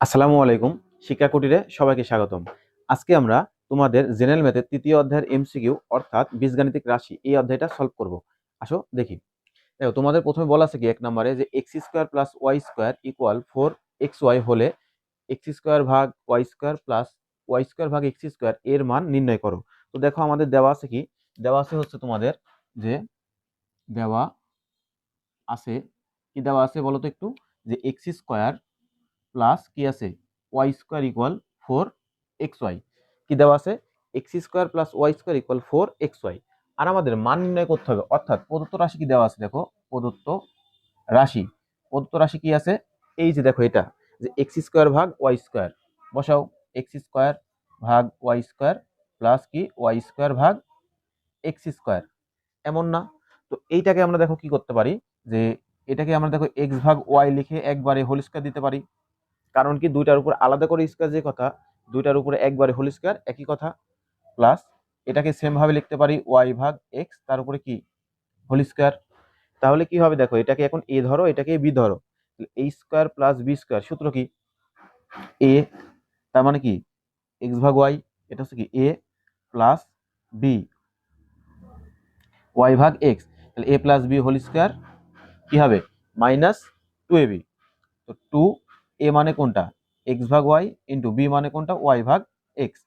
আসসালামু আলাইকুম। শিক্ষা কুটিরে সবাইকে স্বাগতম। আজকে আমরা তোমাদের জেনারেল ম্যাথের তৃতীয় অধ্যায়ের এমসিকিউ অর্থাৎ বীজগাণিতিক রাশি এই অধ্যায়টা সলভ করব। আসো দেখি। দেখো, তোমাদের প্রথমে বলা আছে কি এক নম্বরে যে x square plus y square equal 4xy হলে এক্স স্কোয়ার ভাগ y square plus y square ভাগ এক্স স্কোয়ার এর মান নির্ণয় করো। তো দেখো, আমাদের দেওয়া আছে কি, দেওয়া আছে হচ্ছে তোমাদের যে দেওয়া আছে কি, দেওয়া আছে বলো তো একটু, যে এক্স স্কোয়ার প্লাস কি আছে ওয়াই স্কোয়ার ইকুয়াল 4xy। কি দেওয়া আছে? X square plus y square equal 4xy। আর আমাদের মান নির্ণয় করতে হবে, অর্থাৎ প্রদত্ত রাশি কি দেওয়া আছে, দেখো প্রদত্ত রাশি, প্রদত্ত রাশি কি আছে, এই যে দেখো এটা, যে এক্স স্কোয়ার ভাগ ওয়াই স্কোয়ার, বসাও এক্স স্কোয়ার ভাগ ওয়াই স্কোয়ার প্লাস কি ওয়াই স্কোয়ার ভাগ এক্স স্কোয়ার, এমন না? তো এইটাকে আমরা দেখো কি করতে পারি, যে এটাকে আমরা দেখো এক্স ভাগ ওয়াই লিখে একবারে হোল স্কোয়ার দিতে পারি। কারণ কি, দুইটার উপর আলাদা করে স্কয়ার যে কথা, দুইটার উপরে একবারে হোল স্কয়ার একই কথা। প্লাস এটাকে সেম ভাবে লিখতে পারি ওয়াই ভাগ এক্স, তার উপরে কি হোল স্কয়ার। তাহলে কি হবে দেখো, এটাকে এখন এ ধরো, এটাকে বি ধরো, এ স্কয়ার প্লাস বি স্কয়ার, সূত্র কি এ, তার মানে কি এক্স ভাগ ওয়াই, এটা হচ্ছে কি এ প্লাস বি ওয়াই ভাগ এক্স, তাহলে a plus B whole square কি হবে -2ab। তো 2a মানে কোনটা, এক্স ভাগ ওয়াই, ইন্টু বি মানে কোনটা, ওয়াই ভাগ এক্স।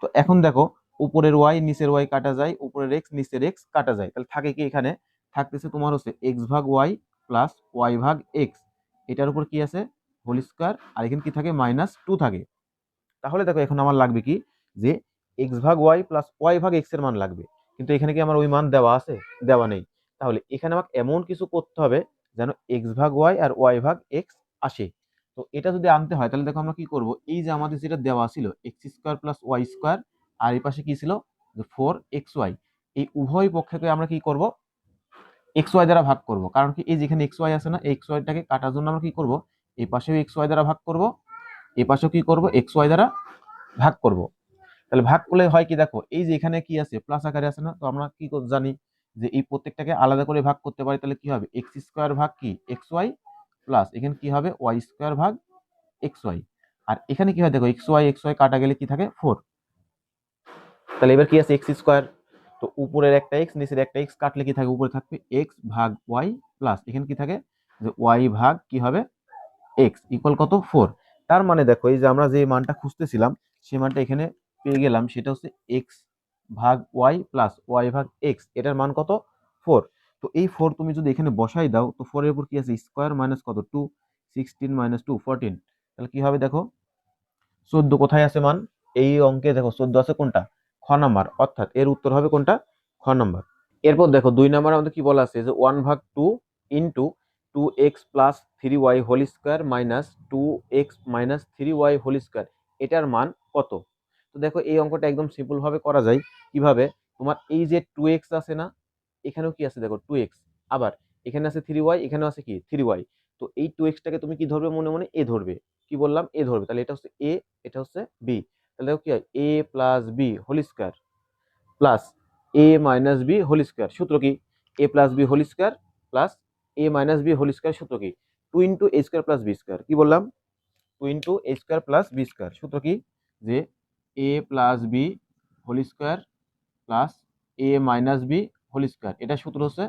তো এখন দেখো, উপরের ওয়াই নিচের ওয়াই কাটা যায়, উপরের এক্স নিচের এক্স কাটা যায়, তাহলে থাকে কি, এখানে থাকতেছে তোমার হচ্ছে এক্স ভাগ ওয়াই প্লাস ওয়াই ভাগ এক্স, এটার উপর কি আছে হোল স্কোয়ার, আর এখানে কি থাকে -2 থাকে। তাহলে দেখো, এখন আমার লাগবে কি, যে এক্স ভাগ ওয়াই প্লাস ওয়াই ভাগ এক্স এর মান লাগবে, কিন্তু এখানে কি আমার ওই মান দেওয়া আছে? দেওয়া নেই। তাহলে এখানে আমাকে এমন কিছু করতে হবে যেন এক্স ভাগ ওয়াই আর ওয়াই ভাগ এক্স আসে। তো এটা যদি আনতে হয়, তাহলে দেখো আমরা কি করব, এই যে আমাদের যেটা দেওয়া ছিল x square plus y square, আর এই পাশে কি ছিল যে 4xy, এই উভয় পক্ষকে আমরা কি করব, এক্স ওয়াই দ্বারা ভাগ করব। কারণ কি, এই যেখানে এক্স ওয়াই আছে না, এক্স ওয়াইটাকে কাটার জন্য আমরা কি করব, এই পাশেও এক্স ওয়াই দ্বারা ভাগ করব, এই পাশেও কি করব, এক্স ওয়াই দ্বারা ভাগ করব। তাহলে ভাগ করলে হয় কি, দেখো এই যে এখানে কি আছে প্লাস আকারে আছে না, তো আমরা কি জানি যে এই প্রত্যেকটাকে আলাদা করে ভাগ করতে পারি। তাহলে কি হবে, এক্স স্কোয়ার ভাগ কি এক্স ওয়াই প্লাস এখানে কি হবে ওয়াই স্কোয়ার ভাগ এক্স ওয়াই। আর এখানে কি হয় দেখো, এক্স ওয়াই কাটা গেলে কি থাকে 4। তাহলে এবার কি আছে এক্স স্কোয়ার, তো উপরের একটা এক্স নিচের একটা এক্স কাটলে কি থাকে, উপরে থাকবে এক্স ভাগ ওয়াই প্লাস এখানে কি থাকে, যে ওয়াই ভাগ কি হবে এক্স ইকুয়াল কত 4। তার মানে দেখো, এই যে আমরা যে মানটা খুঁজতেছিলাম সেই মানটা এখানে পেয়ে গেলাম, সেটা হচ্ছে এক্স ভাগ ওয়াই প্লাস ওয়াই ভাগ এক্স, এটার মান কত 4। তো এই 4 তুমি যদি এখানে বসাই দাও, তো 4 এর উপর কি আছে স্কোয়ার মাইনাস কত 2, 16 মাইনাস 2 14, তাহলে কি হবে দেখো 14 কোথায় আছে মান, এই অঙ্কে দেখো 14 আছে কোনটা, খ নাম্বার, অর্থাৎ এর উত্তর হবে কোনটা, খ নাম্বার। এরপর দেখো 2 নাম্বার আমাদের কি বলা আছে, যে 1/2 into 2x plus 3y whole square minus 2x minus 3y whole square, এটার মান কত? তো দেখো, এই অঙ্কটা একদম সিম্পল ভাবে করা যায়। কিভাবে, তোমার এই যে 2x আছে না, এখানেও কি আছে দেখো 2x, আবার এখানে আছে 3y, এখানেও আছে কি 3y। তো এই 2x টাকে তুমি কি ধরবে, মনে মনে এ ধরবে, কি বললাম এ ধরবে, তাহলে এটা হচ্ছে এ, এটা হচ্ছে বি। তাহলে দেখো কি হয়, a plus B whole square plus a minus b whole square, সূত্র কি a plus B whole square plus a minus b whole square, সূত্র কি 2 into a square plus b square. কি বললাম, 2 into a square plus b square, সূত্র কি, যে a plus B whole square plus a minus b whole square, এটা সূত্র হচ্ছে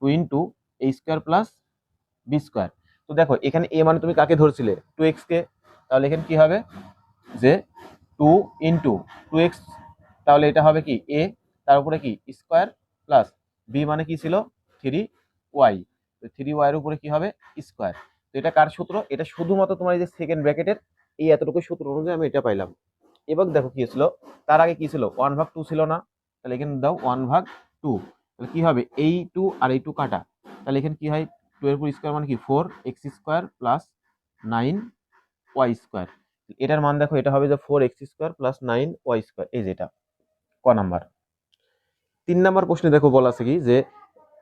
2 into a square plus b square. তো দেখো, এখানে এ মানে তুমি কাকে ধরছিলে 2x কে, তাহলে এখানে কি হবে, যে 2 ইন্টু 2x, তাহলে এটা হবে কি এ, তার উপরে কি স্কোয়ার প্লাস বি মানে কি ছিল 3y, তো 3y এর উপরে কি হবে স্কোয়ার। তো এটা কার সূত্র, এটা শুধুমাত্র তোমার এই যে সেকেন্ড ব্র্যাকেটের এই এতটুকু সূত্র অনুযায়ী আমি এটা পাইলাম। এবার দেখো কি ছিল, তার আগে কি ছিল 1/2 ছিল না, তাহলে এখানে দাও 1/2, তাহলে কি হবে এই 2 আর এই 2 কাটা, তাহলে এখানে কি হয় 2 এর উপর স্কোয়ার মানে কি 4x square plus 9y square, এটার মান দেখো, এটা হবে যে 4x square plus 9y square, এই যেটা ক নাম্বার। 3 নাম্বার প্রশ্নে দেখো বলা আছে কি, যে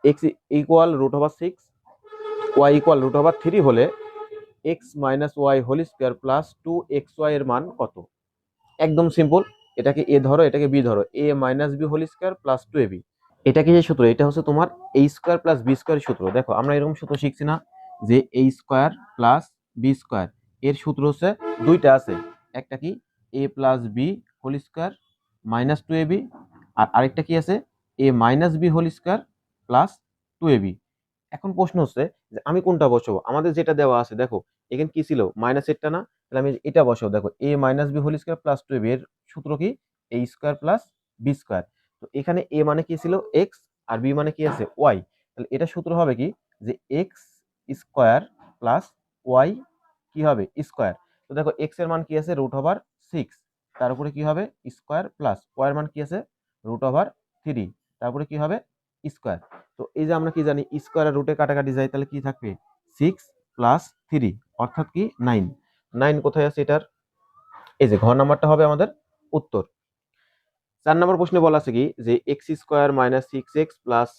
x ইকুয়াল √6 y ইকুয়াল √3 হলে x minus y whole square plus 2xy এর মান কত? একদম সিম্পল, এটাকে এ ধরো, এটাকে বি ধরো, a minus b whole square plus 2ab। এটা কি যে সূত্র, এটা হচ্ছে তোমার a square plus b square সূত্র। দেখো আমরা এরকম সূত্র শিখছি না, যে a square plus b square এর সূত্র হচ্ছে দুইটা আছে, একটা কি a plus B whole square minus two a b, আর আরেকটা কি আছে a minus b whole square plus two a b. এখন প্রশ্ন হচ্ছে যে আমি কোনটা বসাবো, আমাদের যেটা দেওয়া আছে দেখো এখানে কি ছিল মাইনাস এরটা না, তাহলে আমি এটা বসাবো। দেখো a minus b whole square plus two a b এর সূত্র কি a square plus b square. তো এখানে এ মানে কি ছিল এক্স আর বি মানে কি আছে ওয়াই, তাহলে এটা সূত্র হবে কি যে এক্স স্কোয়ার প্লাস ওয়াই কি হবে স্কোয়ার। তো দেখো এক্স এর মান কি আছে রুট ওভার সিক্স, তার উপরে কি হবে স্কোয়ার প্লাস ওয়াই এর মান কি আছে রুট ওভার থ্রি, তারপরে কি হবে স্কোয়ার। তো এই যে আমরা কি জানি স্কোয়ার আর রুটে কাটাকাটি যায়, তাহলে কি থাকবে সিক্স প্লাস থ্রি অর্থাৎ কি নাইন। নাইন কোথায় আছে এটার, এই যে ঘর নাম্বারটা হবে আমাদের উত্তর। 4 নম্বর প্রশ্নে বলা আছে কি যে x square minus six x plus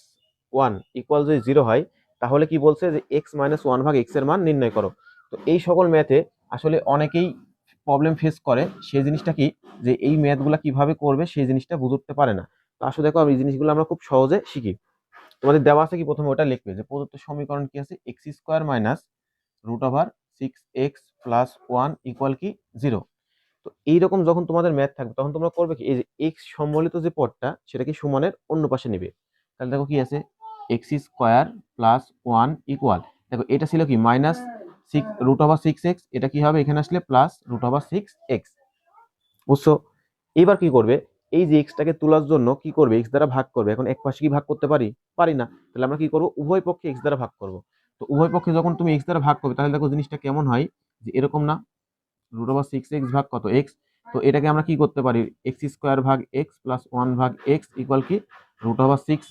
one equal যদি জিরো হয়, তাহলে কি বলছে যে এক্স মাইনাস ওয়ান ভাগ এক্স এর মান নির্ণয় করো। তো এই সকল ম্যাথে আসলে অনেকেই প্রবলেম ফেস করে, সেই জিনিসটা কি যে এই ম্যাথগুলো কিভাবে করবে সেই জিনিসটা বুঝে উঠতে পারে না। তো আসলে দেখো এই জিনিসগুলো আমরা খুব সহজে শিখি। তোমাদের দেওয়া আছে কি প্রথমে ওটা লিখবে যে প্রদত্ত সমীকরণ কি আছে x square minus root over six x plus one equal কি জিরো। তো এইরকম যখন তোমাদের ম্যাথ থাকবে তখন তোমরা করবে কি এই যে এক্স সম্বলিত যে পদটা সেটা কি সমানের অন্য পাশে নিবে। তাহলে দেখো কি আছে x square plus one equal, দেখো এটা ছিল কি minus six root over six x, এটা কি হবে এখানে আসলে plus root over six x, বুঝছো। এবার কি করবে এই যে এক্সটাকে তোলার জন্য কি করবে এক্স দ্বারা ভাগ করবে। এখন এক পাশে কি ভাগ করতে পারি, পারি না, তাহলে আমরা কি করব উভয় পক্ষে এক্স দ্বারা ভাগ করব। তো উভয় পক্ষে যখন তুমি এক্স দ্বারা ভাগ করবে তাহলে দেখো জিনিসটা কেমন হয় যে এরকম না, রুট ওভার সিক্স এক্স ভাগ কত এক্স, তো এটাকে আমরা কি করতে পারি এক্স স্কোয়ার ভাগ এক্স প্লাস ওয়ান ভাগ এক্স ইকুয়াল কি root over six,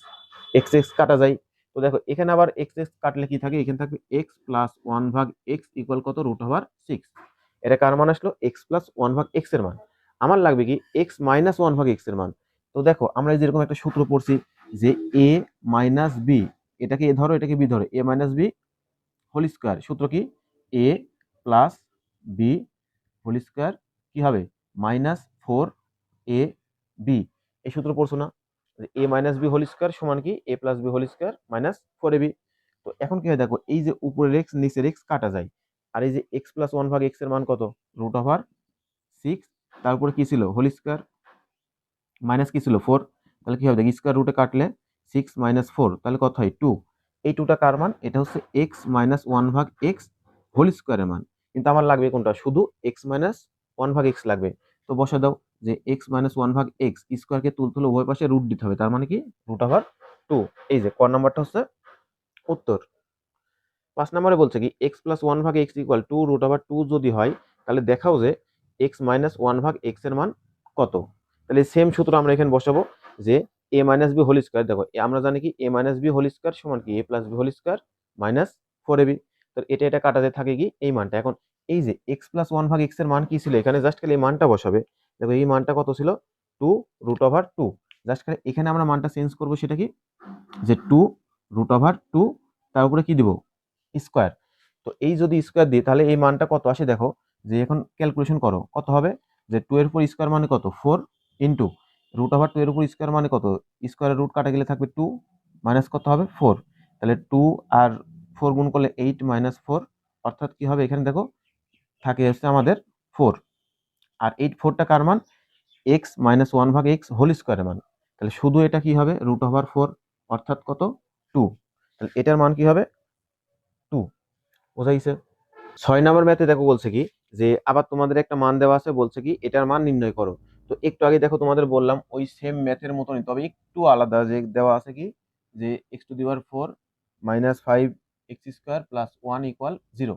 x x কাটা যায়। তো দেখো এখানে আবার এক্স এক্স কাটলে কি থাকে এখানে থাকবে এক্স প্লাস ওয়ান ভাগ এক্স ইকুয়াল কত রুট ওভার সিক্স। এটা কার মান আসলো এক্স প্লাস ওয়ান ভাগ এক্স এর মান। আমার লাগবে কি এক্স মাইনাস ওয়ান ভাগ এক্স এর মান। তো দেখো আমরা যেরকম একটা সূত্র পড়ছি যে এ মাইনাস বি, এটাকে এ ধরো এটাকে বি ধরো a minus b whole square, সূত্র কি a plus B whole square কি হবে মাইনাস ফোর এ বি। এই সূত্র পড়ছো না, a minus b whole square সমান কি a plus B whole square minus four a b. তো এখন কি হয় দেখো এই যে উপরের এক্স নিচের এক্স কাটা যায়, আর এই যে এক্স প্লাস ওয়ান ভাগ এক্স এর মান কত রুট ওভার সিক্স, তারপরে কি ছিল হোল স্কোয়ার মাইনাস কি ছিল ফোর, তাহলে কি হবে দেখ স্কোয়ার রুটে কাটলে সিক্স মাইনাস ফোর তাহলে কত হয় টু। এই টুটা কার মান এটা হচ্ছে এক্স মাইনাস ওয়ান ভাগ এক্স হোল স্কোয়ারের মান। কিন্তু আমার লাগবে কোনটা শুধু এক্স মাইনাস ওয়ান ভাগ এক্স লাগবে। তো বসা দাও যে এক্স মাইনাস ওয়ান ভাগ এক্স স্কোয়ারকে তুলতে হলে উভয় পাশে রুট দিতে হবে, তার মানে কি রুট ওভার টু। এই যে ক নাম্বারটা হচ্ছে উত্তর। 5 নম্বরে বলছে কি এক্স প্লাস ওয়ান ভাগ x equal to root over two যদি হয় তাহলে দেখাও যে এক্স মাইনাস ওয়ান ভাগ এক্স এর মান কত। তাহলে সেম সূত্র আমরা এখানে বসাবো যে a minus b whole square, দেখো আমরা জানি কি a minus b whole square সমান কি a plus B whole square minus four a b. তো এটা এটা কাটাতে থাকে কি এই মানটা। এখন এই যে এক্স প্লাস ওয়ান ভাগ এক্স এর মান কি ছিল এখানে জাস্ট খালি এই মানটা বসাবে। দেখো এই মানটা কত ছিল two root over two, just খালি এখানে আমরা মানটা চেঞ্জ করবো সেটা কি যে টু রুট ওভার টু, তার উপরে কি দিব স্কোয়ার। তো এই যদি স্কোয়ার দিই তাহলে এই মানটা কত আসে দেখো যে এখন ক্যালকুলেশন করো কত হবে যে টু এর উপর স্কোয়ার মানে কত four into root over two এর উপর স্কোয়ার মানে কত স্কোয়ারের রুট কাটা গেলে থাকবে টু মাইনাস কত হবে ফোর, তাহলে টু আর ফোর গুণ করলে এইট মাইনাস ফোর অর্থাৎ কি হবে এখানে দেখো থাকে হচ্ছে আমাদের ফোর, আর এইট ফোরটা কার মান এক্স মাইনাস ওয়ান ভাগ এক্স হোল স্কোয়ারের মান। তাহলে শুধু এটা কি হবে রুট ওভার ফোর অর্থাৎ কত টু, তাহলে এটার মান কি হবে টু, বোঝা গেছে। 6 নম্বর ম্যাথে দেখো বলছে কি যে আবার তোমাদের একটা মান দেওয়া আছে বলছে কি এটার মান নির্ণয় করো। তো একটু আগে দেখো তোমাদের বললাম ওই সেম ম্যাথের মতনই তবে একটু আলাদা, যে দেওয়া আছে কি যে x to the power four minus five x square plus one equal zero.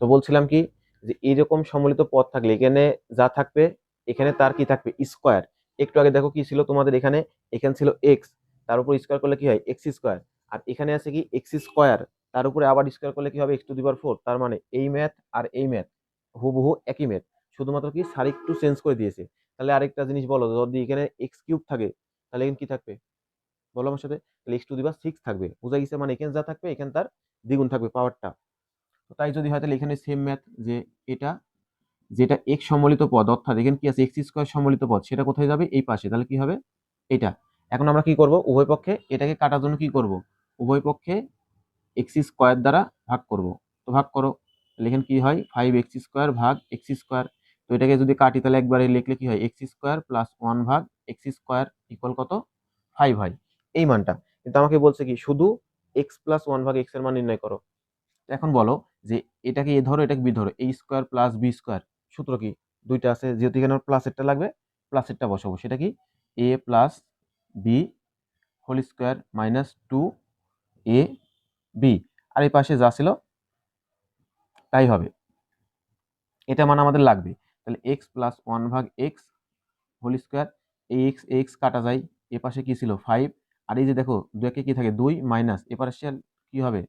তো বলছিলাম কি যে এইরকম সম্মিলিত পদ থাকলে এখানে যা থাকবে এখানে তার কি থাকবে স্কোয়ার। একটু আগে দেখো কি ছিল তোমাদের এখানে এখানে ছিল এক্স, তার উপর স্কোয়ার করলে কি হয় এক্স স্কোয়ার, আর এখানে আছে কি এক্স স্কোয়ার তার উপরে আবার স্কোয়ার করলে কি হবে x to the power four. তার মানে এই ম্যাথ আর এই ম্যাথ হুবহু একই ম্যাথ, শুধুমাত্র কি সার একটু চেঞ্জ করে দিয়েছে। তাহলে আরেকটা জিনিস বলো যদি এখানে এক্স কিউব থাকে তাহলে এখানে কি থাকবে বলো আমার সাথে, তাহলে x to the power six থাকবে। বোঝা গেছে মানে এখানে যা থাকবে এখানে তার দ্বিগুণ থাকবে পাওয়ারটা। তো তাই যদি হয় তাহলে এখানে সেম ম্যাথ যে এটা যেটা এক্স সম্মিলিত পদ অর্থাৎ এখানে কি আছে এক্স স্কোয়ার সম্মিলিত পদ সেটা কোথায় যাবে এই পাশে, তাহলে কি হবে এটা। এখন আমরা কি করব উভয় পক্ষে এটাকে কাটার জন্য কি করব উভয় পক্ষে এক্স স্কোয়ার দ্বারা ভাগ করব। তো ভাগ করো তাহলে এখানে কি হয় 5x² ভাগ x²। তো এটাকে যদি কাটি তাহলে একবারে লিখলে কি হয় x² প্লাস 1 ভাগ x² ইকুয়াল কত 5 হয় এই মানটা। কিন্তু আমাকে বলছে কি শুধু x প্লাস 1 ভাগ x এর মান নির্ণয় করো। এখন বলো যে এটাকে এ ধরো এটাকে বি ধরো a² প্লাস b²। সূত্র কি দুইটা আছে, যেহেতু এখানে প্লাসেরটা লাগবে প্লাসেরটা বসাবো। সেটা কি a plus B whole square minus 2ab, আর এই পাশে যা ছিল তাই হবে। এটা মানে আমাদের লাগবে। তাহলে x প্লাস 1 ভাগ x হোল স্কোয়ার, এই এক্স কাটা যায়, এ পাশে কি ছিল 5, আর এই যে দেখো দুইকে কি থাকে 2 মাইনাস এ পাশে কি হবে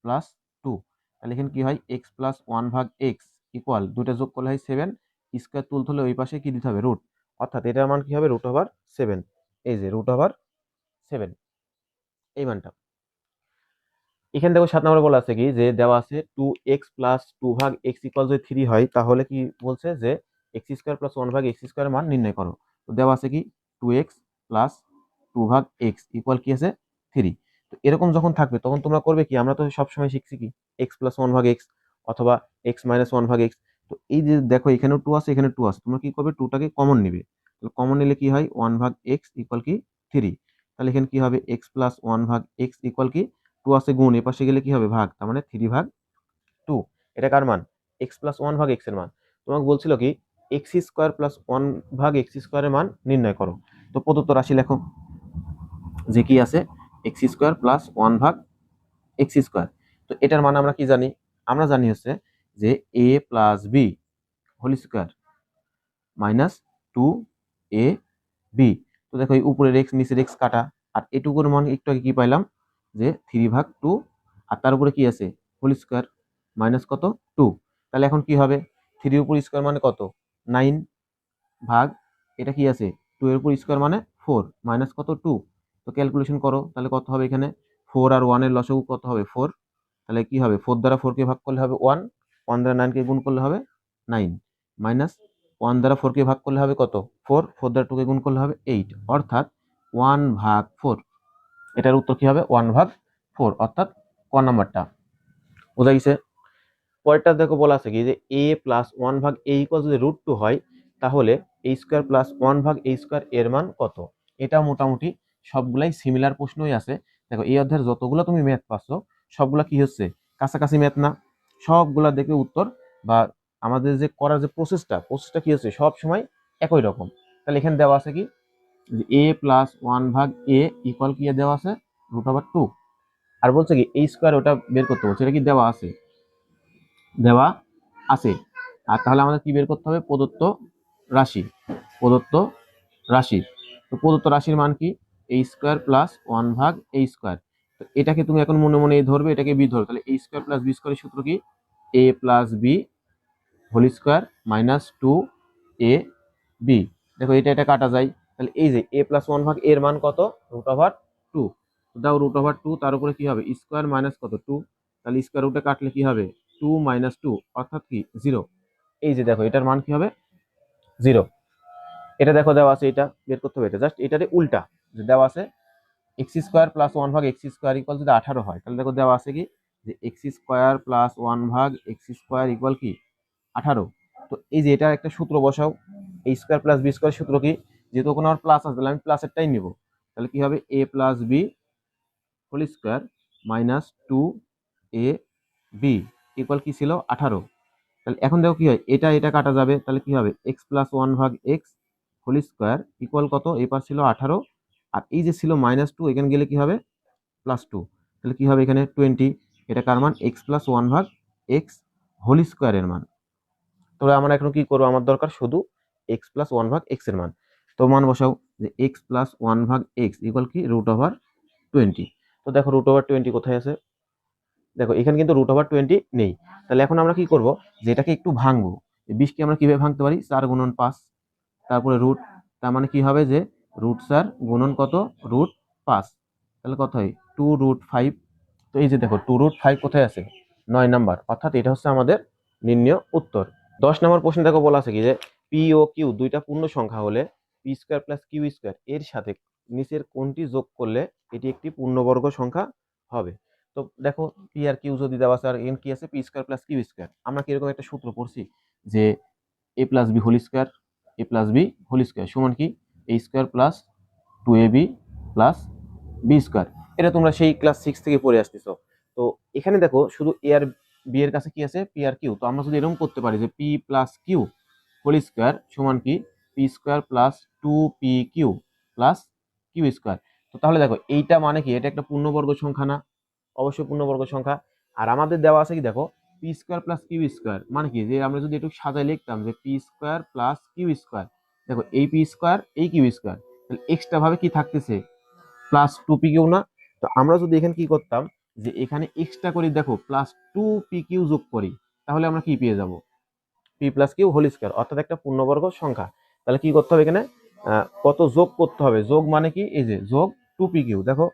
+2। তাহলে এখানে কি হয় x প্লাস 1 ভাগ x ইকুয়াল দুইটা যোগ করলে হয় 7, স্কোয়ার তুলতে হলে ওই পাশে কি দিতে হবে রুট, অর্থাৎ এটার মান কি হবে √7। এই যে √7 এই মানটা। এখানে দেখো 7 নম্বরে বলা আছে কি যে দেওয়া আছে 2x প্লাস 2 ভাগ x ইকুয়াল যদি 3 হয়, তাহলে কি বলছে যে x² প্লাস 1 ভাগ x² এর মান নির্ণয় করো। তো দেওয়া আছে কি 2x প্লাস 2 ভাগ x ইকুয়াল কি আছে 3। তো এরকম যখন থাকবে তখন তোমরা করবে কি, আমরা তো সবসময় শিখছি কি x প্লাস 1 ভাগ x অথবা x মাইনাস 1 ভাগ x। তো এই যে দেখো এখানেও 2 আছে এখানে 2 আছে, তোমরা কি করবে 2টাকে কমন নিবে। তো কমন নিলে কি হয় 1 ভাগ x ইকুয়াল কি 3। তাহলে এখানে কি হবে x প্লাস 1 ভাগ x ইকুয়াল কি 2 আছে গুণ, এ পাশে গেলে কি হবে ভাগ, তার মানে 3 ভাগ 2। এটা কার মান x প্লাস 1 ভাগ x এর মান। তোমাকে বলছিল কি x² প্লাস 1 ভাগ x² এর মান নির্ণয় করো। তো প্রদত্ত রাশি লেখো যে কি আছে x² প্লাস 1 ভাগ x²। তো এটার মান আমরা কি জানি, আমরা জানি হচ্ছে যে a plus B whole square minus 2ab। তো দেখো এই উপরের x নিচের x কাটা, আর এটুকুর মান একটু আগে কি পাইলাম যে 3 ভাগ 2, আর তার উপরে কি আছে হোল স্কোয়ার মাইনাস কত 2। তাহলে এখন কি হবে 3 উপর স্কোয়ার মানে কত 9 ভাগ এটা কি আছে 2 এর উপর স্কোয়ার মানে 4 মাইনাস কত 2। তো ক্যালকুলেশন করো তাহলে কত হবে এখানে 4 আর 1 এর লসাগু কত হবে 4। তাহলে কি হবে 4 দ্বারা 4 কে ভাগ করলে হবে 1, 1 দ্বারা 9 কে গুণ করলে হবে 9, মাইনাস 1 দ্বারা 4 কে ভাগ করলে হবে কত 4, 4 দ্বারা 2 কে গুণ করলে হবে 8, অর্থাৎ 1 ভাগ 4। এটার উত্তর কি হবে 1 ভাগ 4, অর্থাৎ ক নাম্বারটা। বোঝা গেছে। পরেরটা দেখো বলা আছে কি যে a প্লাস 1 ভাগ a ইকুয়াল যদি √2 হয়, তাহলে a² প্লাস 1 ভাগ a² এর মান কত। এটা মোটামুটি সবগুলাই সিমিলার প্রশ্নই আছে। দেখো এই অধ্যায়ের যতগুলো তুমি ম্যাথ পাচ্ছ সবগুলা কি হচ্ছে কাছাকাছি ম্যাথ না, সবগুলা দেখবে উত্তর বা আমাদের যে করার যে প্রসেসটা কি হচ্ছে সব সময় একই রকম। তাহলে এখানে দেওয়া আছে কি a প্লাস 1 ভাগ a ইকুয়াল কি দেওয়া আছে √2, আর বলছে কি a² ওটা বের করতে বলছে, এটা কি দেওয়া আছে দেওয়া আছে। আর তাহলে আমাদের কি বের করতে হবে রাশি প্রদত্ত রাশি। তো প্রদত্ত রাশির মান কি a² প্লাস 1 ভাগ a²। তো এটাকে তুমি এখন মনে মনে ধরবে, এটাকে বি ধরবে, তাহলে a² প্লাস b² এর সূত্র কি a plus B whole square minus 2ab। দেখো এটা কাটা যায়, তাহলে এই যে a প্লাস 1 ভাগ এর মান কত √2। দাও √2, তার উপরে কি হবে স্কোয়ার মাইনাস কত 2, তাহলে স্কোয়ার রুটে কাটলে কি হবে 2 মাইনাস 2 অর্থাৎ কি 0। এই যে দেখো এটার মান কি হবে 0। এটা দেখো দেওয়া আছে, এটা বের করতে হবে, এটা জাস্ট এটারে উল্টা যে দেওয়া আছে x² প্লাস 1 ভাগ x² ইকুয়াল যদি 18 হয়, তাহলে দেখো দেওয়া আছে কি যে x² প্লাস 1 ভাগ x² ইকুয়াল কি 18। তো এই যে এটা একটা সূত্র বসাও, a² প্লাস b² সূত্র কি, যেহেতু কোনো আর প্লাস আছে তাহলে আমি প্লাসেরটাই নিব। তাহলে কি হবে a plus B whole square minus 2ab equal কি ছিল 18। তাহলে এখন দেখো কি হয় এটা কাটা যাবে, তাহলে কি হবে x প্লাস 1 ভাগ x হোল স্কোয়ার ইকুয়াল কত, এই পাশ ছিল 18, আর এই যে ছিল -2 এখানে গেলে কি হবে +2। তাহলে কি হবে এখানে 20। এটা কার মান x প্লাস 1 ভাগ x হোল স্কোয়ারের মান। তবে আমরা এখন কি করবো, আমার দরকার শুধু x প্লাস 1 ভাগ x এর মান। তো মান বসাও যে x প্লাস 1 ভাগ x ইকুয়াল কি √20। তো দেখো √20 কোথায় আছে, দেখো এখানে কিন্তু √20 নেই। তাহলে এখন আমরা কি করব যে এটাকে একটু ভাঙবো। 20কে আমরা কিভাবে ভাঙতে পারি 4 গুণন 5, তারপরে রুট, তার মানে কি হবে যে √4 গুণন কত √5, তাহলে কত হয় 2√5। তো এই যে দেখো 2√5 কোথায় আছে 9 নাম্বার, অর্থাৎ এটা হচ্ছে আমাদের নির্ণয় উত্তর। 10 নম্বর প্রশ্ন দেখো বলা আছে কি যে পি ও কিউ দুইটা পূর্ণ সংখ্যা হলে p² প্লাস q² এর সাথে নিচের কোনটি যোগ করলে এটি একটি পূর্ণবর্গ সংখ্যা হবে। তো দেখো পি আর কিউ যদি দেওয়া আছে আর এন কি আছে p square plus Q square, আমরা কি এরকম একটা সূত্র পড়ছি যে a plus B whole square, a plus B whole square সমান কি a square plus 2ab plus b square. এটা তোমরা সেই ক্লাস 6 থেকে পড়ে আসতেছো। তো এখানে দেখো শুধু এ আর বি এর কাছে কি আছে পি আর কিউ, তো আমরা যদি এরকম করতে পারি যে P plus Q whole square সমান কি পি স্কোয়ার প্লাস 2pq প্লাস কিউ স্কোয়ার। তো তাহলে দেখো এইটা মানে কি, এটা একটা পূর্ণবর্গ সংখ্যা না? অবশ্যই পূর্ণবর্গ সংখ্যা। আর আমাদের দেওয়া আছে কি দেখো p square plus Q square মানে কি, যে আমরা যদি একটু সাজায় লিখতাম যে p square plus Q square, দেখো এই পি স্কোয়ার এই কিউ স্কোয়ার, তাহলে এক্সট্রা ভাবে কি থাকতেছে প্লাস 2pq না? তো আমরা যদি এখানে কি করতাম যে এখানে এক্সট্রা করি, দেখো প্লাস 2pq যোগ করি, তাহলে আমরা কি পেয়ে যাব p plus Q whole square, অর্থাৎ একটা পূর্ণবর্গ সংখ্যা। তাহলে কি করতে হবে এখানে কত যোগ করতে হবে, যোগ মানে কি এই যে যোগ 2pq, দেখো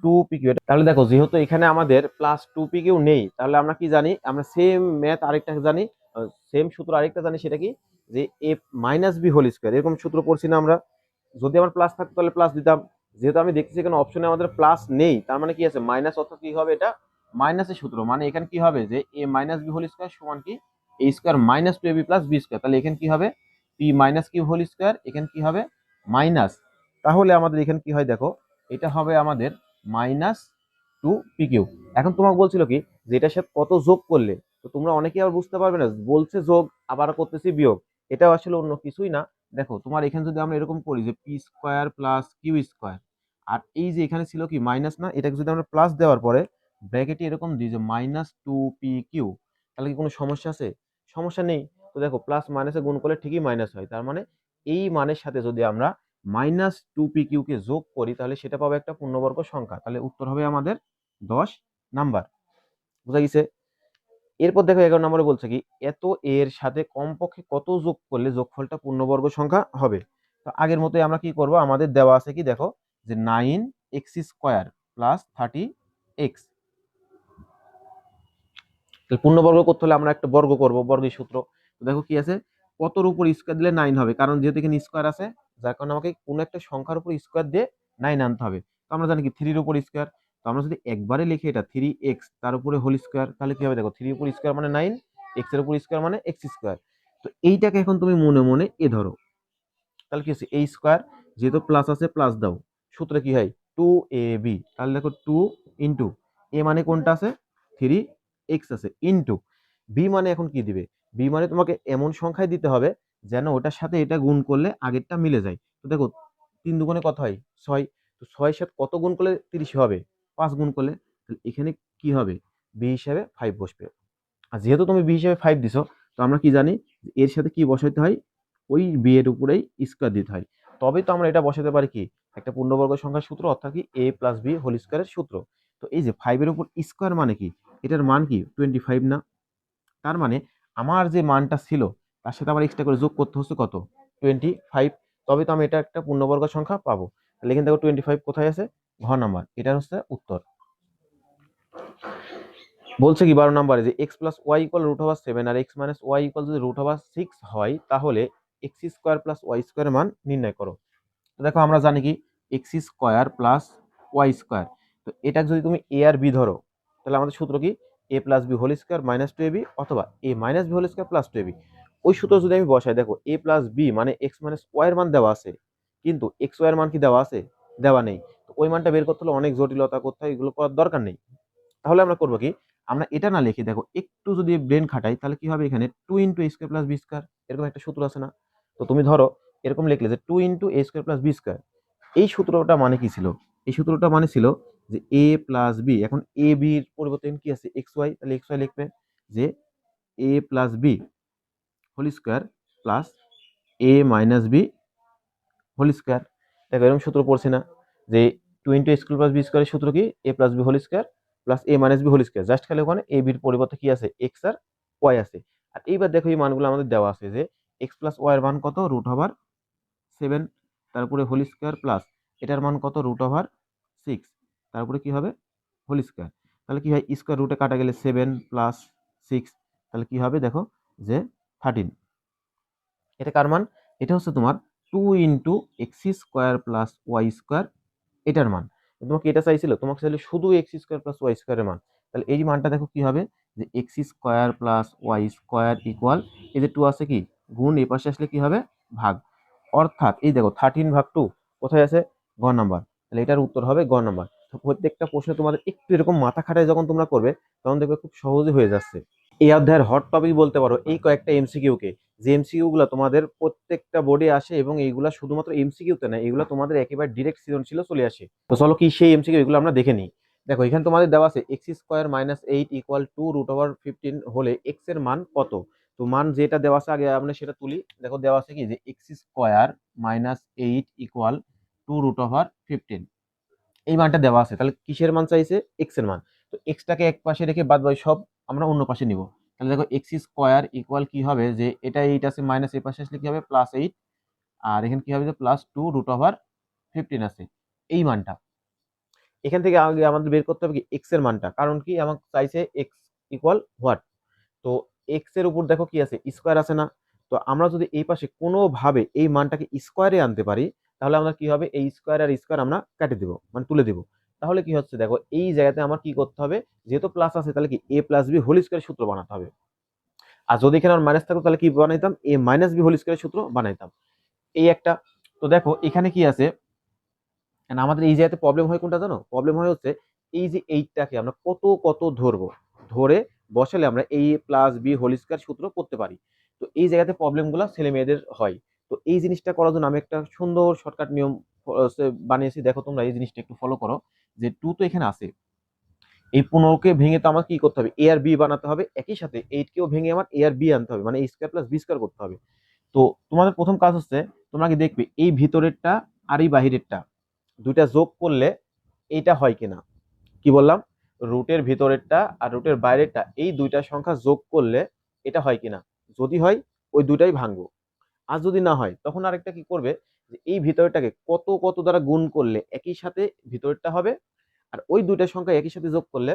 2pq। তাহলে দেখো যেহেতু এখানে আমাদের প্লাস 2pq নেই, তাহলে আমরা কি জানি, আমরা সেম ম্যাথ আরেকটা জানি, সেম সূত্র আরেকটা জানি, সেটা কি যে a minus b whole square, এরকম সূত্র পড়ছি না আমরা? যদি আমার প্লাস থাকতো তাহলে প্লাস দিতাম, যেহেতু আমি দেখতেছি এখানে অপশনে আমাদের প্লাস নেই, তার মানে কি আছে মাইনাস, অর্থাৎ কি হবে এটা মাইনাসের সূত্র, মানে এখানে কি হবে যে a minus b whole square সমান কি a square minus 2ab plus b square. তাহলে এখানে কি হবে p minus q whole square, এখানে কি হবে মাইনাস, তাহলে আমাদের এখানে কি হয় দেখো এটা হবে আমাদের মাইনাস 2pq। এখন তোমাকে বলছিল কি যে এটার সাথে কত যোগ করলে, তো তোমরা অনেকেই আবার বুঝতে পারবে না, বলছে যোগ আবার করতেছি বিয়োগ, এটাও আসলে অন্য কিছুই না। দেখো তোমার এখানে যদি আমরা এরকম করি যে p square plus Q square, আর এই যে এখানে ছিল কি মাইনাস না, এটাকে যদি আমরা প্লাস দেওয়ার পরে ব্র্যাকেটে এরকম দিই যে মাইনাস 2pq, তাহলে কি কোনো সমস্যা আছে? সমস্যা নেই। তো দেখো প্লাস মাইনাসে গুণ করলে ঠিকই মাইনাস হয়, তার মানে এই মানের সাথে যদি আমরা মাইনাস 2pq কে যোগ করি তাহলে সেটা পাবো একটা পূর্ণবর্গ সংখ্যা, তাহলে উত্তর হবে আমাদের 10 নাম্বার। বুঝা গেছে? এরপর দেখো 11 নম্বরে বলছে কি এত এর সাথে কমপক্ষে কত যোগ করলে যোগফলটা পূর্ণবর্গ সংখ্যা হবে। তো আগের মতোই আমরা কি করব, আমাদের দেওয়া আছে কি দেখো যে 9x স্কোয়ার প্লাস 30x, তাহলে পূর্ণবর্গ করতে হলে আমরা একটা বর্গ করব, বর্গের সূত্র। তো দেখো কি আছে কতর উপর স্কোয়ার দিলে 9 হবে, কারণ যেহেতু এখানে স্কোয়ার আছে যার কারণে আমাকে কোনো একটা সংখ্যার উপর স্কোয়ার দিয়ে 9 আনতে হবে। তো আমরা জানি কি 3 এর উপর স্কোয়ার, তো আমরা যদি একবারে লিখি এটা 3x তার উপরে হোল স্কোয়ার, তাহলে কি হবে দেখো 3 এর উপর স্কোয়ার মানে 9, x এর উপর স্কোয়ার মানে x স্কোয়ার। তো এইটাকে এখন তুমি মনে মনে এ ধরো, তাহলে কি হচ্ছে এই স্কোয়ার, যেহেতু প্লাস আছে প্লাস দাও, সূত্রে কি হয় 2ab, তাহলে দেখো 2 ইন্টু এ মানে কোনটা আছে 3x আছে ইন্টু বি মানে এখন কি দিবে, বি মানে তোমাকে এমন সংখ্যায় দিতে হবে যেন ওটার সাথে এটা গুণ করলে আগেরটা মিলে যায়। তো দেখো 3 দুগুণে কত হয় 6, তো 6 সাথে কত গুণ করলে 30 হবে 5 গুণ করলে, তাহলে এখানে কি হবে বি হিসাবে 5 বসবে। আর যেহেতু তুমি বি হিসাবে 5 দিছো, তো আমরা কি জানি এর সাথে কি বসাইতে হয় ওই বি এর উপরেই স্কোয়ার দিতে হয়, তবে তো আমরা এটা বসাতে পারি কি একটা পূর্ণবর্গ সংখ্যার সূত্র, অর্থাৎ কি এ প্লাস বি হোল স্কোয়ারের সূত্র। তো এই যে 5 এর উপর স্কোয়ার মানে কি, এটার মান কি 25 না? তার মানে আমার যে মানটা ছিল তার সাথে আবার এক্সট্রা করে যোগ করতে হচ্ছে কত 25, তবে তো আমি এটা একটা পূর্ণবর্গ সংখ্যা পাবো। তাহলে এখানে দেখো 25 কোথায় আছে, ঘ নাম্বার, এটা হচ্ছে উত্তর। বলছে কি 12 নম্বরে যে x plus y equal root over 7 আর এক্স মাইনাস ওয়াই ইকুয়াল যদি রুট ওভার 6 হয় তাহলে এক্স স্কোয়ার প্লাস ওয়াই স্কোয়ারের মান নির্ণয় করো। তো দেখো আমরা জানি কি x square plus y square, তো এটা যদি তুমি এ আর বি ধরো তাহলে আমাদের সূত্র কি a plus B whole square minus 2ab অথবা a minus b whole square plus 2ab। ওই সূত্র যদি আমি বসাই, দেখো এ প্লাস বি মানে এক্স মাইনাস ওয়াই এর মান দেওয়া আছে, কিন্তু এক্স ওয়াই এর মান কি দেওয়া আছে, দেওয়া নেই। তো ওই মানটা বের করতে হলে অনেক জটিলতা করতে হয়, এগুলো করার দরকার নেই। তাহলে আমরা করবো কি, আমরা এটা না লিখে দেখো একটু যদি ব্রেন খাটাই তাহলে কি হবে, এখানে 2 into a square plus b square এরকম একটা সূত্র আছে না? তো তুমি ধরো এরকম লিখলে যে 2 into a square plus b square, এই সূত্রটা মানে কি ছিল, এই সূত্রটা মানে ছিল যে এ প্লাস বি, এখন এ বির পরিবর্তে কি আছে এক্স ওয়াই, তাহলে এক্স ওয়াই লিখবে যে a plus B whole square plus a minus b whole square. দেখো এরকম সূত্র পড়ছে না যে 2 into a square plus b স্কোয়ারের সূত্র কি a plus B whole square plus a minus b whole square, just খালি ওখানে এ বির পরিবর্তে কি আছে এক্স আর ওয়াই আছে। আর এইবার দেখো এই মানগুলো আমাদের দেওয়া আছে যে এক্স প্লাস ওয়াই এর মান কত রুট ওভার 7, তারপরে হোল স্কোয়ার প্লাস এটার মান কত রুট ওভার 6, তারপরে কি হবে হোল স্কোয়ার। তাহলে কি হয় স্কোয়ার রুটে কাটা গেলে 7 প্লাস 6, তাহলে কি হবে দেখো যে 13। এটা কার মান, এটা হচ্ছে তোমার 2 into x square plus y square, এটার মান। তোমাকে এটা চাইছিল, তোমাকে চাইলে শুধু এক্স স্কোয়ার প্লাস ওয়াই স্কোয়ারের মান, তাহলে এই মানটা দেখো কি হবে, যে x square plus y square equal, এই যে 2 আছে কি গুণ, এই পাশে আসলে কি হবে ভাগ, অর্থাৎ এই দেখো 13/2 কোথায় আছে, গ নাম্বার। তাহলে এটার উত্তর হবে গ নাম্বার। তো প্রত্যেকটা প্রশ্ন তোমাদের একটু এরকম মাথা খাটায় যখন তোমরা করবে, তখন দেখবে খুব সহজে হয়ে যাচ্ছে। এই অধ্যায়ের হট টপিক বলতে পারো এই কয়েকটা এমসিকিউ কে, যে এমসিকিউ গুলো তোমাদের প্রত্যেকটা বোর্ডে আসে, এবং এইগুলা শুধুমাত্র এমসিকিউ তে না, এগুলো তোমাদের একেবারে ডিরেক্ট সৃজনশীল চলে আসে। তো চলো কি সেই এমসিকিউ এগুলো আমরা দেখে নিই। দেখো এখানে তোমাদের দেওয়া আছে এক্স স্কোয়ার মাইনাস 8 ইকুয়াল 2√15 হলে এক্স এর মান কত। তো মান যেটা দেওয়া আছে আগে আমরা সেটা তুলি। দেখো দেওয়া আছে কি, যে এক্স স্কোয়ার মাইনাস 8 ইকুয়াল 2√15, এই মানটা দেওয়া আছে। তাহলে কিসের মান চাইছে, এক্স এর মান। তো এক্সটাকে এক পাশে রেখে বাদ বাকি সব আমরা অন্য পাশে নিব। তাহলে দেখো এক্স স্কোয়ার ইকুয়াল কি হবে, যে এটা 8 আছে মাইনাস এই পাশে আসলে কি হবে +8, আর এখানে কি হবে যে +2√15 আছে, এই মানটা। এখান থেকে আগে আমাদের বের করতে হবে কি এক্স এর মানটা, কারণ কি আমাকে চাইছে এক্স ইকুয়াল হোয়াট। তো এক্স এর উপর দেখো কি আছে, স্কোয়ার আছে না। তো আমরা যদি এই পাশে কোনোভাবে এই মানটাকে স্কোয়ারে আনতে পারি, তাহলে আমরা কি হবে, এই স্কোয়ার আর স্কোয়ার আমরা কেটে দিব, মানে তুলে দিব। তাহলে কি হচ্ছে দেখো, এই জায়গাতে আমার কি করতে হবে, যেহেতু প্লাস আছে তাহলে কি a plus B whole square সূত্র বানাতে হবে। আর যদি এখানে আমার মাইনাস থাকতো তাহলে কি বানাইতাম, এ মাইনাস বি হোল স্কোয়ার সূত্র বানাইতাম। এই একটা। তো দেখো এখানে কি আছে, আমাদের এই জায়গাতে প্রবলেম হয় কোনটা জানো, প্রবলেম হয় হচ্ছে এই যে এইটাকে আমরা কত কত ধরবো, ধরে বসালে আমরা এই প্লাস বি হোল স্কয়ার সূত্র করতে পারি। তো এই জায়গাতে প্রবলেমগুলো ছেলে মেয়েদের হয়। তো এই জিনিসটা করার জন্য আমি একটা সুন্দর শর্টকাট নিয়ম বানিয়েছি। দেখো তোমরা এই জিনিসটা একটু ফলো করো, যে 2 তো এখানে আছে, এই 15কে ভেঙে তো আমার কি করতে হবে, এ আর বি বানাতে হবে, একই সাথে 8 কেও ভেঙে আমার এ আর বি আনতে হবে, মানে এ স্কয়ার প্লাস বি স্কয়ার করতে হবে। তো তোমাদের প্রথম কাজ হচ্ছে, তোমরা কি দেখবে এই ভিতরেরটা আর এই বাহিরেরটা দুইটা যোগ করলে এইটা হয় কিনা। কি বললাম, রুটের ভিতরেরটা আর রুটের বাইরেরটা এই দুইটা সংখ্যা যোগ করলে এটা হয় কিনা। যদি হয় ওই দুইটাই ভাঙবো, আর যদি না হয় তখন আরেকটা কি করবে, যে এই ভিতরেরটাকে কত কত দ্বারা গুণ করলে একই সাথে ভিতরেরটা হবে, আর ওই দুইটা সংখ্যা একই সাথে যোগ করলে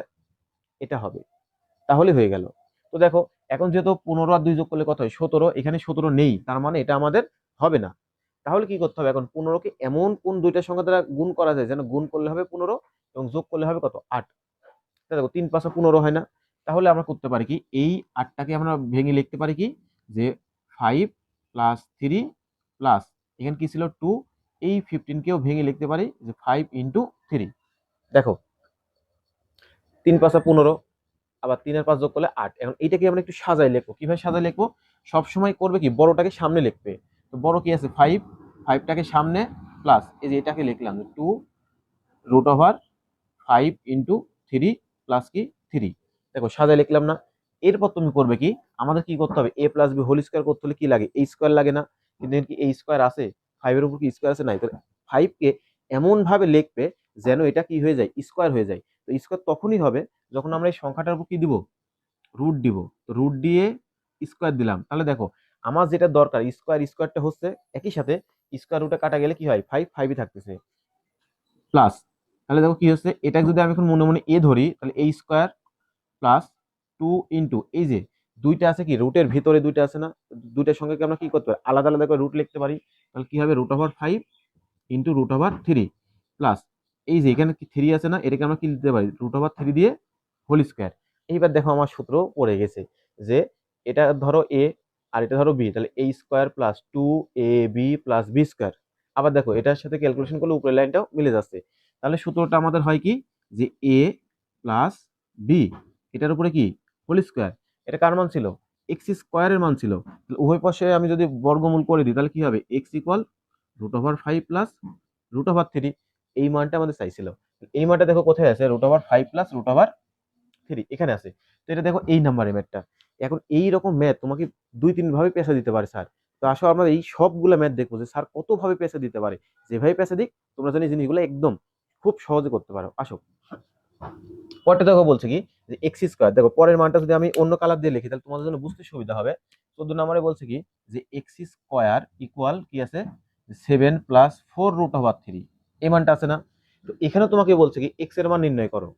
এটা হবে, তাহলে হয়ে গেল। তো দেখো এখন যেহেতু 15 আর 2 যোগ করলে কত হয় 17, এখানে 17 নেই, তার মানে এটা আমাদের হবে না। তাহলে কি করতে হবে, এখন 15কে এমন কোন দুইটা সংখ্যা দ্বারা গুণ করা যায় যেন গুণ করলে হবে 15 এবং যোগ করলে হবে কত 8। দেখো 3 × 5 = 15 হয় না। তাহলে আমরা করতে পারি কি, এই 8টাকে আমরা ভেঙে লিখতে পারি কি, যে 5 + 3 প্লাস এখানে কি ছিল 2, এই 15কেও ভেঙে লিখতে পারি যে 5 × 3। দেখো 3 × 5 = 15, আবার 3 আর 5 যোগ করলে 8। এখন এইটাকে আমরা একটু সাজাই লিখবো। কিভাবে সাজাই লিখবো, সবসময় করবে কি বড়টাকে সামনে লিখবে। তো বড় কি আছে 5, 5টাকে সামনে প্লাস এই যে এটাকে লিখলাম যে 2√5 × 3 প্লাস কি 3। দেখো সাজাই লিখলাম না। এরপর তুমি করবে কি, আমাদের কি করতে হবে, এ প্লাস বি হোল স্কোয়ার করতে হলে কি লাগে, এই স্কোয়ার লাগে না। কিন্তু এর কি এই স্কোয়ার আছে, 5 এর উপর কি স্কোয়ার আছে নাই। তো 5কে এমন ভাবে লিখবে যেন এটা কি হয়ে যায়, স্কোয়ার হয়ে যায়। তো স্কোয়ার তখনই হবে যখন আমরা এই সংখ্যাটার উপর কি দিব, রুট দিব। তো রুট দিয়ে স্কোয়ার দিলাম। তাহলে দেখো আমার যেটা দরকার, স্কোয়ার স্কোয়ারটা হচ্ছে একই সাথে স্কোয়ার রুটে কাটা গেলে কি হয় 5, 5ই থাকতেছে প্লাস। তাহলে দেখো কি হচ্ছে, এটা যদি আমি এখন মনে মনে এ ধরি, তাহলে এ স্কোয়ার প্লাস 2 ইন্টু এই যে দুইটা আছে কি রুটের ভিতরে দুইটা আছে না, দুইটার সঙ্গে আমরা কি করতে পারি, আলাদা আলাদা করে রুট লিখতে পারি। তাহলে কি হবে √5 ইন্টু √3 প্লাস এই যে এখানে কি 3 আছে না, এটাকে আমরা কি লিখতে পারি √3 দিয়ে হোল স্কোয়ার। এইবার দেখো আমার সূত্র পড়ে গেছে, যে এটা ধরো এ আর এটা ধরো বি, তাহলে a square plus 2ab plus b square. আবার দেখো এটার সাথে ক্যালকুলেশন করলে উপরের লাইনটাও মিলে যাচ্ছে। তাহলে সূত্রটা আমাদের হয় কি, যে এ প্লাস বি এটার উপরে কি হোল স্কোয়ার। এটা কার মান ছিল, এক্স স্কোয়ারের মান ছিল। উভয় পাশে আমি যদি বর্গমূল করে দিই তাহলে কি হবে, এক্স ইকুয়াল √5 প্লাস √3, এই মানটা আমাদের চাইছিল। এই মানটা দেখো কোথায় আছে, √5 প্লাস √3 এখানে আছে। তো এটা দেখো এই নাম্বারের ম্যাথটা। এখন এই রকম ম্যাথ তোমাকে 2-3 ভাবে পেঁচা দিতে পারে স্যার। তো আসো আমরা এই সবগুলো ম্যাথ দেখবো যে স্যার কত ভাবে পেঁচা দিতে পারে। যেভাবে পেঁচা দিক তোমরা জানি জিনিসগুলো একদম খুব সহজে করতে পারো। আসো পরেরটা দেখো বলছে কি, যে এক্স স্কোয়ার। দেখো পরের মানটা যদি আমি অন্য কালার দিয়ে লিখি তাহলে তোমাদের জন্য বুঝতে সুবিধা হবে। 14 নম্বরে বলছে কি, যে এক্স স্কোয়ার ইকুয়াল কি আছে 7 + 4√3, এই মানটা আছে না। তো এখানে তোমাকে বলছে কি এক্স এর মান নির্ণয় করো।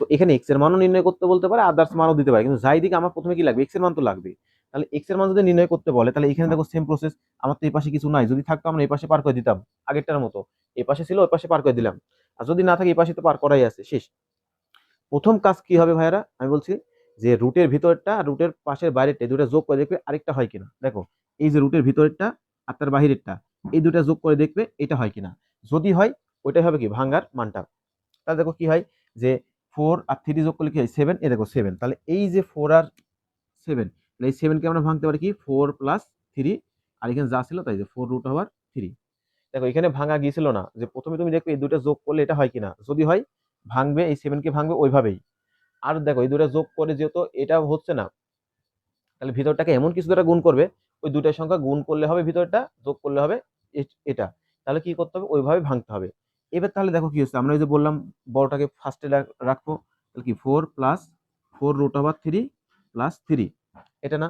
তো এখানে এক্স এর মানও নির্ণয় করতে বলতে পারে, আদার্স মানও দিতে পারে, কিন্তু যাই দিকে আমার প্রথমে কি লাগবে, এক্স এর মান তো লাগবে। তাহলে এক্স এর মান যদি নির্ণয় করতে বলে তাহলে এখানে দেখো সেম প্রসেস। আমার তো এই পাশে কিছু নাই, যদি থাকতো আমরা এই পাশে পার করে দিতাম আগেরটার মতো, এই পাশে ছিল ওই পাশে পার করে দিলাম। আর যদি না থাকে এই পাশে তো পার করাই আছে শেষ। প্রথম কাজ কি হবে ভাইয়ারা, আমি বলছি যে রুটের ভিতরটা আর রুটের পাশের বাইরেরটা এই দুটো যোগ করে দেখবে আরেকটা হয় কিনা। দেখো এই যে রুটের ভিতরেরটা আর তার বাহিরেরটা এই দুটো যোগ করে দেখবে এটা হয় কিনা। যদি হয় ওইটাই হবে কি ভাঙার মানটা। তাহলে দেখো কি হয় যে 4 আর 3 যোগ করলে কি হয় 7, এই দেখো 7, তাহলে এই যে 4 আর 7, তাহলে এই 7 কে আমরা ভাঙতে পারি কি 4 প্লাস 3, আর এখানে যা ছিল তাই যে 4√3। দেখো এখানে ভাঙা গিয়েছিল না, যে প্রথমে তুমি দেখবে এই দুটো যোগ করলে এটা হয় কিনা, যদি হয় ভাঙবে, এই 7 কে ভাঙবে ওইভাবেই। আর দেখো এই দুটো যোগ করে যেহেতু এটা হচ্ছে না, তাহলে ভিতরটাকে এমন কিছু দ্বারা গুণ করবে, ওই দুইটার সংখ্যা গুণ করলে হবে ভিতরটা, যোগ করলে হবে এটা। তাহলে কি করতে হবে, ওইভাবে ভাঙতে হবে। এবার তাহলে দেখো কি হচ্ছে, আমরা এই যে বললাম বড়টাকে ফার্স্টে রাখবো, তাহলে কি 4 প্লাস 4√3 প্লাস 3, এটা না।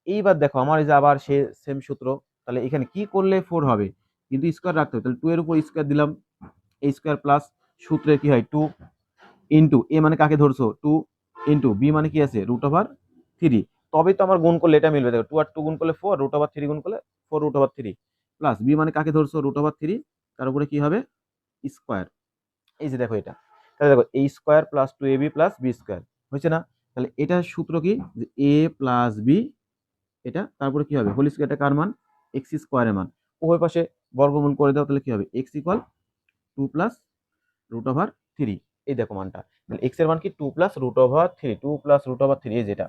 এইবার দেখো আমার এই যে আবার সে সেম সূত্র, তাহলে এখানে কি করলে 4 হবে, কিন্তু স্কোয়ার রাখতে হবে, তাহলে 2 এর উপর স্কোয়ার দিলাম, a স্কোয়ার প্লাস সূত্রে কি হয় 2 ইন্টু এ মানে কাকে ধরছো 2 ইন্টু বি মানে কি আছে √3, তবেই তো আমার গুণ করলে এটা মিলবে। দেখো 2 আর 2 গুণ করলে 4, √3 গুণ করলে 4√3 প্লাস বি মানে কাকে ধরছো √3, তার উপরে কি হবে স্কোয়ার। এই যে দেখো এটা, তাহলে দেখো a square plus 2ab plus b square হয়েছে না। তাহলে এটার সূত্র কি যে a প্লাস বি, এটা তারপরে কি হবে হোল স্কোয়ার, এটা কার মান এক্স স্কোয়ারের মান, উভয় পাশে বর্গমূল করে দাও, তাহলে কি হবে এক্স ইকুয়াল 2 প্লাস √3। এই দেখো মানটা, তাহলে এক্স এর মান কি 2 প্লাস √3, 2 প্লাস √3, এই যেটা।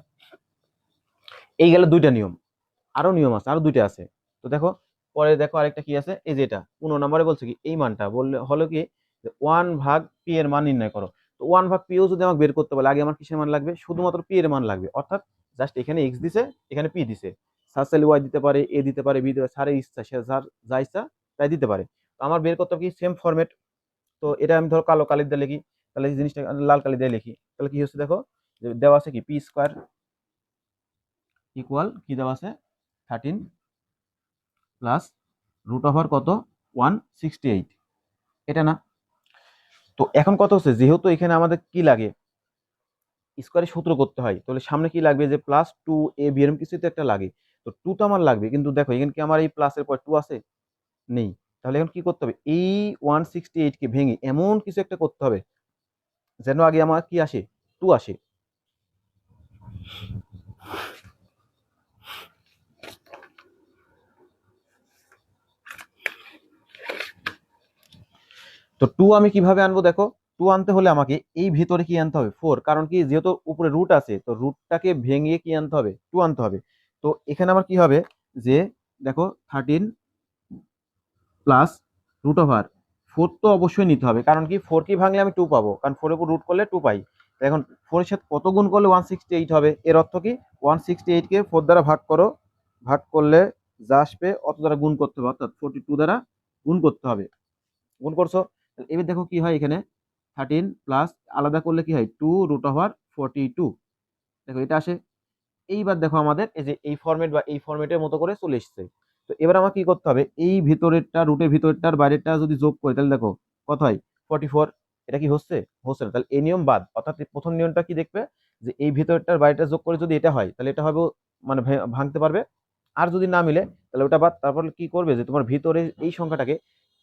এই গেল দুইটা নিয়ম, আরো নিয়ম আছে, আরো দুইটা আছে। তো দেখো পরে দেখো আরেকটা কি আছে, এই যে এটা 15 নম্বরে বলছে কি এই মানটা বললে হলো কি 1/p এর মান নির্ণয় করো। তো 1/p-ও যদি আমাকে বের করতে বলে, আগে আমার কিসের মান লাগবে, শুধুমাত্র p এর মান লাগবে, অর্থাৎ জাস্ট এখানে x দিছে এখানে p দিছে, স্যার চাইলে y দিতে পারে, a দিতে পারে, b দিতে পারে, স্যারের ইচ্ছা, সে যার যা ইচ্ছা তাই দিতে পারে। তো আমার বের করতে হবে কি সেম ফরম্যাট। তো এটা আমি ধরো কালো কালি দিয়ে লিখি, তাহলে এই জিনিসটা লাল কালি দিয়ে লিখি, তাহলে কি হচ্ছে দেখো যে দেওয়া আছে কি পি স্কোয়ার ইকুয়াল কি দেওয়া আছে 13 প্লাস √ কত 168, এটা না। তো এখন কত হচ্ছে, যেহেতু এখানে আমাদের কি লাগে স্কোয়ারের সূত্র করতে হয়, তাহলে সামনে কি লাগবে যে প্লাস 2ab এরকম কিছু তো একটা লাগে। তো 2 তো আমার লাগবে, কিন্তু দেখো এখানে কি আমার এই প্লাসের পর 2 আছে, নেই। তাহলে এখন কি করতে হবে, এই 168 কে ভেঙে এমন কিছু একটা করতে হবে যেন আগে আমার কি আসে 2 আসে। তো 2 আমি কিভাবে আনবো, দেখো 2 আনতে হলে আমাকে এই ভিতরে কি আনতে হবে 4, কারণ কি যেহেতু উপরে রুট আছে, তো রুটটাকে ভেঙে কি আনতে হবে 2 আনতে হবে। তো এখানে আমার কি হবে যে দেখো 13 প্লাস √4 তো অবশ্যই নিতে হবে, কারণ কি 4 কি ভাঙলে আমি 2 পাবো, কারণ 4 এর উপর রুট করলে 2 পাই। তো এখন 4 এর সাথে কত গুণ করলে 168 হবে, এর অর্থ কি 168 কে 4 দ্বারা ভাগ করো, ভাগ করলে যা আসবে অত দ্বারা গুণ করতে হবে, অর্থাৎ 42 দ্বারা গুণ করতে হবে। গুণ করছো, এবার দেখো কি হয় এখানে 13 প্লাস আলাদা করলে কি হয় 2√42, দেখো এটা আসে। এইবার দেখো আমাদের এই যে এই ফরম্যাট বা এই ফরম্যাটের মতো করে চলে এসেছে। তো এবার আমার কি করতে হবে, এই ভিতরেরটা রুটের ভিতরেরটার বাইরেরটা যদি যোগ করি, তাহলে দেখো কত হয় 44, এটা কি হচ্ছে হচ্ছে না, তাহলে এই নিয়ম বাদ, অর্থাৎ প্রথম নিয়মটা কি দেখবে যে এই ভিতরেরটার বাইরেটা যোগ করে যদি এটা হয়, তাহলে এটা হবে মানে ভাঙতে পারবে। আর যদি না মিলে তাহলে ওটা বাদ, তারপর কি করবে যে তোমার ভিতরে এই সংখ্যাটাকে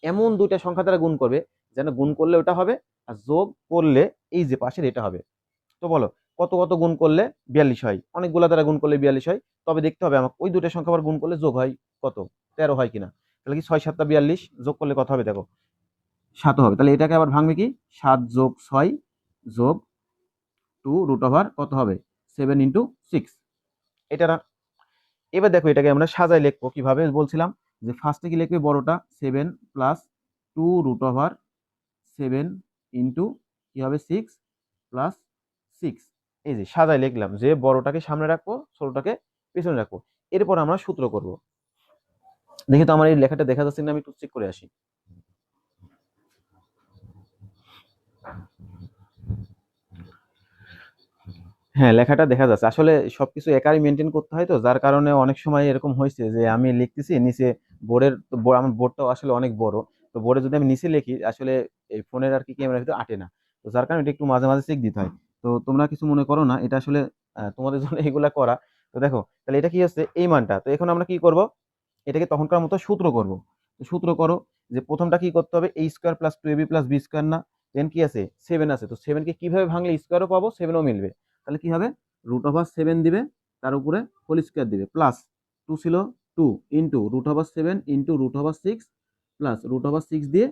এমন দুইটা সংখ্যা দ্বারা গুণ করবে যেন গুণ করলে ওটা হবে, আর যোগ করলে এই যে পাশের এটা হবে। তো বলো কত কত গুণ করলে 42 হয়, অনেকগুলা দ্বারা গুণ করলে 42 হয়, তবে দেখতে হবে আমাকে ওই দুটো সংখ্যা আবার গুণ করলে যোগ হয় কত 13 হয় কিনা। তাহলে কি 6 7 42 যোগ করলে কত হবে, দেখো 7 হবে, তাহলে এটাকে আবার ভাঙবে কি 7 যোগ 6 যোগ 2 কত হবে 7 ইন্টু 6, এটা না। এবার দেখো এটাকে আমরা সাজায় লিখবো কিভাবে বলছিলাম, যে ফার্স্টে কি লিখবে বড়টা 7 প্লাস 2√7 ইন্টু কি হবে 6 প্লাস 6, এই যে সাজায় লিখলাম যে বড়টাকে সামনে রাখবো ছোটটাকে পেছনে রাখবো। এরপর আমরা সূত্র করব। দেখি তো আমার এই লেখাটা দেখা যাচ্ছে না, আমি একটু চেক করে আসি। হ্যাঁ লেখাটা দেখা যাচ্ছে, আসলে সবকিছু একাই মেনটেন করতে হয়, তো যার কারণে অনেক সময় এরকম হয়েছে যে আমি লিখতেছি নিচে বোর্ডের, আমার বোর্ডটাও আসলে অনেক বড়, তো বোর্ডে যদি আমি নিচে লিখি আসলে এই ফোনের আর কি ক্যামেরার ভিতরে আটে না, তো যার কারণে এটা একটু মাঝে মাঝে চেক দিতে হয়। তো তোমরা কিছু মনে করো না, এটা আসলে তোমাদের জন্য এগুলা করা। তো দেখো তাহলে এটা কি হচ্ছে এই মানটা, তো এখন আমরা কি করব, এটাকে তখনকার মতো সূত্র করব। তো সূত্র করো, যে প্রথমটা কি করতে হবে a square plus 2ab plus b square না, দেন কি আছে 7 আছে, তো 7কে কিভাবে ভাঙলে স্কোয়ারও পাবো 7ও মিলবে, তাহলে কি হবে √7 দিবে, তার উপরে হোল স্কোয়ার দিবে, প্লাস 2 ছিল 2 ইন্টু √7 ইন্টু √6 প্লাস √6 দিয়ে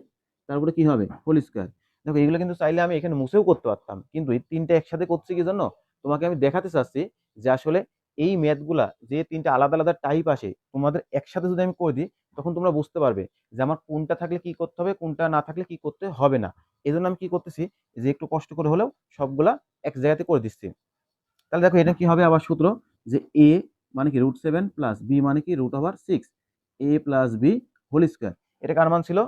তারপরে কি হবে হোল স্কোয়ার। দেখো এগুলো কিন্তু চাইলে আমি এখানে মুছেও করতে পারতাম, কিন্তু এই তিনটা একসাথে করছি কি জন্য, তোমাকে আমি দেখাতে চাচ্ছি যে আসলে এই ম্যাথগুলা যে তিনটা আলাদা আলাদা টাইপ আসে তোমাদের একসাথে যদি আমি করে দিই তখন তোমরা বুঝতে পারবে যে আমার কোনটা থাকলে কি করতে হবে, কোনটা না থাকলে কি করতে হবে না। এই জন্য আমি কি করতেছি যে একটু কষ্ট করে হলেও সবগুলা এক জায়গাতে করে দিচ্ছি। তাহলে দেখো এটা কি হবে আবার সূত্র, যে এ মানে কি √7 প্লাস বি মানে কি √6, এ প্লাস বি হোল স্কোয়ার। এটা কার মান ছিল,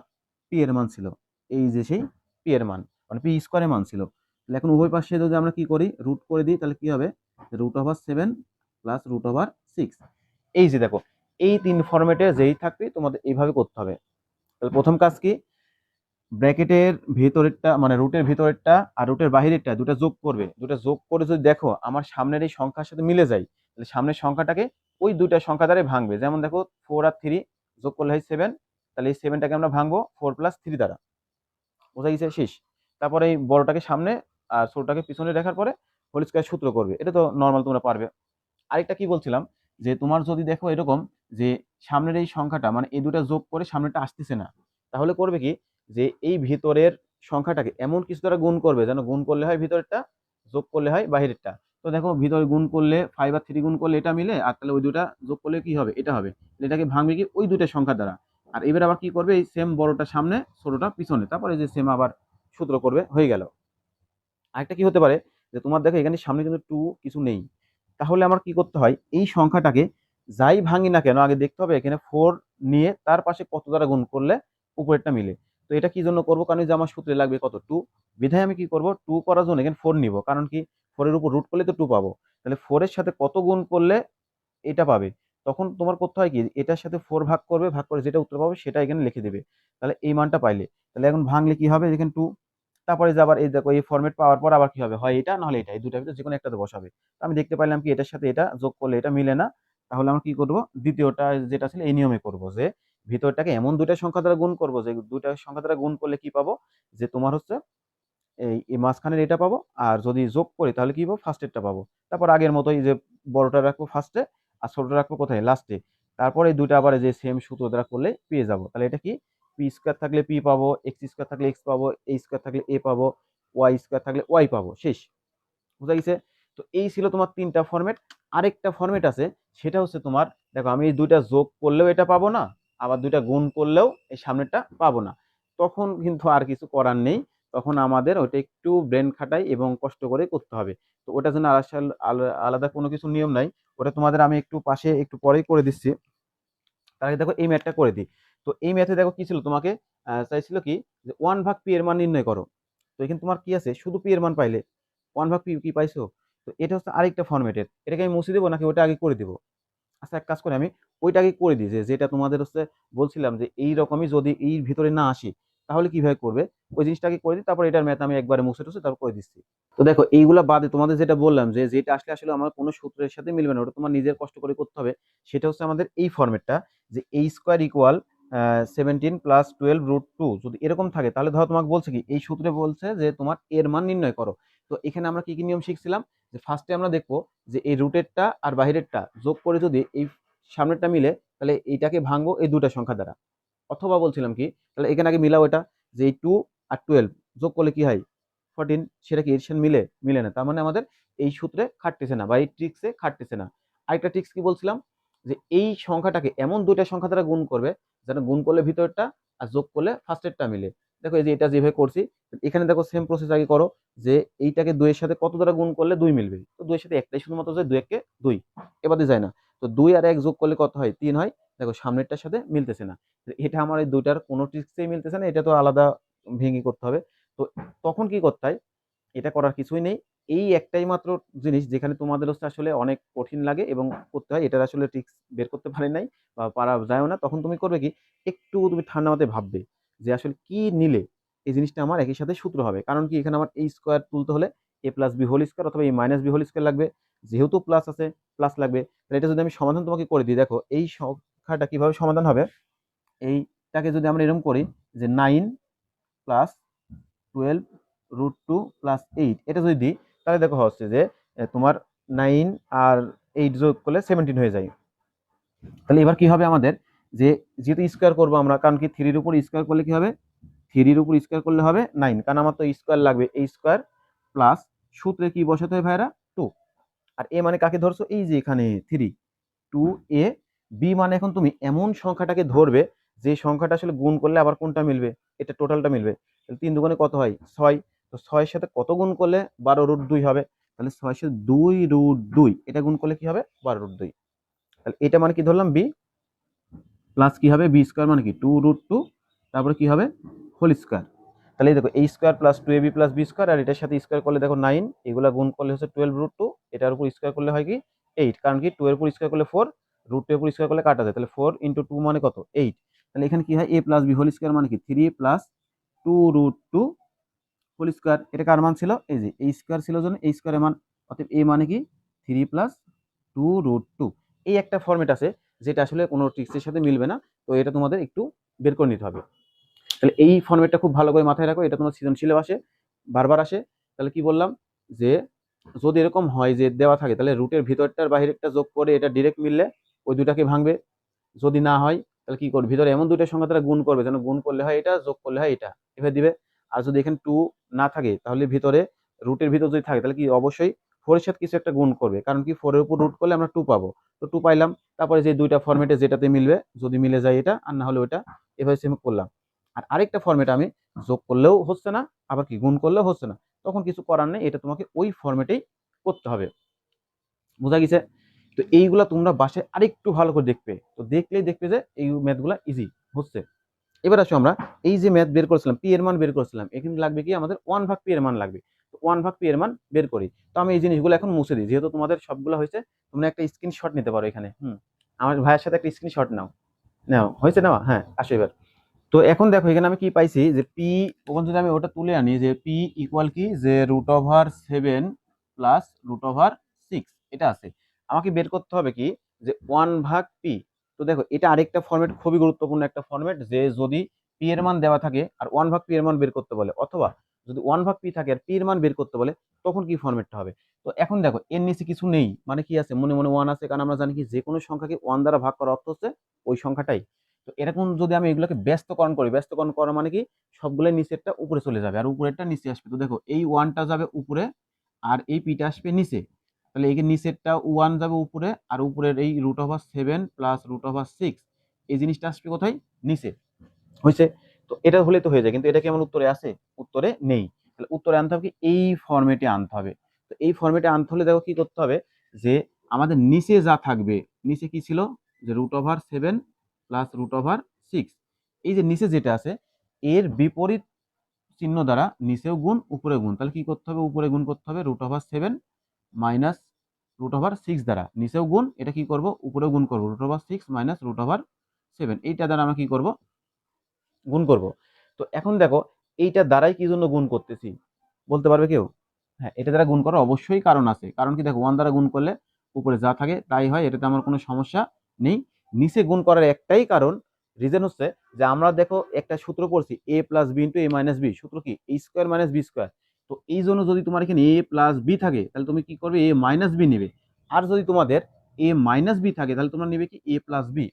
পি এর মান ছিল, এই যে সেই পি এর মান মানে পি স্কোয়ারের মান ছিল। তাহলে এখন উভয় পাশে যদি আমরা কি করি রুট করে দিই তাহলে কি হবে √7 প্লাস √6। এই যে দেখো এই তিন ফরম্যাটে যেই থাকবে তোমাদের এইভাবে করতে হবে। তাহলে প্রথম কাজ কি, ব্র্যাকেটের ভিতরেরটা মানে রুটের ভিতরেরটা আর রুটের বাহিরেরটা দুটো যোগ করবে, দুটো যোগ করে যদি দেখো আমার সামনের এই সংখ্যার সাথে মিলে যায় তাহলে সামনের সংখ্যাটাকে ওই দুইটা সংখ্যা দ্বারা ভাঙবে। যেমন দেখো 4 আর 3 যোগ করলে হয় 7, তাহলে এই 7টাকে আমরা ভাঙবো 4 + 3 দ্বারা, বোঝা গেছে শেষ। তারপরে এই বড়টাকে সামনে আর ছোটটাকে পিছনে রাখার পরে হোল স্কয়ার সূত্র করবে, এটা তো নর্মাল তোমরা পারবে। আরেকটা কি বলছিলাম, যে তোমার যদি দেখো এরকম যে সামনের এই সংখ্যাটা মানে এই দুটা যোগ করে সামনেটা আসতেছে না, তাহলে করবে কি যে এই ভিতরের সংখ্যাটাকে এমন কিছু দ্বারা গুণ করবে যেন গুণ করলে হয় ভিতরেরটা, যোগ করলে হয় বাহিরেরটা। তো দেখো ভিতরে গুণ করলে 5 আর 3 গুণ করলে এটা মিলে, আর তাহলে ওই দুটা যোগ করলে কি হবে এটা হবে, এটাকে ভাঙবে কি ওই দুটা সংখ্যা দ্বারা। আর এবার আবার কি করবে এই সেম বড়টা সামনে ছোটটা পিছনে, তারপরে যে সেম আবার সূত্র করবে, হয়ে গেল। আরেকটা কি হতে পারে যে তোমার দেখো এখানে সামনে কিন্তু 2 কিছু নেই, তাহলে আমার কি করতে হয় এই সংখ্যাটাকে যাই ভাঙি না কেন আগে দেখতে হবে এখানে 4 নিয়ে তার পাশে কত দ্বারা গুণ করলে উপরেরটা মিলে। তো এটা কি জন্য করব, কারণ এই যে আমার সূত্রে লাগবে কত 2, বিধায় আমি কি করব 2 করার জন্য এখানে 4 নিব, কারণ কি 4 এর উপর রুট করলে তো 2 পাবো, তাহলে 4 এর সাথে কত গুণ করলে এটা পাবে, তখন তোমার করতে হয় কি এটার সাথে 4 ভাগ করবে, ভাগ করে যেটা উত্তর পাবে সেটা এখানে লিখে দেবে। তাহলে এই মানটা পাইলে তাহলে এখন ভাঙলে কি হবে এখানে 2, তারপরে যে আবার এই দেখো এই ফরম্যাট পাওয়ার পর আবার কি হবে হয় এটা নাহলে এটা, এই দুটার ভিতরে যেকোনো একটাতে বসাবে। তো আমি দেখতে পাইলাম কি এটার সাথে এটা যোগ করলে এটা মিলে না, তাহলে আমরা কি করব দ্বিতীয়টা যেটা ছিল এই নিয়মে করব, যে ভিতরটাকে এমন দুইটা সংখ্যা দ্বারা গুণ করব যে দুইটা সংখ্যা দ্বারা গুণ করলে কি পাবো, যে তোমার হচ্ছে এই মাঝখানের এটা পাবো, আর যদি যোগ করি তাহলে কি পাবো ফার্স্টেরটা পাবো। তারপর আগের মতোই যে বড়টা রাখবো ফার্স্টে আর ছোটটা রাখবো কোথায় লাস্টে, তারপরে এই দুইটা আবার এই যে সেম সূত্র দ্বারা করলে পেয়ে যাবো। তাহলে এটা কি পি স্কোয়ার থাকলে পি পাবো, এক্স স্কোয়ার থাকলে এক্স পাবো, এ স্কোয়ার থাকলে এ পাবো, ওয়াই স্কোয়ার থাকলে ওয়াই পাবো, শেষ। বুঝা গেছে? তো এই ছিল তোমার তিনটা ফরম্যাট। আরেকটা ফরম্যাট আছে, সেটা হচ্ছে তোমার দেখো আমি এই দুইটা যোগ করলেও এটা পাবো না, আবার দুইটা গুণ করলেও এই সামনেরটা পাবো না, তখন কিন্তু আর কিছু করার নেই, তখন আমাদের ওটা একটু ব্রেন খাটাই এবং কষ্ট করে করতে হবে। তো ওটার জন্য আলাদা কোনো কিছু নিয়ম নাই, ওটা তোমাদের আমি একটু পাশে একটু পরেই করে দিচ্ছি। তার আগে দেখো এই ম্যাথটা করে দিই। তো এই ম্যাথে দেখো কি ছিল তোমাকে চাইছিল কি যে 1/p এর মান নির্ণয় করো। তো এখানে তোমার কি আছে শুধু পি এর মান পাইলে 1/p কি পাইছো। তো এটা হচ্ছে আরেকটা ফরম্যাটের, এটাকে আমি মুছে দেবো নাকি ওটা আগে করে দিব। আচ্ছা এক কাজ করে আমি ওইটা আগে করে দিই, যে যেটা তোমাদের হচ্ছে বলছিলাম যে এই রকমই যদি এর ভিতরে না আসি তাহলে কিভাবে করবে, ওই জিনিসটা আগে করে দিই, তারপর এটার ম্যাথ আমি একবারে মুছে টুছে তারপর করে দিচ্ছি। তো দেখো এইগুলা বাদে তোমাদের যেটা বললাম যে যেটা আসলে আসলে আমার কোনো সূত্রের সাথে মিলবে না, ওটা তোমার নিজের কষ্ট করে করতে হবে। সেটা হচ্ছে আমাদের এই ফরম্যাটটা, যে a স্কোয়ার ইকুয়াল 17 + 12√2 যদি এরকম থাকে, তাহলে ধরো তোমাকে বলছে কি এই সূত্রে বলছে যে তোমার এর মান নির্ণয় করো। তো এখানে আমরা কি কি নিয়ম শিখছিলাম, যে ফার্স্টে আমরা দেখবো যে এই রুটেরটা আর বাহিরেরটা যোগ করে যদি এই সামনেরটা মিলে তাহলে এইটাকে ভাঙবো এই দুটা সংখ্যা দ্বারা। অথবা বলছিলাম কি তাহলে এখানে আগে মিলাও এটা, যে এই 2 আর 12 যোগ করলে কি হয় 14, সেটা কি এর সাথে মিলে মিলে না, তার মানে আমাদের এই সূত্রে খাটতেছে না বা এই ট্রিক্সে খাটতেছে না। আরেকটা ট্রিক্স কি বলছিলাম, যে এই সংখ্যাটাকে এমন দুইটা সংখ্যা দ্বারা গুণ করবে যেন গুণ করলে ভিতরটা আর যোগ করলে ফার্স্টেরটা মিলে। দেখো এই যে এটা যেভাবে করছি, এখানে দেখো সেম প্রসেস আগে করো, যে এইটাকে 2 এর সাথে কত দ্বারা গুণ করলে 2 মিলবে, তো 2 এর সাথে একটাই শুধুমাত্র যায় 2 একে 2, এবারে যায় না। তো 2 আর 1 যোগ করলে কত হয় 3 হয়, দেখো সামনেরটার সাথে মিলতেছে না। এটা আমার এই দুইটার কোনো ট্রিক্সেই মিলতেছে না, এটা তো আলাদা ভেঙে করতে হবে। তো তখন কি করতে হয়, এটা করার কিছুই নেই, এই একটাই মাত্র জিনিস যেখানে তোমাদের হচ্ছে আসলে অনেক কঠিন লাগে এবং করতে হয়, এটার আসলে ট্রিক্স বের করতে পারে নাই বা পারা যায়ও না, তখন তুমি করবে কি একটু তুমি ঠান্ডা মাথায় ভাববে যে আসলে কি নিলে এই জিনিসটা আমার একই সাথে সূত্র হবে। কারণ কি এখানে আমার এই স্কোয়ার তুলতে হলে a+b² অথবা a-b² লাগবে, যেহেতু প্লাস আছে প্লাস লাগবে। তাহলে এটা যদি আমি সমাধান তোমাকে করে দিই, দেখো এই সংখ্যাটা কিভাবে সমাধান হবে, এইটাকে যদি আমরা এরকম করি যে 9 + 12√2 প্লাস 8, এটা যদি দিই তাহলে দেখো হচ্ছে যে তোমার 9 আর 8 যোগ করলে 17 হয়ে যায়। তাহলে এবার কি হবে আমাদের, যে যেহেতু স্কোয়ার করবো আমরা, কারণ কি 3-র উপর স্কোয়ার করলে কি হবে, 3-র উপর স্কোয়ার করলে হবে 9, কারণ আমার তো স্কোয়ার লাগবে, এই স্কোয়ার প্লাস সূত্রে কি বসাতে হয় ভাইরা, 2। আর এ মানে কাকে ধরছো, এই যে এখানে 3, 2a। বি মানে এখন তুমি এমন সংখ্যাটাকে ধরবে যে সংখ্যাটা আসলে গুণ করলে আবার কোনটা মিলবে, এটা টোটালটা মিলবে। তাহলে 3 দুগুণে কত হয়, 6। তো 6-এর সাথে কত গুণ করলে 12√2 হবে, তাহলে 6-এর সাথে 2√2 এটা গুণ করলে কি হবে, 12√2। তাহলে এটা মানে কি ধরলাম, বি প্লাস কি হবে, বি স্কোয়ার মানে কি 2√2, তারপরে কি হবে হোল স্কোয়ার। তাহলে এই দেখো a square plus 2ab plus b square, আর এটার সাথে স্কোয়ার করলে দেখো 9, এগুলা গুণ করলে হচ্ছে 12√2, এটার উপর স্কোয়ার করলে হয় কি 8, কারণ কি 2 এর উপর স্কোয়ার করলে 4, √2 এর উপর স্কোয়ার করলে কাটা যায়, তাহলে 4 × 2 মানে কত, 8। তাহলে এখানে কি হয়, a plus B whole square মানে কি 3 প্লাস 2√2 হোল স্কোয়ার। এটা কার মান ছিল, এই যে এই স্কোয়ার ছিল জন্য এই স্কোয়ারের মান, অতএব a মানে কি 3 প্লাস 2√2। এই একটা ফরম্যাট আছে যেটা আসলে কোনো ট্রিক্সের সাথে মিলবে না, তো এটা তোমাদের একটু বের করে নিতে হবে। তাহলে এই ফরম্যাটটা খুব ভালো করে মাথায় রাখো, এটা তোমার সৃজনশীলেও আসে, বারবার আসে। তাহলে কি বললাম, যে যদি এরকম হয় যে দেওয়া থাকে, তাহলে রুটের ভিতরটার বাহিরেরটা যোগ করে এটা ডিরেক্ট মিললে ওই দুটাকে ভাঙবে। যদি না হয় তাহলে কি করবে, ভিতরে এমন দুইটা সংখ্যা তারা গুণ করবে যেন গুণ করলে হয় এটা, যোগ করলে হয় এটা, এভাবে দিবে। আর যদি এখানে 2 না থাকে তাহলে ভিতরে, রুটের ভিতর যদি থাকে তাহলে কি অবশ্যই 4-এর সাথে কিছু একটা গুণ করবে, কারণ কি 4-এর উপর রুট করলে আমরা 2 পাবো। তো 2 পাইলাম, তারপরে যে দুইটা ফরম্যাটে যেটাতে মিলবে, যদি মিলে যায় এটা আর না হলে ওটা, এভাবে সেম করলাম। আর আরেকটা ফরম্যাট আমি যোগ করলেও হচ্ছে না, আবার কি গুণ করলেও হচ্ছে না, তখন কিছু করার নেই, এটা তোমাকে ওই ফরম্যাটেই করতে হবে। বোঝা গেছে? তো এইগুলা তোমরা বাসায় আরেকটু ভালো করে দেখবে, তো দেখলেই দেখবে যে এই ম্যাথগুলা ইজি হচ্ছে। এবার আসো আমরা এই যে ম্যাথ বের করেছিলাম, পি এর মান বের করেছিলাম, এখানে লাগবে কি আমাদের 1/p এর মান লাগবে। তো 1/p এর মান বের করি। তো আমি এই জিনিসগুলো এখন মুছে দিই, যেহেতু তোমাদের সবগুলো হয়েছে। তোমরা একটা স্ক্রিনশট নিতে পারো এখানে, আমার ভাইয়ের সাথে একটা স্ক্রিনশট নাও। নাও হয়েছে, নেওয়া, হ্যাঁ আসো এবার। তো এখন দেখো এখানে আমি কি পাইছি, যে পি, ওখান যদি আমি ওটা তুলে আনি, যে পি ইকুয়াল কি, যে √7 প্লাস √6 এটা আছে। আমাকে বের করতে হবে কি, যে 1/p। তো দেখো এটা আরেকটা ফরম্যাট, খুবই গুরুত্বপূর্ণ একটা ফরম্যাট, যে যদি পি এর মান দেওয়া থাকে আর 1/p এর মান বের করতে বলে, অথবা যদি 1/p থাকে আর পি এর মান বের করতে বলে, তখন কি ফরম্যাটটা হবে। তো এখন দেখো এর নিচে কিছু নেই, মানে কি আছে, মনে মনে 1 আছে, কারণ আমরা জানি কি যে কোনো সংখ্যাকে 1 দ্বারা ভাগ করার অর্থ হচ্ছে ওই সংখ্যাটাই। তো এরকম যদি আমি এগুলোকে ব্যস্তকরণ করি, ব্যস্তকরণ করা মানে কি, সবগুলো নিচেরটা উপরে চলে যাবে আর উপরেরটা নিচে আসবে। তো দেখো এই 1টা যাবে উপরে আর এই পিটা আসবে নিচে, তাহলে এই নিচেরটা 1 যাবে উপরে, আর উপরের এই √7 প্লাস √6 এই জিনিসটা আসবে কোথায়, নিচে। হয়েছে? তো এটা হলে তো হয়ে যায়, কিন্তু এটা কি আমার উত্তরে আছে, উত্তরে নেই। তাহলে উত্তরে আনতে হবে কি, এই ফরম্যাটে আনতে হবে। তো এই ফরম্যাটে আনতে হলে দেখো কি করতে হবে, যে আমাদের নিচে যা থাকবে, নিচে কি ছিল, যে √7 প্লাস √6, এই যে নিচে যেটা আছে এর বিপরীত চিহ্ন দ্বারা নিচেও গুণ উপরে গুণ, তাহলে কি করতে হবে, উপরে গুণ করতে হবে √7 মাইনাস √6 দ্বারা, নিচেও গুণ, এটা কি করব, উপরেও গুণ করবো, √6 মাইনাস √7, এইটা দ্বারা আমরা কি করব, গুণ করব। তো এখন দেখো এইটা দ্বারাই কি জন্য গুণ করতেছি, বলতে পারবে কেউ? হ্যাঁ, এটা দ্বারা গুণ করার অবশ্যই কারণ আছে, কারণ কি দেখো 1 দ্বারা গুণ করলে উপরে যা থাকে তাই হয়, এটাতে আমার কোনো সমস্যা নেই। নিচে গুণ করার একটাই কারণ, রিজন হচ্ছে যে আমরা দেখো একটা সূত্র পড়ছি, a plus b into a minus b, সূত্র কি a square minus b square. তো এই জন্য যদি তোমার এখানে a প্লাস বি থাকে তাহলে তুমি কি করবে, a মাইনাস বি নিবে। আর যদি তোমাদের a মাইনাস বি থাকে তাহলে তোমরা নিবে কি, a প্লাস বি।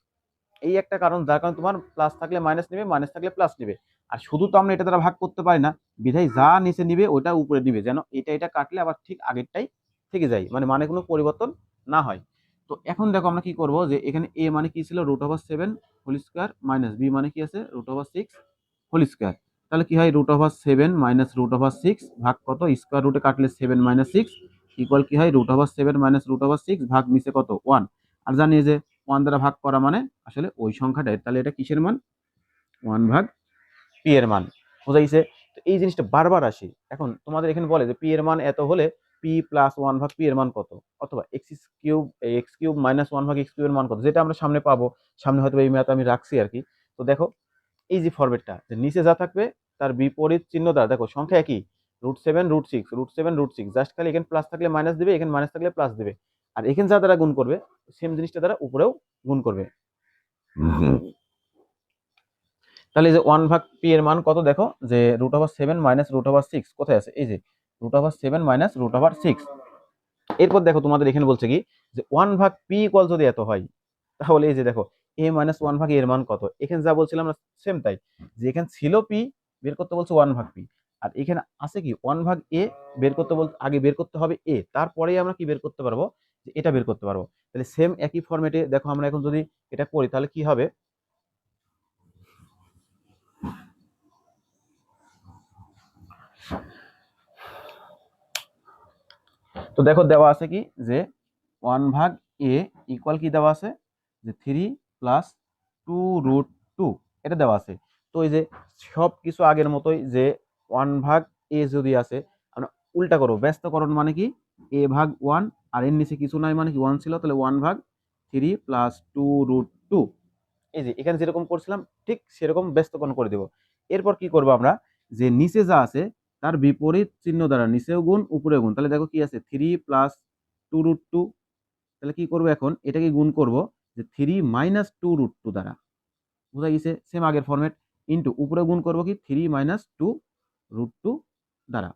এই একটা কারণ, যার কারণে তোমার প্লাস থাকলে মাইনাস নেবে, মাইনাস থাকলে প্লাস নেবে। আর শুধু তো আমরা এটা দ্বারা ভাগ করতে পারি না, বিধায় যা নিচে নিবে ওটা উপরে নিবে, যেন এটা এটা কাটলে আবার ঠিক আগেরটাই থেকে যায়, মানে কোনো পরিবর্তন না হয়। তো এখন দেখো আমরা কি করব, যে এখানে a মানে কি ছিল, √7 হোল স্কোয়ার মাইনাস b মানে কি আছে, √6 হোল স্কোয়ার। তাহলে কি হয়, √7 মাইনাস √6 ভাগ কত, স্কোয়ার রুটে কাটলে 7 মাইনাস 6 ইকুয়াল কি হয়, √7 মাইনাস √6 ভাগ নিচে কত, 1। আর জানি যে 1 দ্বারা ভাগ করা মানে আসলে ওই সংখ্যাটাই, তাহলে এটা কিসের মান, 1/p এর মান। বোঝা গেছে? তো এই জিনিসটা বারবার আসে। এখন তোমাদের এখানে বলে যে p এর মান এত হলে p প্লাস 1/p এর মান কত, অথবা x cube minus 1/x cube এর মান কত, যেটা আমরা সামনে পাবো। সামনে হয়তো এই ম্যাথ আমি রাখছি আর কি। তো দেখো এই যে ফরম্যাটটা, যে নিচে যা থাকবে তার বিপরীত চিহ্ন দ্বারা, দেখো সংখ্যা একই, √7 √6 জাস্ট খালি এখানে প্লাস থাকলে মাইনাস দিবে, এখানে মাইনাস থাকলে প্লাস দিবে। আর এখানে যা দ্বারা গুণ করবে সেম জিনিসটা দ্বারা উপরেও গুণ করবে। তাহলে এই যে 1/p এর মান কত দেখো, যে √7 মাইনাস √6 কোথায় আছে, এই যে √7 মাইনাস √6। এরপর দেখো তোমাদের এখানে বলছে কি যে 1/p ইকুয়াল যদি এত হয়, তাহলে এই যে দেখো a মাইনাস 1/a এর মান কত, এখানে যা বলছিলাম না সেম তাই, যে এখানে ছিল p, বের করতে বলছে 1/p, আর এখানে আছে কি 1/a, বের করতে বল, আগে বের করতে হবে a, তারপরেই আমরা কি বের করতে পারবো, যে এটা বের করতে পারবো। তাহলে সেম একই ফরম্যাটে দেখো আমরা এখন যদি এটা করি তাহলে কি হবে, তো দেখো দেওয়া আছে কি যে 1/a ইকুয়াল কি দেওয়া আছে, যে 3 প্লাস 2√2 এটা দেওয়া আছে। তো এই যে সব কিছু আগের মতোই, যে 1/a যদি আছে আমরা উল্টা করবো, ব্যস্তকরণ মানে কি a/1, আর এর নিচে কিছু নাই মানে কি 1 ছিল, তাহলে 1/3 প্লাস 2√2, এই যে এখানে যেরকম করছিলাম ঠিক সেরকম ব্যস্তকরণ করে দেব। এরপর কি করবো আমরা, যে নিচে যা আছে তার বিপরীত চিহ্ন দ্বারা নিচেও গুণ উপরেও গুণ, তাহলে দেখো কি আছে 3 প্লাস 2√2, তাহলে কি করবো এখন এটাকে গুণ করব যে 3 মাইনাস 2√2 দ্বারা, বুঝা গেছে, সেম আগের ফরম্যাট, ইন্টু উপরে গুণ করবো কি 3 মাইনাস 2√2 দ্বারা।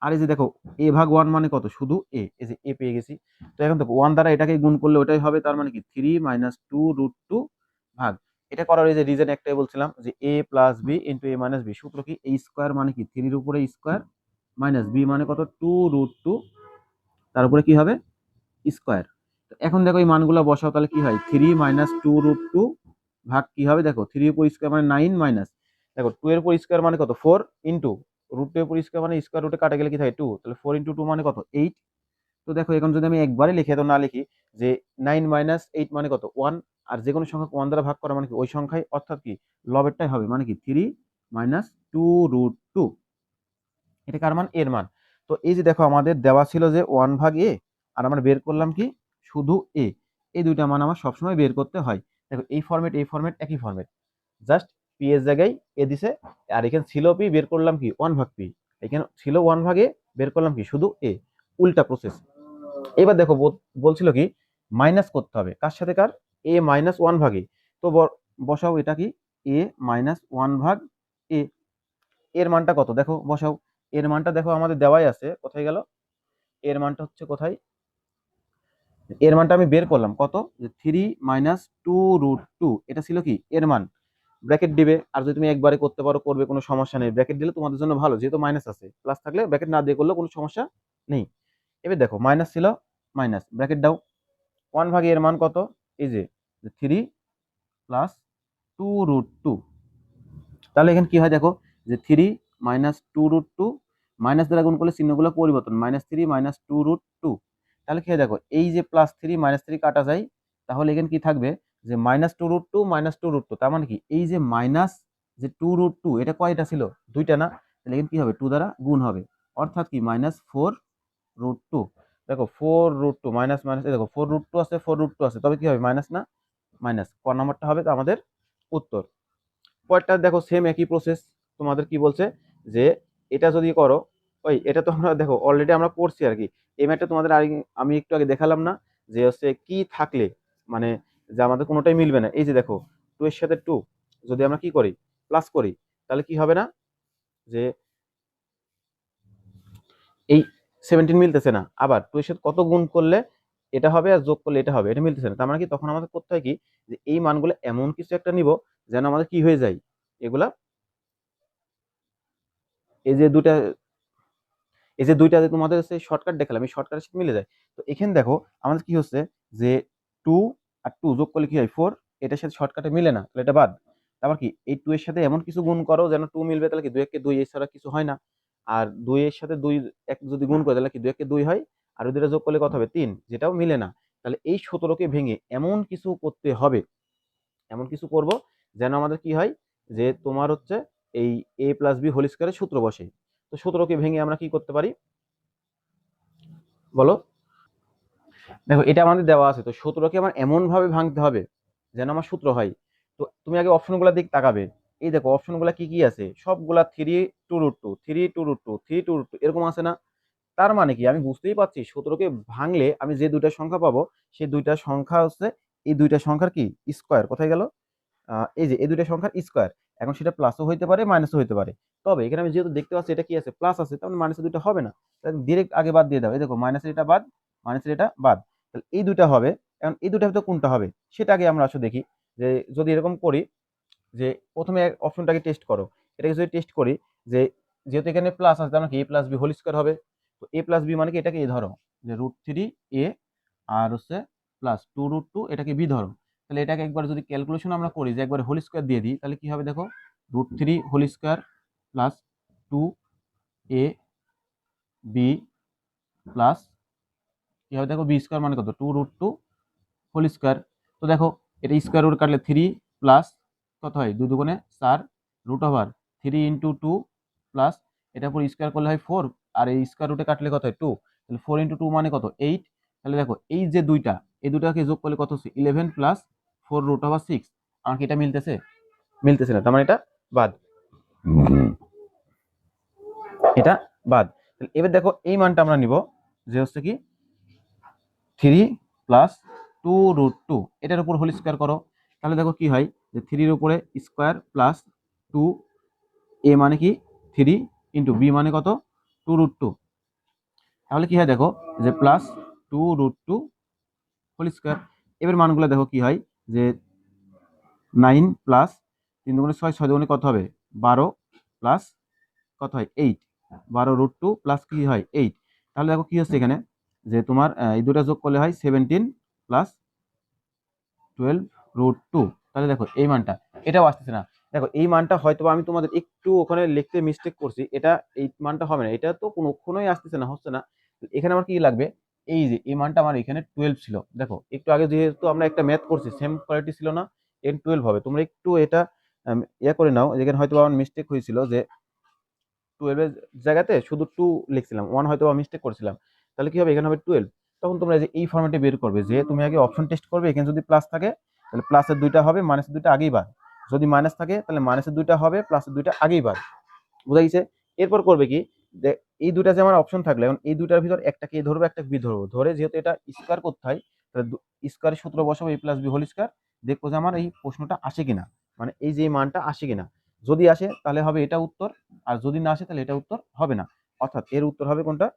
আর এই যে দেখো a/1 মানে কত, শুধু a, এই যে a পেয়ে গেছি। তো এখন দেখো 1 দ্বারা এটাকে গুণ করলে ওটাই হবে, তার মানে কি 3 মাইনাস 2√2 ভাগ, এটা করার এই যে রিজন একটাই বলছিলাম, যে a plus b into a minus b, সূত্র কি a স্কোয়ার মানে কি 3 এর উপরে স্কোয়ার, মাইনাস b মানে কত 2√2, তার উপরে কি হবে স্কোয়ার। এখন দেখো এই মানগুলো বসাও, তাহলে কি হয় 3 মাইনাস 2√2 ভাগ কি হবে, দেখো 3 এর উপর স্কোয়ার মানে 9, মাইনাস দেখো 2 এর উপর স্কোয়ার মানে কত 4, ইন্টু √2 এর উপর স্কোয়ার মানে স্কোয়ার রুটে কাটা গেলে কি থাকে 2, তাহলে 4 ইন্টু 2 মানে কত 8। তো দেখো এখন যদি আমি একবারে লিখে তো না লিখি, যে 9 মাইনাস 8 মানে কত 1, আর যে কোনো সংখ্যা 1 দ্বারা ভাগ করা মানে কি ওই সংখ্যায়, অর্থাৎ কি লবেরটাই হবে, মানে কি 3 মাইনাস 2√2, এটা কার মান, এর মান। তো এই যে দেখো আমাদের দেওয়া ছিল যে 1/a, আর আমরা বের করলাম কি শুধু a, এই দুইটা মান আমার সবসময় বের করতে হয়। দেখো এই ফরম্যাট একই ফরম্যাট, জাস্ট পি এর জায়গায় এ দিছে, আর এখানে ছিল পি, বের করলাম কি 1/p, এখানে ছিল 1/a, বের করলাম কি শুধু a, উল্টা প্রসেস। এবার দেখো বলছিল কি মাইনাস করতে হবে, কার সাথে কার, a মাইনাস 1/a, তো বসাও এটা কি a মাইনাস 1/a, এর মানটা কত দেখো বসাও, এর মানটা দেখো আমাদের দেওয়াই আছে, কোথায় গেল, এর মানটা হচ্ছে কোথায়, এর মানটা আমি বের করলাম কত, যে 3 মাইনাস 2√2, এটা ছিল কি এর মান, ব্র্যাকেট দিবে, আর যদি তুমি একবারে করতে পারো করবে, কোনো সমস্যা নেই, ব্র্যাকেট দিলে তোমাদের জন্য ভালো, যেহেতু মাইনাস আছে, প্লাস থাকলে ব্র্যাকেট না দিয়ে করলেও কোনো সমস্যা নেই। এবার দেখো মাইনাস ছিল, মাইনাস ব্র্যাকেট দাও, 1/a এর মান কত, এই যে 3 প্লাস 2√2, তাহলে এখানে কি হয় দেখো, যে 3 মাইনাস 2√2, মাইনাস দ্বারা গুণ করলে চিহ্নগুলো পরিবর্তন, -3 মাইনাস 2√2, তাহলে কি হয় দেখো এই যে +3 -3 কাটা যায়, তাহলে এখানে কি থাকবে, যে -2√2 -2√2, তার মানে কি এই যে মাইনাস যে 2√2 এটা কয়টা ছিল, দুইটা না, তাহলে এখানে কি হবে 2 দ্বারা গুণ হবে, অর্থাৎ কি -4√2, দেখো 4√2 মাইনাস মাইনাস, দেখো 4√2 আছে 4√2 আছে, তবে কি হবে মাইনাস না মাইনাস, ক নাম্বারটা হবে তো আমাদের উত্তর। পরেরটা দেখো সেম একই প্রসেস, তোমাদের কি বলছে, যে এটা যদি করো, ওই এটা তো আমরা দেখো অলরেডি আমরা পড়ছি আর কি, এই ম্যাথটা তোমাদের আমি একটু আগে দেখালাম না, যে হচ্ছে কি থাকলে মানে যে আমাদের কোনোটাই মিলবে না, এই যে দেখো 2 এর সাথে 2 যদি আমরা কি করি প্লাস করি, তাহলে কি হবে না, যে এই 17 মিলতেছে না, আবার 2 এর সাথে কত গুণ করলে এটা হবে আর যোগ করলে এটা হবে, এটা মিলতেছে না, তার মানে কি তখন আমাদের করতে হয় কি, যে এই মানগুলো এমন কিছু একটা নিব যেন আমাদের কি হয়ে যায়, এগুলা এই যে দুটা, এই যে দুইটা যে তোমাদের হচ্ছে শর্টকাট দেখালাম, এই শর্টকাটের সাথে মিলে যায়। তো এখানে দেখো আমাদের কি হচ্ছে, যে 2 আর 2 যোগ করলে কি হয় 4, এটার সাথে শর্টকাটে মিলে না, তাহলে এটা বাদ। তারপর কি এই 2 এর সাথে এমন কিছু গুণ করো যেন 2 মিলবে, তাহলে কি 2 একে 2 এছাড়া কিছু হয় না, আর 2 এর সাথে 2 এক যদি গুণ করে তাহলে কি 2 একে 2 হয়, আর ওই দুটো যোগ করলে কত হবে 3, যেটাও মিলে না। তাহলে এই 17কে ভেঙে এমন কিছু করতে হবে, এমন কিছু করব যেন আমাদের কি হয়, যে তোমার হচ্ছে এই a প্লাস বি হোল স্কয়ারের সূত্র বসে। তো 17কে ভেঙে আমরা কি করতে পারি বলো, দেখো এটা আমাদের দেওয়া আছে, তো 17কে আমার এমন ভাবে ভাঙতে হবে যেন আমার সূত্র হয়। তো তুমি আগে অপশনগুলোর দিক তাকাবে, এই দেখো অপশনগুলো কি কি আছে, সবগুলা 3 2√2 3 2√2 3 2√2 এরকম আছে না, তার মানে কি আমি বুঝতেই পারছি 17কে ভাঙলে আমি যে দুইটা সংখ্যা পাবো, সেই দুইটা সংখ্যা হচ্ছে এই দুইটা সংখ্যার কি স্কোয়ার, কোথায় গেল, এই যে এই দুইটা সংখ্যার স্কোয়ার। এখন সেটা প্লাসও হইতে পারে মাইনাসও হইতে পারে। তবে এখানে আমি যেহেতু দেখতে পাচ্ছি এটা কি আছে প্লাস আছে, তার মানে মাইনাসের দুইটা হবে না, ডিরেক্ট আগে বাদ দিয়ে দাও। এই দেখো মাইনাসের এটা বাদ, মাইনাসের এটা বাদ, তাহলে এই দুইটা হবে। এখন এই দুইটার ভিতরে কোনটা হবে সেটা আগে আমরা আসলে দেখি। যে যদি এরকম করি যে প্রথমে অপশনটাকে টেস্ট করো, এটাকে যদি টেস্ট করি যে যেহেতু এখানে প্লাস আছে তার মানে কি a plus B whole square হবে। তো এ প্লাস বি মানে কি এটাকে এ ধরো যে √3 এ আর হচ্ছে প্লাস 2√2 এটাকে বি ধরো। তাহলে এটাকে একবার যদি ক্যালকুলেশন আমরা করি যে একবার হোল স্কয়ার দিয়ে দিই তাহলে কি হবে দেখো, √3 whole square plus 2 a b plus কি হবে দেখো বি স্কয়ার মানে কত 2√2 হোল স্কয়ার। তো দেখো এটা স্কয়ার রুট কাটলে 3 প্লাস কত হয় 2 দুগুণে 4 √3 × 2 প্লাস এটা পুরো স্কয়ার করলে হয় 4, আর এই স্কয়ার রুটে কাটলে কত হয় 2, তাহলে 4 × 2 মানে কত 8। তাহলে দেখো এই যে দুইটা এই দুটাকে যোগ করলে কত হচ্ছে 11 প্লাস 4√6। আমার কি এটা মিলতেছে? মিলতেছে না, তার মানে এটা বাদ, এটা বাদ। তাহলে এবার দেখো এই মানটা আমরা নিব যে হচ্ছে কি 3 প্লাস 2√2 এটার উপর হোল স্কয়ার করো। তাহলে দেখো কি হয় যে 3 এর উপরে স্কয়ার প্লাস 2 এ মানে কি 3 ইন্টু বি মানে কত 2√2। তাহলে কি হয় দেখো যে প্লাস 2√2 হোল স্কয়ার। এবার মানগুলো দেখো কি হয় যে 9 প্লাস 3 দুগুণে 6, 6 দুগুণে কত হবে 12 প্লাস কত হয় 8, 12√2 প্লাস কি হয় 8। তাহলে দেখো কি হচ্ছে এখানে যে তোমার এই দুটো যোগ করলে হয় 17 প্লাস 12√2। তাহলে দেখো এই মানটা এটাও আসতেছে না। দেখো এই মানটা হয়তো আমি তোমাদের একটু ওখানে লিখতে মিস্টেক করছি, এটা এই মানটা হবে না, এটা তো কোনোই আসতেছে না, হচ্ছে না। এখানে আমার কি লাগবে এই যে এই মানটা আমার এখানে 12 ছিল। দেখো একটু আগে যেহেতু আমরা একটা ম্যাথ করছি সেম কোয়ালিটি ছিল না, এন 12 হবে। তোমরা একটু এটা ইয়ে করে নাও, এখানে হয়তো আমার মিস্টেক হয়েছিল যে 12 এর জায়গাতে শুধু 2 লিখছিলাম, 1 হয়তো মিস্টেক করছিলাম। তাহলে কি হবে এখানে হবে 12। তখন তোমরা যে এই ফরম্যাটে বের করবে যে তুমি আগে অপশন টেস্ট করবে, এখানে যদি প্লাস থাকে তাহলে প্লাসের দুইটা হবে মাইনাসের দুইটা আগেই বাদ, যদি মাইনাস থাকে তাহলে মাইনাসের দুইটা হবে প্লাসের দুইটা আগেই বাদ। বুঝা গেছে? এরপর করবে কি যে এই দুইটা যে আমার অপশন থাকলে এখন এই দুইটার ভিতর একটা কে ধরবো একটা বি ধরবো, ধরে যেহেতু এটা স্কয়ার করতে হয় তাহলে স্কয়ারের সূত্র বসাবো a plus B whole square, দেখবো যে আমার এই প্রশ্নটা আসে কিনা, মানে এই যে মানটা আসে কিনা। যদি আসে তাহলে হবে এটা উত্তর, আর যদি না আসে তাহলে এটা উত্তর হবে না। অর্থাৎ এর উত্তর হবে কোনটা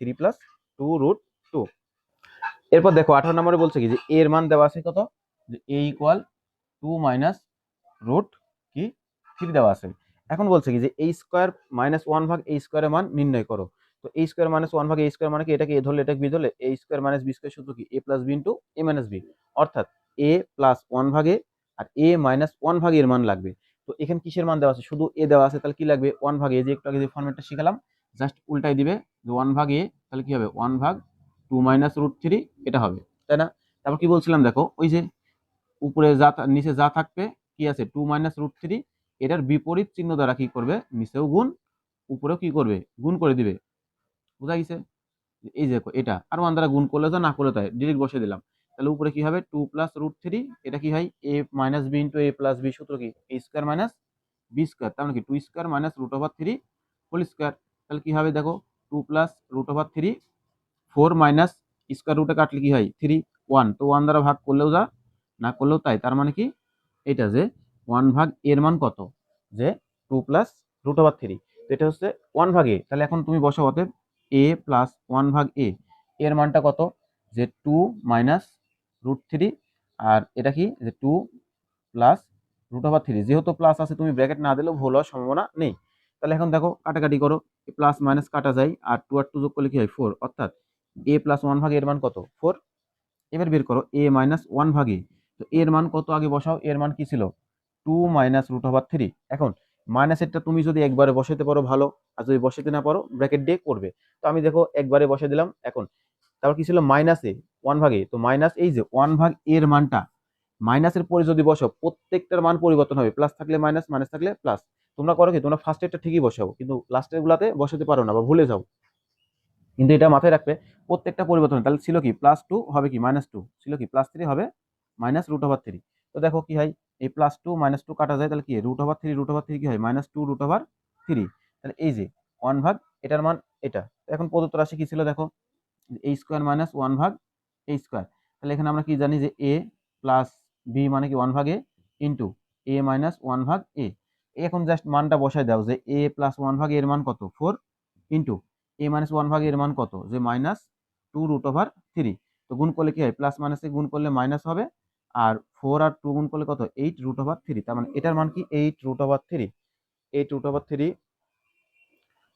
3 প্লাস 2√2। এরপর দেখো 18 নম্বরে বলছে কি যে এর মান দেওয়া আছে কত যে এ ইকুয়াল 2 মাইনাস রুট কি 3 দেওয়া আছে। এখন বলছে কি যে a স্কয়ার মাইনাস 1 ভাগ a স্কয়ারের মান নির্ণয় করো। তো a স্কয়ার মাইনাস 1 ভাগ a স্কয়ার মানে কি এটাকে a ধরলে এটাকে b ধরলে a square minus b square সূত্র কি a plus b into a minus b, অর্থাৎ a প্লাস 1 ভাগে আর a মাইনাস 1 ভাগে এর মান লাগবে। তো এখানে কিসের মান দেওয়া আছে শুধু a দেওয়া আছে, তাহলে কি লাগবে 1 ভাগে, এই যে একটু আগে যে ফরম্যাটটা শিখালাম জাস্ট উল্টাই দিবে যে 1 ভাগ a, তাহলে কি হবে 1 ভাগ 2 মাইনাস √3 এটা হবে, তাই না? তারপর কি বলছিলাম দেখো ওই যে উপরে যা নিচে যা থাকবে কি আছে 2 মাইনাস √3, এটার বিপরীত চিহ্ন দ্বারা কি করবে নিচেও গুণ উপরেও কি করবে গুণ করে দিবে। বুঝা গেছে? এই যে এটা আর 1 দ্বারা গুণ করলে যা না করলে তাই ডিরেক্ট বসে দিলাম। তাহলে উপরে কি হবে 2 প্লাস √3, এটা কি হয় a minus b into a plus b সূত্র কি a square minus b square, তার মানে কি 2 স্কয়ার মাইনাস √3 হোল স্কয়ার। তাহলে কি হবে দেখো 2 প্লাস √3, 4 মাইনাস স্কয়ার রুটে কাটলে কি হয় 3, 1 তো 1 দ্বারা ভাগ করলেও যা না করলেও তাই, তার মানে কি এটা যে 1 ভাগ এর মান কত যে 2 প্লাস √3, তো এটা হচ্ছে 1 ভাগ এ। তাহলে এখন তুমি বসো অতএব a প্লাস 1 ভাগ এ এর মানটা কত যে 2 মাইনাস √3, আর এটা কি যে 2 প্লাস √3, যেহেতু প্লাস আছে তুমি ব্র্যাকেট না দিলেও ভুল হওয়ার সম্ভাবনা নেই। তাহলে এখন দেখো কাটাকাটি করো, প্লাস মাইনাস কাটা যায় আর 2 আর 2 যোগ করলে কি হয় 4, অর্থাৎ a প্লাস 1 ভাগে এর মান কত 4। এবার বের করো a মাইনাস 1 ভাগে, তো এর মান কত আগে বসাও, এর মান কি ছিল 2 মাইনাস √3। এখন মাইনাসেরটা তুমি যদি একবারে বসাতে পারো ভালো, আর যদি বসাতে না পারো ব্র্যাকেট দিয়ে করবে। তো আমি দেখো একবারে বসে দিলাম। এখন তারপর কি ছিল মাইনাস এ 1 ভাগে, তো মাইনাস এই যে 1 ভাগ এর মানটা মাইনাসের পরে যদি বসো প্রত্যেকটার মান পরিবর্তন হবে, প্লাস থাকলে মাইনাস মাইনাস থাকলে প্লাস। তোমরা করো কি তোমরা ফার্স্ট এরটা ঠিকই বসাবো কিন্তু লাস্টের গুলাতে বসাতে পারো না বা ভুলে যাও, কিন্তু এটা মাথায় রাখবে প্রত্যেকটা পরিবর্তন। তাহলে ছিল কি +2 হবে কি -2, ছিল কি +3 হবে -√3। তো দেখো কি হয় এই +2 -2 কাটা যায়, তাহলে কি √3 কি হয় -2√3। তাহলে এই যে 1 ভাগ এটার মান এটা। এখন প্রদত্ত রাশি কি ছিল দেখো a স্কয়ার মাইনাস 1 ভাগ a স্কয়ার। তাহলে এখানে আমরা কি জানি যে a প্লাস b মানে কি 1 ভাগ a ইন্টু a মাইনাস 1 ভাগ a। এখন জাস্ট মানটা বসায় দাও যে এ প্লাস ওয়ান ভাগ এর মান কত 4 ইন্টু এ মাইনাস ওয়ান ভাগ এর মান কত যে -2√3। তো গুণ করলে কি হয় প্লাস মাইনাসে গুণ করলে মাইনাস হবে, আর 4 আর 2 গুণ করলে কত 8√3। তার মানে এটার মান কি 8√3, 8√3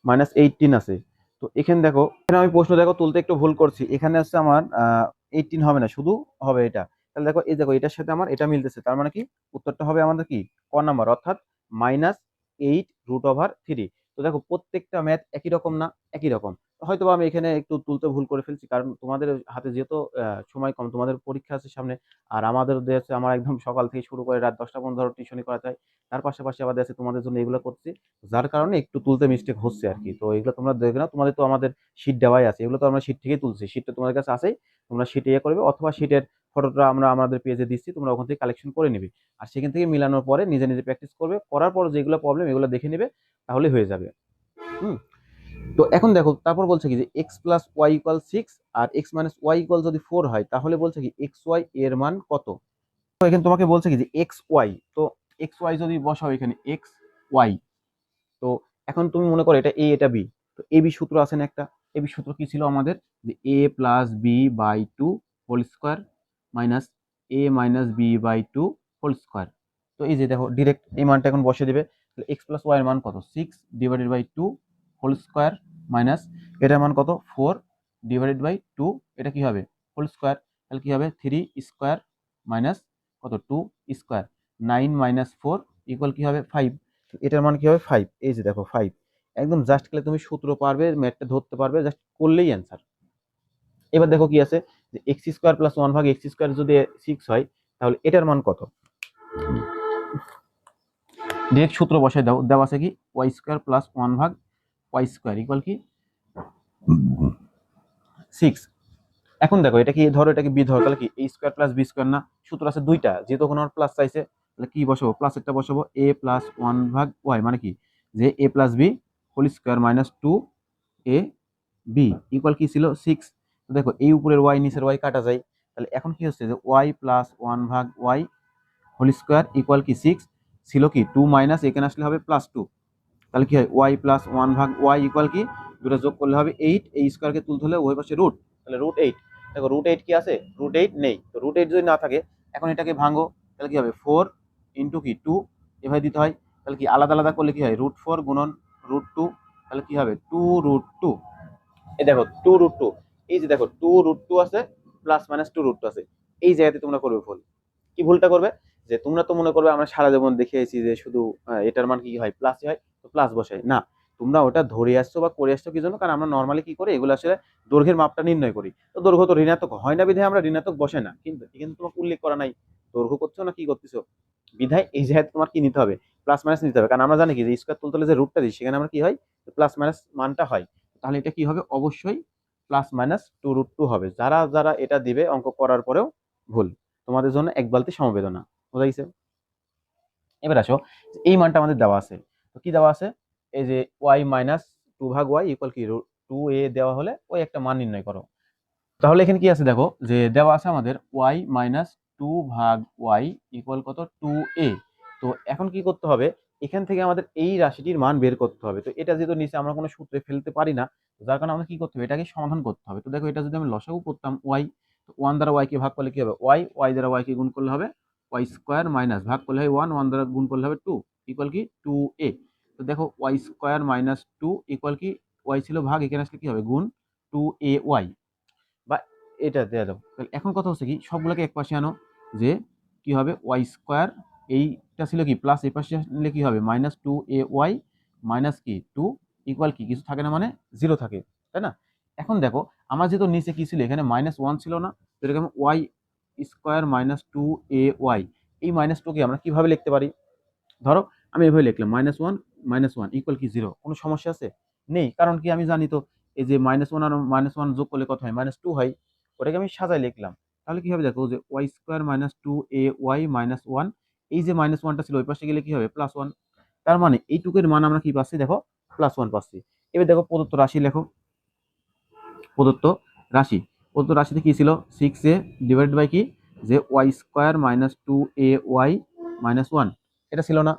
-18 আছে। তো এখানে দেখো, এখানে আমি প্রশ্ন দেখো তুলতে একটু ভুল করছি, এখানে হচ্ছে আমার 18 হবে না, শুধু হবে এটা। তাহলে দেখো এই দেখো এটার সাথে আমার এটা মিলতেছে, তার মানে কি উত্তরটা হবে আমাদের কি ক নাম্বার, অর্থাৎ -8√3। তো দেখো প্রত্যেকটা ম্যাথ একই রকম না, একই রকম। হয়তো আমি এখানে একটু তুলতে ভুল করে ফেলছি, কারণ তোমাদের হাতে যেহেতু সময় কম, তোমাদের পরীক্ষা আছে সামনে, আর আমাদের দেশে আমার একদম সকাল থেকে শুরু করে রাত 10টা পর্যন্ত ধরো টিউশনি করা যায়, তার পাশাপাশি আবার দেশে তোমাদের জন্য এগুলো করছি, যার কারণে একটু তুলতে মিস্টেক হচ্ছে আর কি। তো এগুলো তোমরা দেখবে না, তোমাদের তো আমাদের শীট দেওয়াই আছে, এগুলো তো আমরা শীট থেকেই তুলছি, শীটটা তোমাদের কাছে আছেই, তোমরা শীট ইয়ে করবে, অথবা শীটের ফটোটা আমরা আমাদের পেজে দিচ্ছি, তোমরা ওখান থেকে কালেকশন করে নিবে, আর সেখান থেকে মিলানোর পরে নিজে নিজে প্র্যাকটিস করবে, করার পর যেগুলো প্রবলেম এগুলো দেখে নিবে, তাহলে হয়ে যাবে। হুম। তো এখন দেখো তারপর বলছে কি যে এক্স প্লাস ওয়াই ইকুয়াল 6 আর এক্স মাইনাস ওয়াই ইকুয়াল যদি 4 হয়, তাহলে বলছে কি এক্স ওয়াই এর মান কত। তো এখানে তোমাকে বলছে কি যে এক্স ওয়াই, তো এক্স ওয়াই যদি বসাও এখানে এক্স ওয়াই, তো এখন তুমি মনে করো এটা এ এটা বি, তো এ বি সূত্র আছে না একটা, এ বি সূত্র কি ছিল আমাদের, যে a plus b by 2 whole square minus a minus b by 2 whole square. তো এই যে দেখো ডিরেক্ট এই মানটা এখন বসে দিবে, তাহলে এক্স প্লাস ওয়াই এর মান কত 6/2 হোল স্কোয়ার মাইনাস এটার মান কত 4/2, এটা কি হবে হোল স্কোয়ার, তাহলে কি হবে 3 স্কোয়ার মাইনাস কত 2 স্কোয়ার, 9 - 4 ইকুয়াল কি হবে 5। এটার মান কি হবে 5, এই যে দেখো 5, একদম জাস্ট খেলে তুমি সূত্র পারবে, ম্যাথটা ধরতে পারবে, জাস্ট করলেই অ্যান্সার। এবার দেখো কি আছে, যে এক্স স্কোয়ার প্লাস ওয়ান ভাগ এক্স স্কোয়ার যদি 6 হয়, তাহলে এটার মান কত, ডিরেক্ট সূত্র বসায় দাও, দেওয়া আছে কি ওয়াই স্কোয়ার প্লাস ওয়ান ভাগ ওয়াই স্কোয়ার ইকুয়াল কি 6। এখন দেখো এটা কি ধরো, এটা কি বি ধরো, তাহলে কি a square plus b square না, সূত্র আছে দুইটা, যেহেতু ওখানে আমার প্লাস চাইছে, তাহলে কি বসাবো প্লাস একটা বসাবো, এ প্লাস ওয়ান ভাগ ওয়াই মানে কি যে a plus B whole square minus 2 a b equal কি ছিল 6। তো দেখো এই উপরের ওয়াই নিচের ওয়াই কাটা যায়, তাহলে এখন কি হচ্ছে যে ওয়াই প্লাস ওয়ান ভাগ ওয়াই হোল স্কোয়ার ইকুয়াল কি 6, ছিল কি 2 মাইনাস এখানে আসলে হবে +2, তাহলে কি হয় ওয়াই প্লাস ওয়ান ভাগ ওয়াই ইকুয়াল কি দুটো যোগ করলে হবে 8, এই স্কোয়ারকে তুলতে হলে ওই পাশে রুট, তাহলে √8। দেখো √8 কি আছে, √8 নেই, তো √8 যদি না থাকে এখন এটাকে ভাঙো, তাহলে কি হবে 4 ইন্টু কি 2, এভাবে দিতে হয়, তাহলে কি আলাদা আলাদা করলে কি হয় √4 গুণন √2, তাহলে কি হবে 2√2। এই দেখো 2√2, এই যে দেখো 2√2 আছে প্লাস মাইনাস 2√2 আছে, এই জায়গাতে তোমরা করবে ভুল। কি ভুলটা করবে, যে তোমরা তো মনে করবে আমরা সারা জীবন দেখে এসেছি যে শুধু এটার মান কি হয় প্লাসই হয়, তো প্লাস বসাই না, তোমরা ওটা ধরে আসছো বা করে আসছো কি জন্য, কারণ আমরা নর্মালি কি করি এগুলো আসলে দৈর্ঘ্যের মাপটা নির্ণয় করি, তো দৈর্ঘ্য তো ঋণাত্মক হয় না বিধায় আমরা ঋণাত্মক বসাই না, কিন্তু এখানে তোমাকে উল্লেখ করা নাই দৈর্ঘ্য করছো না কি করতেছো, বিধায় এই জায়গায় তোমার কি নিতে হবে প্লাস মাইনাস নিতে হবে, কারণ আমরা জানি কি যে স্কোয়ার তুলতে হলে যে রুটটা দিই সেখানে আমরা কি হয় প্লাস মাইনাস মানটা হয়, তাহলে এটা কি হবে অবশ্যই +-2√2 হবে। যারা যারা এটা দিবে অঙ্ক করার পরেও ভুল, তোমাদের জন্য এক বালতি সমবেদনা, বোঝা গেছে। এবার আসো এই মানটা আমাদের দেওয়া আছে, তো কি দেওয়া আছে, এই যে ওয়াই মাইনাস 2 ভাগ ওয়াই ইকুয়াল কি 2a দেওয়া হলে ওই একটা মান নির্ণয় করো। তাহলে এখানে কি আছে দেখো, যে দেওয়া আছে আমাদের ওয়াই মাইনাস 2 ভাগ ওয়াই ইকুয়াল কত 2a। তো এখন কি করতে হবে, এখান থেকে আমাদের এই রাশিটির মান বের করতে হবে, তো এটা যেহেতু নিচে আমরা কোনো সূত্রে ফেলতে পারি না, যার কারণে আমাদের কি করতে হবে এটাকে সমাধান করতে হবে। তো দেখো এটা যদি আমি লসাগু করতাম ওয়াই, তো ওয়ান দ্বারা ওয়াই কে ভাগ করলে কি হবে ওয়াই, ওয়াই দ্বারা ওয়াই কে গুণ করলে হবে ওয়াই স্কোয়ার মাইনাস ভাগ করলে হয় ওয়ান, ওয়ান দ্বারা গুণ করলে হবে 2 ইকুয়াল কি 2a। তো দেখো ওয়াই স্কোয়ার মাইনাস 2 ইকুয়াল কি ওয়াই ছিল ভাগ, এখানে আসলে কি হবে গুণ 2a ওয়াই, বা এটা দেওয়া দাও। তাহলে এখন কথা হচ্ছে কি সবগুলোকে এক পাশে আনো, যে কি হবে ওয়াই স্কোয়ার, এইটা ছিল কি প্লাস, এই পাশে নিলে কি হবে -2a ওয়াই মাইনাস কি 2 ইকুয়াল কি কিছু থাকে না মানে 0 থাকে, তাই না। এখন দেখো আমার যেহেতু নিচে কি ছিল এখানে -1 ছিল না, তো এরকম ওয়াই স্কোয়ার -2a ওয়াই, এই -2কে আমরা কিভাবে লিখতে পারি, ধরো আমি এভাবে লিখলাম -1 ইকুয়াল কি 0, কোনো সমস্যা আছে নেই, কারণ কি আমি জানি তো এই যে -1 আর -1 যোগ করলে কত হয় -2 হয়, ওটাকে আমি সাজাই লিখলাম, তাহলে কি হবে দেখো যে ওয়াই স্কোয়ার -2a ওয়াই -1, এই যে -1টা ছিল ওই পাশে গেলে কি হবে +1, তার মানে এইটুকুর মান আমরা কি পাচ্ছি দেখো +1 পাচ্ছি। এবার দেখো প্রদত্ত রাশি লেখো, প্রদত্ত রাশি, প্রদত্ত রাশিতে কি ছিল 6a ডিভাইডেড বাই কি যে ওয়াই স্কোয়ার -2a ওয়াই -1, এটা ছিল না,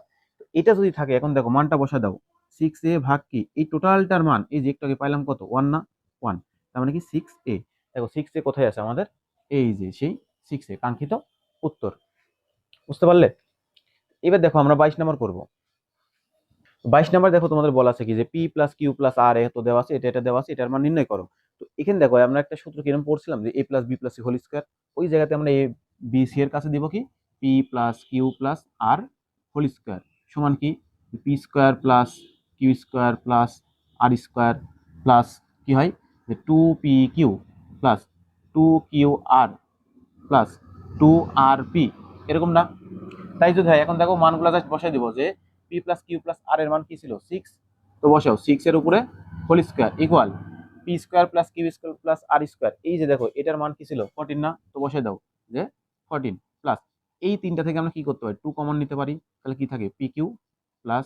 এটা যদি থাকে, এখন দেখো মানটা বসা দাও, 6a ভাগ কি এই টোটালটার মান, এই যে একটু আগে পাইলাম কত 1 না, 1, তার মানে কি 6a। দেখো 6a কোথায় আছে আমাদের, এই যে সেই 6a কাঙ্ক্ষিত উত্তর। বুঝতে পারলে? এবার দেখো আমরা 22 নাম্বার করব। 22 নাম্বার দেখো তোমাদের বলা আছে কি যে পি প্লাস কিউ প্লাস আর এত দেওয়া আছে, এটা দেওয়া আছে, এটার মান নির্ণয় করো। তো এখানে দেখো আমরা একটা সূত্র কিরকম পড়ছিলাম যে a plus b plus c whole square, ওই জায়গাতে আমরা এ বি সি এর কাছে দিব কি p plus q plus r whole square সমান কি p square plus q square plus r square plus কি হয় যে 2p Q plus 2q r plus 2rp, এরকম না? তাই যদি হয়, এখন দেখো মানগুলো জাস্ট বসাই দিব যে পি প্লাস কিউ প্লাস আর এর মান কি ছিল 6, তো বসাও 6 এর উপরে whole square equal p square plus q square plus r square, এই যে দেখো এটার মান কি ছিল 14 না, তো বসাই দাও যে 14 প্লাস এই তিনটা থেকে আমরা কি করতে পারি 2 কমন নিতে পারি, তাহলে কি থাকে P q plus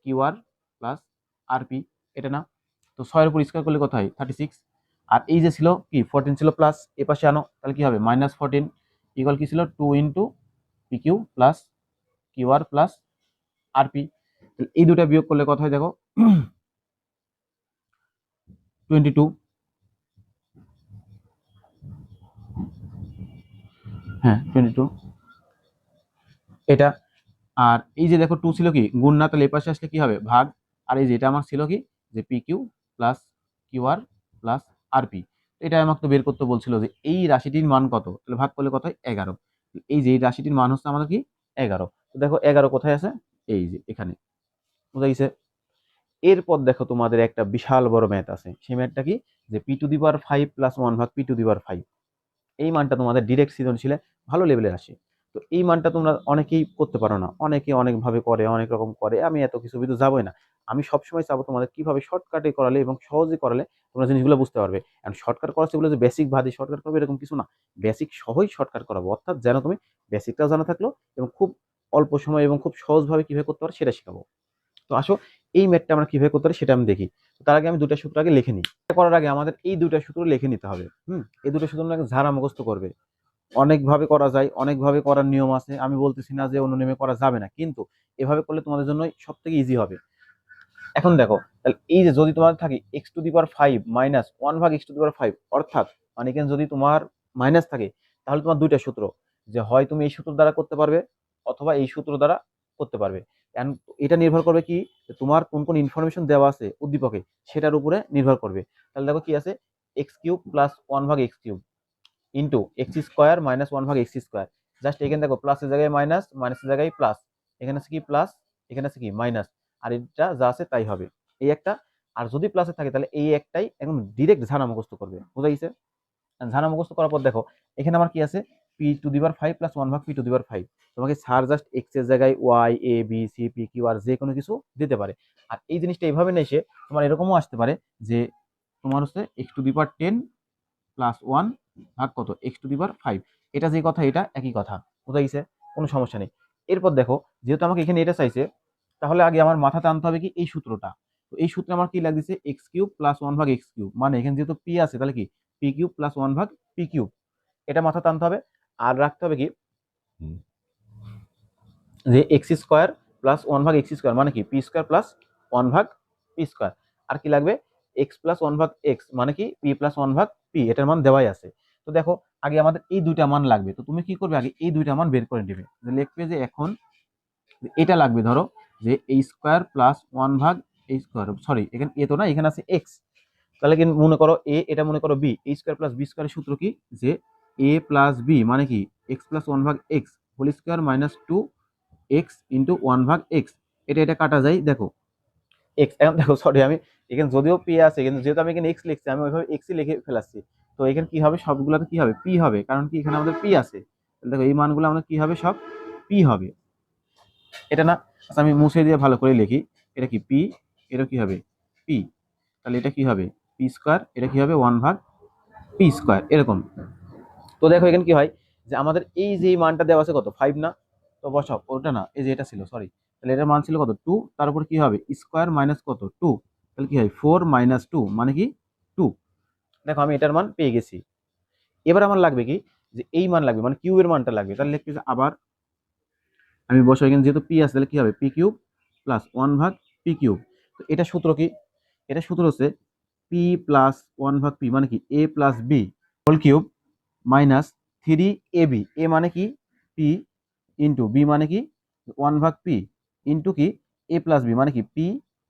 q r plus r P, এটা না? তো 6 এর উপর স্কয়ার করলে কত হয় 36, আর এই যে ছিল কি 14 ছিল প্লাস এ পাশে আনো, তাহলে কি হবে -14 ইকুয়াল কি ছিল 2 into p q plus q r plus r p, এই দুটা বিয়োগ করলে কত হয় দেখো 22, হ্যাঁ 22 এটা। আর এই যে দেখো 2 ছিল কি গুণ না, তাহলে এই পাশে আসলে কি হবে ভাগ, আর এই যে এটা আমার ছিল কি যে P q plus q r plus r P, এটা আমাকে তো বের করতে বলছিল যে এই রাশিটির মান কত, তাহলে ভাগ করলে কত হয় 11, এই যে এই রাশিটির মান হচ্ছে আমাদের কি 11, তো দেখো 11 কোথায় আছে, এই যে এখানে, বুঝা গেছে? এরপর দেখো তোমাদের একটা বিশাল বড় ম্যাথ আছে, সেই ম্যাথটা কি যে P to the power 5 plus 1 ভাগ পি টু দি পাওয়ার 5, এই মানটা তোমাদের ডিরেক্ট সৃজনশীলে ভালো লেভেলের আসে। তো এই মানটা তোমরা অনেকেই করতে পারো না, অনেকে অনেকভাবে করে, অনেক রকম করে, আমি এত কিছু কিন্তু যাবোই না। আমি সবসময় চাবো তোমাদের কিভাবে শর্টকাটে করালে এবং সহজে করালে তোমরা জিনিসগুলো বুঝতে পারবে। কারণ শর্টকাট করা সেগুলো যে বেসিক ভাবে শর্টকাট করবে এরকম কিছু না, বেসিক সহই শর্টকাট করাবো, অর্থাৎ যেন তুমি বেসিকটাও জানা থাকলো এবং খুব অল্প সময় এবং খুব সহজভাবে কিভাবে করতে পারো সেটা শেখাবো। তো আসো এই ম্যাথটা আমরা কিভাবে করতে পারি সেটা আমি দেখি। তো তার আগে আমি দুটা সূত্র আগে লিখে নিই, এটা করার আগে আমাদের এই দুটা সূত্র লিখে নিতে হবে। এই দুটো সূত্র আমরা ঝাড়া মুখস্থ করবে। অনেকভাবে করা যায়, অনেকভাবে করার নিয়ম আছে, আমি বলতেছি না যে অন্য নিয়মে করা যাবে না, কিন্তু এভাবে করলে তোমাদের জন্য সব থেকে ইজি হবে। এখন দেখো তাহলে এই যে যদি তোমার থাকে x to the power 5 minus 1 ভাগ এক্স টু দি পাওয়ার 5, অর্থাৎ মানে এখানে যদি তোমার মাইনাস থাকে তাহলে তোমার দুইটা সূত্র, যে হয় তুমি এই সূত্র দ্বারা করতে পারবে অথবা এই সূত্র দ্বারা করতে পারবে। And এটা নির্ভর করবে কি যে তোমার কোন কোন ইনফরমেশন দেওয়া আছে উদ্দীপকে সেটার উপরে নির্ভর করবে। তাহলে দেখো কি আছে এক্স কিউব প্লাস 1 ভাগ x cube into x square minus 1 ভাগ এক্স স্কোয়ার, জাস্ট এখানে দেখো প্লাসের জায়গায় মাইনাস, মাইনাসের জায়গায় প্লাস, এখানে আছে কি প্লাস, এখানে আছে কি মাইনাস, আর এটা যা আছে তাই হবে এই একটা। আর যদি প্লাসে থাকে তাহলে এই একটাই একদম ডিরেক্ট ঝাড়া মুখস্থ করবে, বুঝা গেছে? ঝাড়া মুখস্থ করার পর দেখো এখানে আমার কি আছে P to the power 5 plus 1 ভাগ পি টু দি পাওয়ার 5, তোমাকে স্যার জাস্ট এক্স এর জায়গায় Y A B C P Q R যে কোনো কিছু দিতে পারে। আর এই জিনিসটা এইভাবে না এসে তোমার এরকমও আসতে পারে যে তোমার হচ্ছে x to the power 10 plus 1 ভাগ কত এক্স টু দি পাওয়ার 5, এটা যে কথা এটা একই কথা, বুঝা গেছে? কোনো সমস্যা নেই। এরপর দেখো যেহেতু আমাকে এখানে এটা চাইছে, তাহলে আগে আমার মাথাতে আনতে হবে কি এই সূত্রটা। তো এই সূত্রে আমার কি লাগছে এক্স কিউব প্লাস 1 ভাগ এক্স কিউব, মানে এখানে যেহেতু পি আছে তাহলে কি পি কিউব প্লাস 1 ভাগ পি কিউব, এটা মাথাতে আনতে হবে। আর রাখতে হবে কি যে এক্স স্কোয়ার প্লাস 1 ভাগ এক্স স্কোয়ার মানে কি পি স্কোয়ার প্লাস 1 ভাগ পি স্কোয়ার, আর কি লাগবে এক্স প্লাস 1 ভাগ এক্স মানে কি পি প্লাস 1 ভাগ পি, এটার মান দেওয়াই আছে। তো দেখো আগে আমাদের এই দুইটা মান লাগবে, তো তুমি কি করবে আগে এই দুইটা মান বের করে নেবে, লিখবে যে এখন এটা লাগবে ধরো যে এই স্কোয়ার প্লাস 1 ভাগ এই স্কোয়ার, সরি এখানে এ তো না এখানে আছে এক্স, তাহলে কি মনে করো এ, এটা মনে করো বি, এ স্কোয়ার প্লাস বি স্কোয়ারের সূত্র কি যে এ প্লাস বি মানে কি এক্স প্লাস 1 ভাগ x whole square minus 2 x into 1 ভাগ এক্স, এটা এটা কাটা যায় দেখো এক্স, এখন দেখো সরি আমি এখানে যদিও পি আছে কিন্তু যেহেতু আমি এখানে এক্স লিখছি আমি ওইভাবে এক্সই লিখে ফেলাচ্ছি। তো এখানে কি হবে সবগুলোতে কি হবে পি হবে, কারণ কি এখানে আমাদের পি আছে, দেখো এই মানগুলো আমাদের কি হবে সব পি হবে, এটা না? আচ্ছা আমি মুছে দিয়ে ভালো করে লিখি, এটা কি পি, এটা কি হবে পি, তাহলে এটা কি হবে পি স্কোয়ার, এটা কি হবে 1 ভাগ পি স্কোয়ার এরকম। তো দেখো এখানে কি হয় যে আমাদের এই যে মানটা দেওয়া আছে কত 5 না, তো বসাও ওটা না এই যে এটা ছিল সরি, তাহলে এটার মান ছিল কত 2, তার উপর কি হবে স্কোয়ার মাইনাস কত 2, তাহলে কি হয় 4 মাইনাস 2 মানে কি 2। দেখো আমি এটার মান পেয়ে গেছি। এবার আমার লাগবে কি যে এই মান লাগবে মানে কিউ এর মানটা লাগবে, তাহলে লিখতে আবার আমি বসাই এখানে যেহেতু পি আছে তাহলে কি হবে পি কিউব প্লাস 1/p³। তো এটা সূত্র কি? এটা সূত্র হচ্ছে p প্লাস 1/p মানে কি a plus b whole cube minus 3ab। a মানে কি p ইন্টু b মানে কি 1/p ইন্টু কি a প্লাস b মানে কি p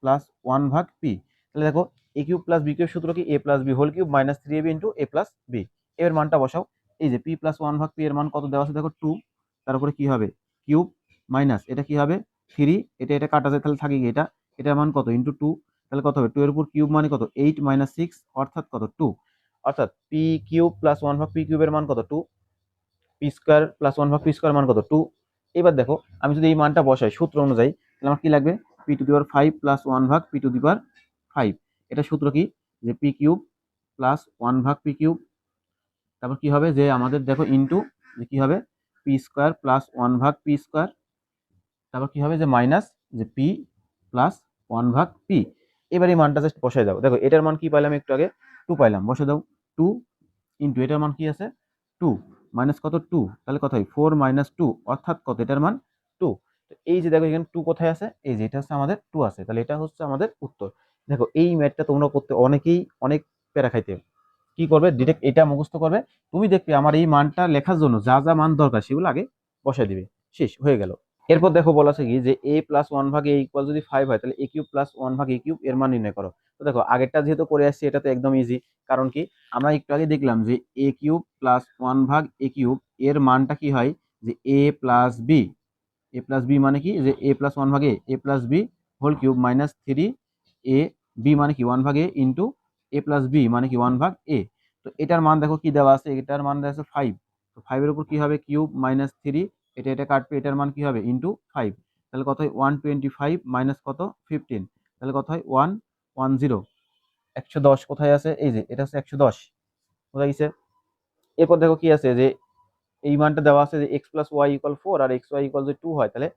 প্লাস 1/p। তাহলে দেখো a cube plus b cube সূত্র কি a plus b whole cube minus 3ab into a plus b। এর মানটা বসাও। এই যে p প্লাস 1/p এর মান কত দেওয়া আছে দেখো 2, তার উপরে কি হবে কিউব মাইনাস এটা কি হবে 3, এটা কাটা যায় তাহলে থাকে কি এটার মান কত ইন্টু 2, তাহলে কত হবে 2 এর উপর কিউব মানে কত 8 মাইনাস 6 অর্থাৎ কত 2। অর্থাৎ পি কিউব প্লাস 1/p কিউবের মান কত 2, P square plus 1/p square মান কত 2। এবার দেখো আমি যদি এই মানটা বসাই সূত্র অনুযায়ী তাহলে আমার কি লাগবে p⁵ প্লাস 1/p⁵। এটা সূত্র কি যে পি কিউব প্লাস 1/p³। তারপর কি হবে যে আমাদের দেখো ইন্টু যে কি হবে P square plus 1/p square. তারপর কি হবে যে মাইনাস যে পি প্লাস 1/p। এবার এই মানটা জাস্ট বসাই দাও। দেখো এটার মান কি পাইলাম একটু আগে 2 পাইলাম, বসে দাও 2 ইন্টু এটার মান কি আছে 2 মাইনাস কত 2, তাহলে কত হয় 4 মাইনাস 2 অর্থাৎ কত এটার মান 2। তো এই যে দেখো এখানে 2 কোথায় আছে, এই যে এটা হচ্ছে আমাদের 2 আছে, তাহলে এটা হচ্ছে আমাদের উত্তর। দেখো এই ম্যাথটা তোমরা করতে অনেকেই অনেক প্যারা খাইতে, কি করবে ডিরেক্ট এটা মুখস্থ করবে। তুমি দেখবে আমার এই মানটা লেখার জন্য যা যা মান দরকার সেগুলো আগে বসাই দিবে, শেষ হয়ে গেল। এরপর দেখো বলা আছে কি যে a প্লাস 1/a ইকুয়াল যদি 5 হয় তাহলে a কিউব প্লাস 1/a³ এর মান নির্ণয় করো। তো দেখো আগেরটা যেহেতু করে আসছি এটা তো একদম ইজি, কারণ কি আমরা একটু আগে দেখলাম যে a³ প্লাস 1/a³ এর মানটা কি হয় যে a plus b। a plus b মানে কি যে a plus 1/a a plus B whole cube minus 3a b মানে কি 1/a into a plus b মানে কি 1/a। তো এটার মান দেখো কি দেওয়া আছে, এটার মান দেওয়া আছে 5। তো 5 এর উপর কি হবে কিউব মাইনাস 3, এটা কাটবে, এটার মান কি হবে ইন্টু 5। তাহলে কত হয় 125 মাইনাস কত 15, তাহলে কত হয় 110। 110 কোথায় আছে, এই যে এটা হচ্ছে 110 কোথায় গেছে। এরপর দেখো কি আছে যে এই মানটা দেওয়া আছে যে এক্স প্লাস ওয়াই ইকুয়াল 4 আর এক্স ওয়াই ইকুয়াল যদি 2 হয় তাহলে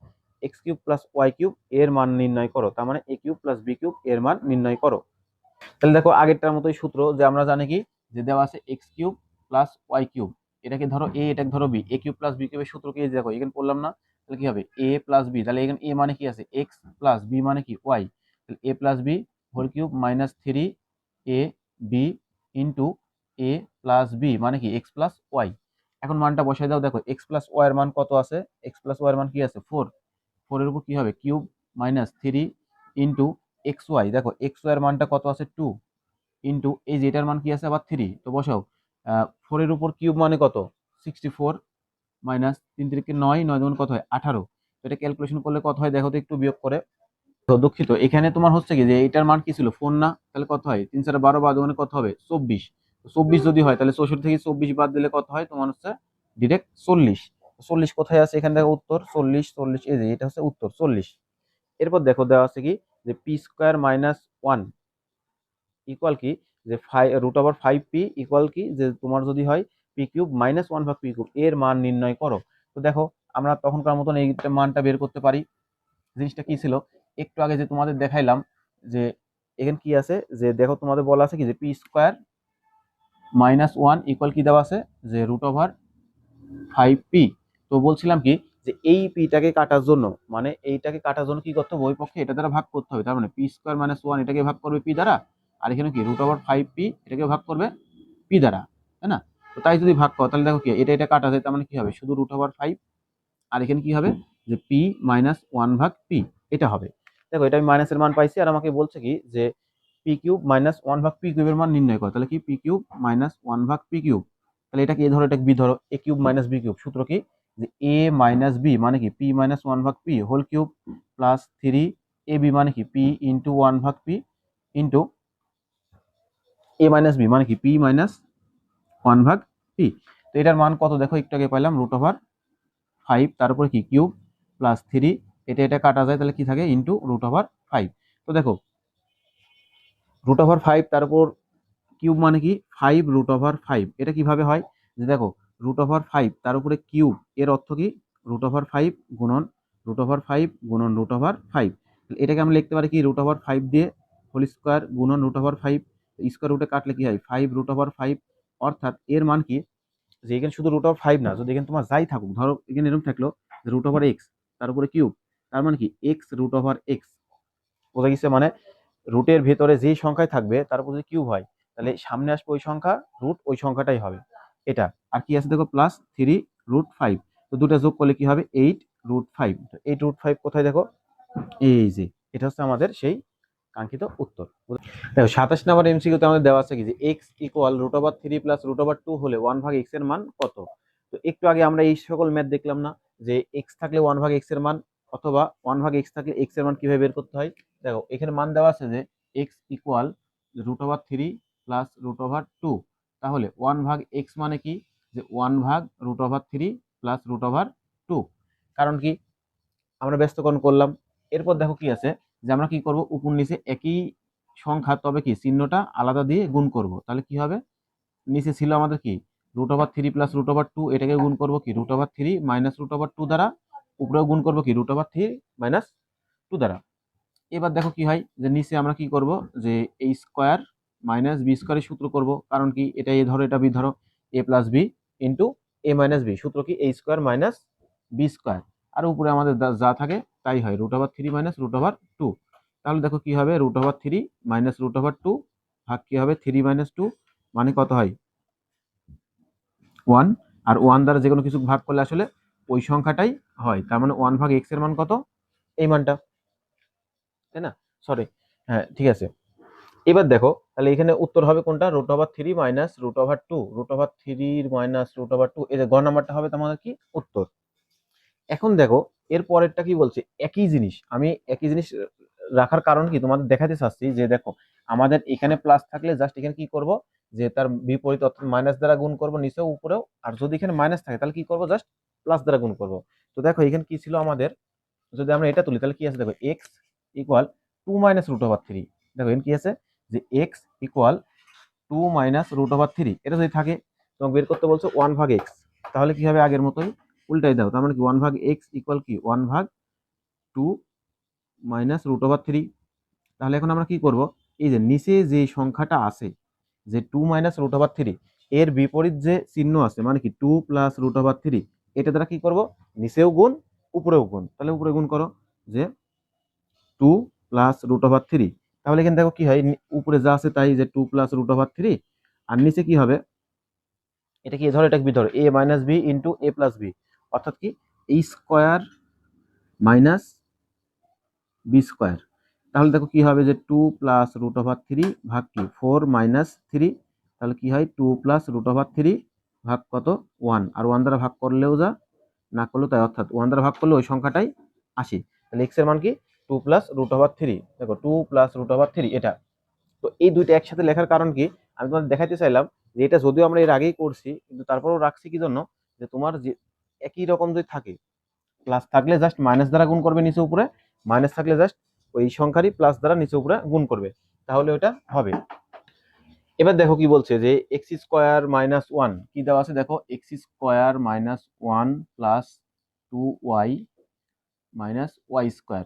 x cube plus y cube এর মান নির্ণয় করো। তার মানে a cube plus b cube এর মান নির্ণয় করো। তাহলে দেখো আগেরটার মতোই সূত্র যে আমরা জানি কি যে দেওয়া আছে x cube plus y cube, এটাকে ধরো এ এটাকে ধরো b, a cube plus b কিউবের সূত্র কি দেখো এখানে পড়লাম না, তাহলে কি হবে এ প্লাস বি, তাহলে এখানে এ মানে কি আছে এক্স প্লাস বি মানে কি ওয়াই, তাহলে a plus B whole cube minus 3 a b into a plus b মানে কি এক্স প্লাস ওয়াই। এখন মানটা বসাই দাও। দেখো এক্স প্লাস ওয়াই এর মান কত আছে, এক্স প্লাস ওয়াই এর মান কি আছে 4, 4 এর উপর কি হবে cube minus 3 into x y, দেখো এক্স ওয়াই এর মানটা কত আছে 2 ইন্টু এই যে এটার মান কি আছে আবার 3। তো বসাও 4 এর উপর কিউব মানে কত 64 মাইনাস 3 9, 9 গুণ কত হয় 18। তো এটা ক্যালকুলেশন করলে কত হয় দেখো তো একটু বিয়োগ করে। তো দুঃখিত এখানে তোমার হচ্ছে কি যে এটার মান কি ছিল 4 না, তাহলে কত হয় 3 4 12 বাদ মানে কত হবে 24। 24 যদি হয় তাহলে 64 থেকে 24 বাদ দিলে কত হয় তোমার হচ্ছে ডিরেক্ট 40। 40 কোথায় আছে এখানে দেখো উত্তর 40, 40 এই যে এটা হচ্ছে উত্তর 40। এরপর দেখো দেওয়া আছে কি যে পি স্কোয়ার মাইনাস 1 ইকুয়াল কি যে √5p ইকুয়াল কি যে তোমার যদি হয় p³ মাইনাস 1/p³ এর মান নির্ণয় করো। তো দেখো আমরা তখনকার মতন এই মানটা বের করতে পারি। জিনিসটা কি ছিল একটু আগে যে তোমাদের দেখাইলাম যে এখানে কি আছে যে দেখো তোমাদের বলা আছে কি যে পি স্কোয়ার মাইনাস 1 ইকুয়াল কি দেওয়া আছে যে √5p। তো বলছিলাম কি যে এই পিটাকে কাটার জন্য মানে এইটাকে কাটার জন্য কি করতে হবে ওই পক্ষে এটা দ্বারা ভাগ করতে হবে, তার মানে পি স্কোয়ার মাইনাস 1 এটাকে ভাগ করবে পি দ্বারা, আর এখানে কি √5p এটাকে ভাগ করবে পি দ্বারা, তাই না। তো তাই যদি ভাগ করো তাহলে দেখো কি এটা কাটা যায়, তার মানে কি হবে শুধু √5 আর এখানে কি হবে যে পি মাইনাস 1/p এটা হবে। দেখো এটা আমি মাইনাসের মান পাইছি আর আমাকে বলছে কি যে p³ মাইনাস 1/p³ এর মান নির্ণয় করো। তাহলে কি p³ মাইনাস 1/p³, তাহলে এটাকে এ ধরো এটাকে বি ধরো a³ মাইনাস b³ সূত্র কি যে a মাইনাস b মানে কি p minus 1/p whole cube plus 3ab মানে কি p into 1/p into a minus b মানে কি p মাইনাস 1/p। তো এটার মান কত দেখো একটু আগে পাইলাম √5, তার উপরে কি কিউব প্লাস 3, এটা কাটা যায় তাহলে কি থাকে ইন্টু √5। তো দেখো √5 তার উপর কিউব মানে কি 5 √5, এটা কিভাবে হয় যে দেখো √5 তার উপরে কিউব এর অর্থ কি √5 গুণন √5 গুণন √5। এটাকে আমরা লিখতে পারি কি √5 দিয়ে হোল স্কোয়ার গুণন √5 স্কোয়ার রুটে কাটলে কি হয় 5 √5। অর্থাৎ এর মান কি যে এখানে শুধু √5 না, যদি এখানে তোমার যাই থাকুক ধরো এখানে এরকম থাকলো √x তার উপরে কিউব তার মানে কি এক্স রুট ওভার এক্স, বোঝা গেছে? মানে রুটের ভেতরে যেই সংখ্যায় থাকবে তার উপর যদি কিউব হয় তাহলে সামনে আসবে ওই সংখ্যা, রুট ওই সংখ্যাটাই হবে এটা। আর কি আছে দেখো, প্লাস 3√5, তো দুটো যোগ করলে কি হবে 8√5। 8√5 কোথায় দেখো, এই যে এটা হচ্ছে আমাদের সেই কাঙ্ক্ষিত উত্তর। দেখো 27 নম্বর এমসিকিউতে আমাদের দেওয়া আছে কি যে x equal root over 3 plus root over 2 হলে 1/x এর মান কত? তো একটু আগে আমরা এই সকল ম্যাথ দেখলাম না, যে এক্স থাকলে 1/x এর মান, অথবা 1/x থাকলে এক্স এর মান কিভাবে বের করতে হয়। দেখো এখানে মান দেওয়া আছে যে x equal root over 3 plus root over 2, তাহলে 1/x মানে কি, যে 1/√3 প্লাস রুট ওভার 2। কারণ কি, আমরা ব্যস্তকরণ করলাম। এরপর দেখো কি আছে, যে আমরা কি করব, উপর নিচে একই সংখ্যা, তবে কি চিহ্নটা আলাদা দিয়ে গুণ করব। তাহলে কি হবে, নিচে ছিল আমাদের কি root over 3 plus root over 2, এটাকে গুণ করব কি root over 3 minus root over 2 দ্বারা, উপরেও গুণ করব কি রুট ওভার 3 মাইনাস 2 দ্বারা। এবার দেখো কি হয়, যে নিচে আমরা কি করব, যে a স্কয়ার মাইনাস বি স্কয়ারের সূত্র করব। কারণ কি, এটা এ ধরো এটা বি ধরো, a plus b into a minus b, সূত্র কি a square minus b square. আর উপরে আমাদের যা থাকে তাই হয়, root over 3 minus root over 2। তাহলে দেখো কি হবে, root over 3 minus root over 2 ভাগ কি হবে 3 মাইনাস 2, মানে কত হয় 1। আর 1 দ্বারা যে কোনো কিছু ভাগ করলে আসলে ওই সংখ্যাটাই হয়, তার মানে 1/x এর মান কত, এই মানটা, তাই না? সরি, হ্যাঁ ঠিক আছে। এবার দেখো তাহলে এখানে উত্তর হবে কোনটা, root over 3 minus root over 2, root over 3 minus root over 2, এই যে গ নাম্বারটা হবে তোমাদের কি উত্তর। এখন দেখো এর পরেরটা কি বলছে, একই জিনিস, আমি একই জিনিস রাখার কারণ কি তোমাদের দেখাতে চাচ্ছি, যে দেখো আমাদের এখানে প্লাস থাকলে জাস্ট এখানে কি করব, যে তার বিপরীত অর্থাৎ মাইনাস দ্বারা গুণ করব নিচেও উপরেও, আর যদি এখানে মাইনাস থাকে তাহলে কি করব, জাস্ট প্লাস দ্বারা গুণ করব। তো দেখো এখানে কি ছিল আমাদের, যদি আমরা এটা তুলি তাহলে কি আছে দেখো, x equal 2 minus root over 3। দেখো এখানে কি আছে, যে x equal 2 minus root over 3, এটা যদি থাকে তোমাকে বের করতে বলছো 1/x, তাহলে কি হবে আগের মতোই উল্টাই দাও, তার মানে কি 1/x ইকুয়াল কি 1/2 মাইনাস রুট ওভার 3। তাহলে এখন আমরা কি করব, এই যে নিচে যে সংখ্যাটা আছে, যে 2 মাইনাস রুট ওভার 3, এর বিপরীত যে চিহ্ন আছে মানে কি 2 প্লাস রুট ওভার 3, এটা দ্বারা কি করব, নিচেও গুণ উপরেও গুণ। তাহলে উপরে গুণ করো, যে 2 প্লাস রুট ওভার 3, তাহলে এখানে দেখো কি হয়, উপরে যা আছে তাই, যে 2 প্লাস রুট ওভার 3, আর নিচে কি হবে, এটা কি ধরো, এটা বি ধরো, a minus B into a plus B, অর্থাৎ কি এই স্কোয়ার মাইনাস বি স্কোয়ার। তাহলে দেখো কি হবে, যে 2 প্লাস রুট ওভার 3 ভাগ কি 4 মাইনাস 3, তাহলে কি হয় 2 প্লাস রুট ওভার 3 ভাগ কত 1, আর 1 দ্বারা ভাগ করলেও যা, না করলেও তাই, অর্থাৎ 1 দ্বারা ভাগ করলে ওই সংখ্যাটাই আসে। তাহলে এক্স এর মান কি 2 প্লাস রুট ওভার 3, দেখো 2 প্লাস রুট ওভার 3 এটা। তো এই দুইটা একসাথে লেখার কারণ কি, আমি তোমাদের দেখাইতে চাইলাম যে এটা যদিও আমরা এর আগেই করছি, কিন্তু তারপরেও রাখছি কি জন্য, যে তোমার যে একই রকম যদি থাকে, প্লাস থাকলে জাস্ট মাইনাস দ্বারা গুণ করবে নিচে উপরে, মাইনাস থাকলে জাস্ট ওই সংখ্যারই প্লাস দ্বারা নিচে উপরে গুণ করবে, তাহলে ওটা হবে। এবার দেখো কি বলছে, যে এক্স স্কোয়ার মাইনাস 1 কি দেওয়া আছে, দেখো x square minus 1 plus 2y minus y square,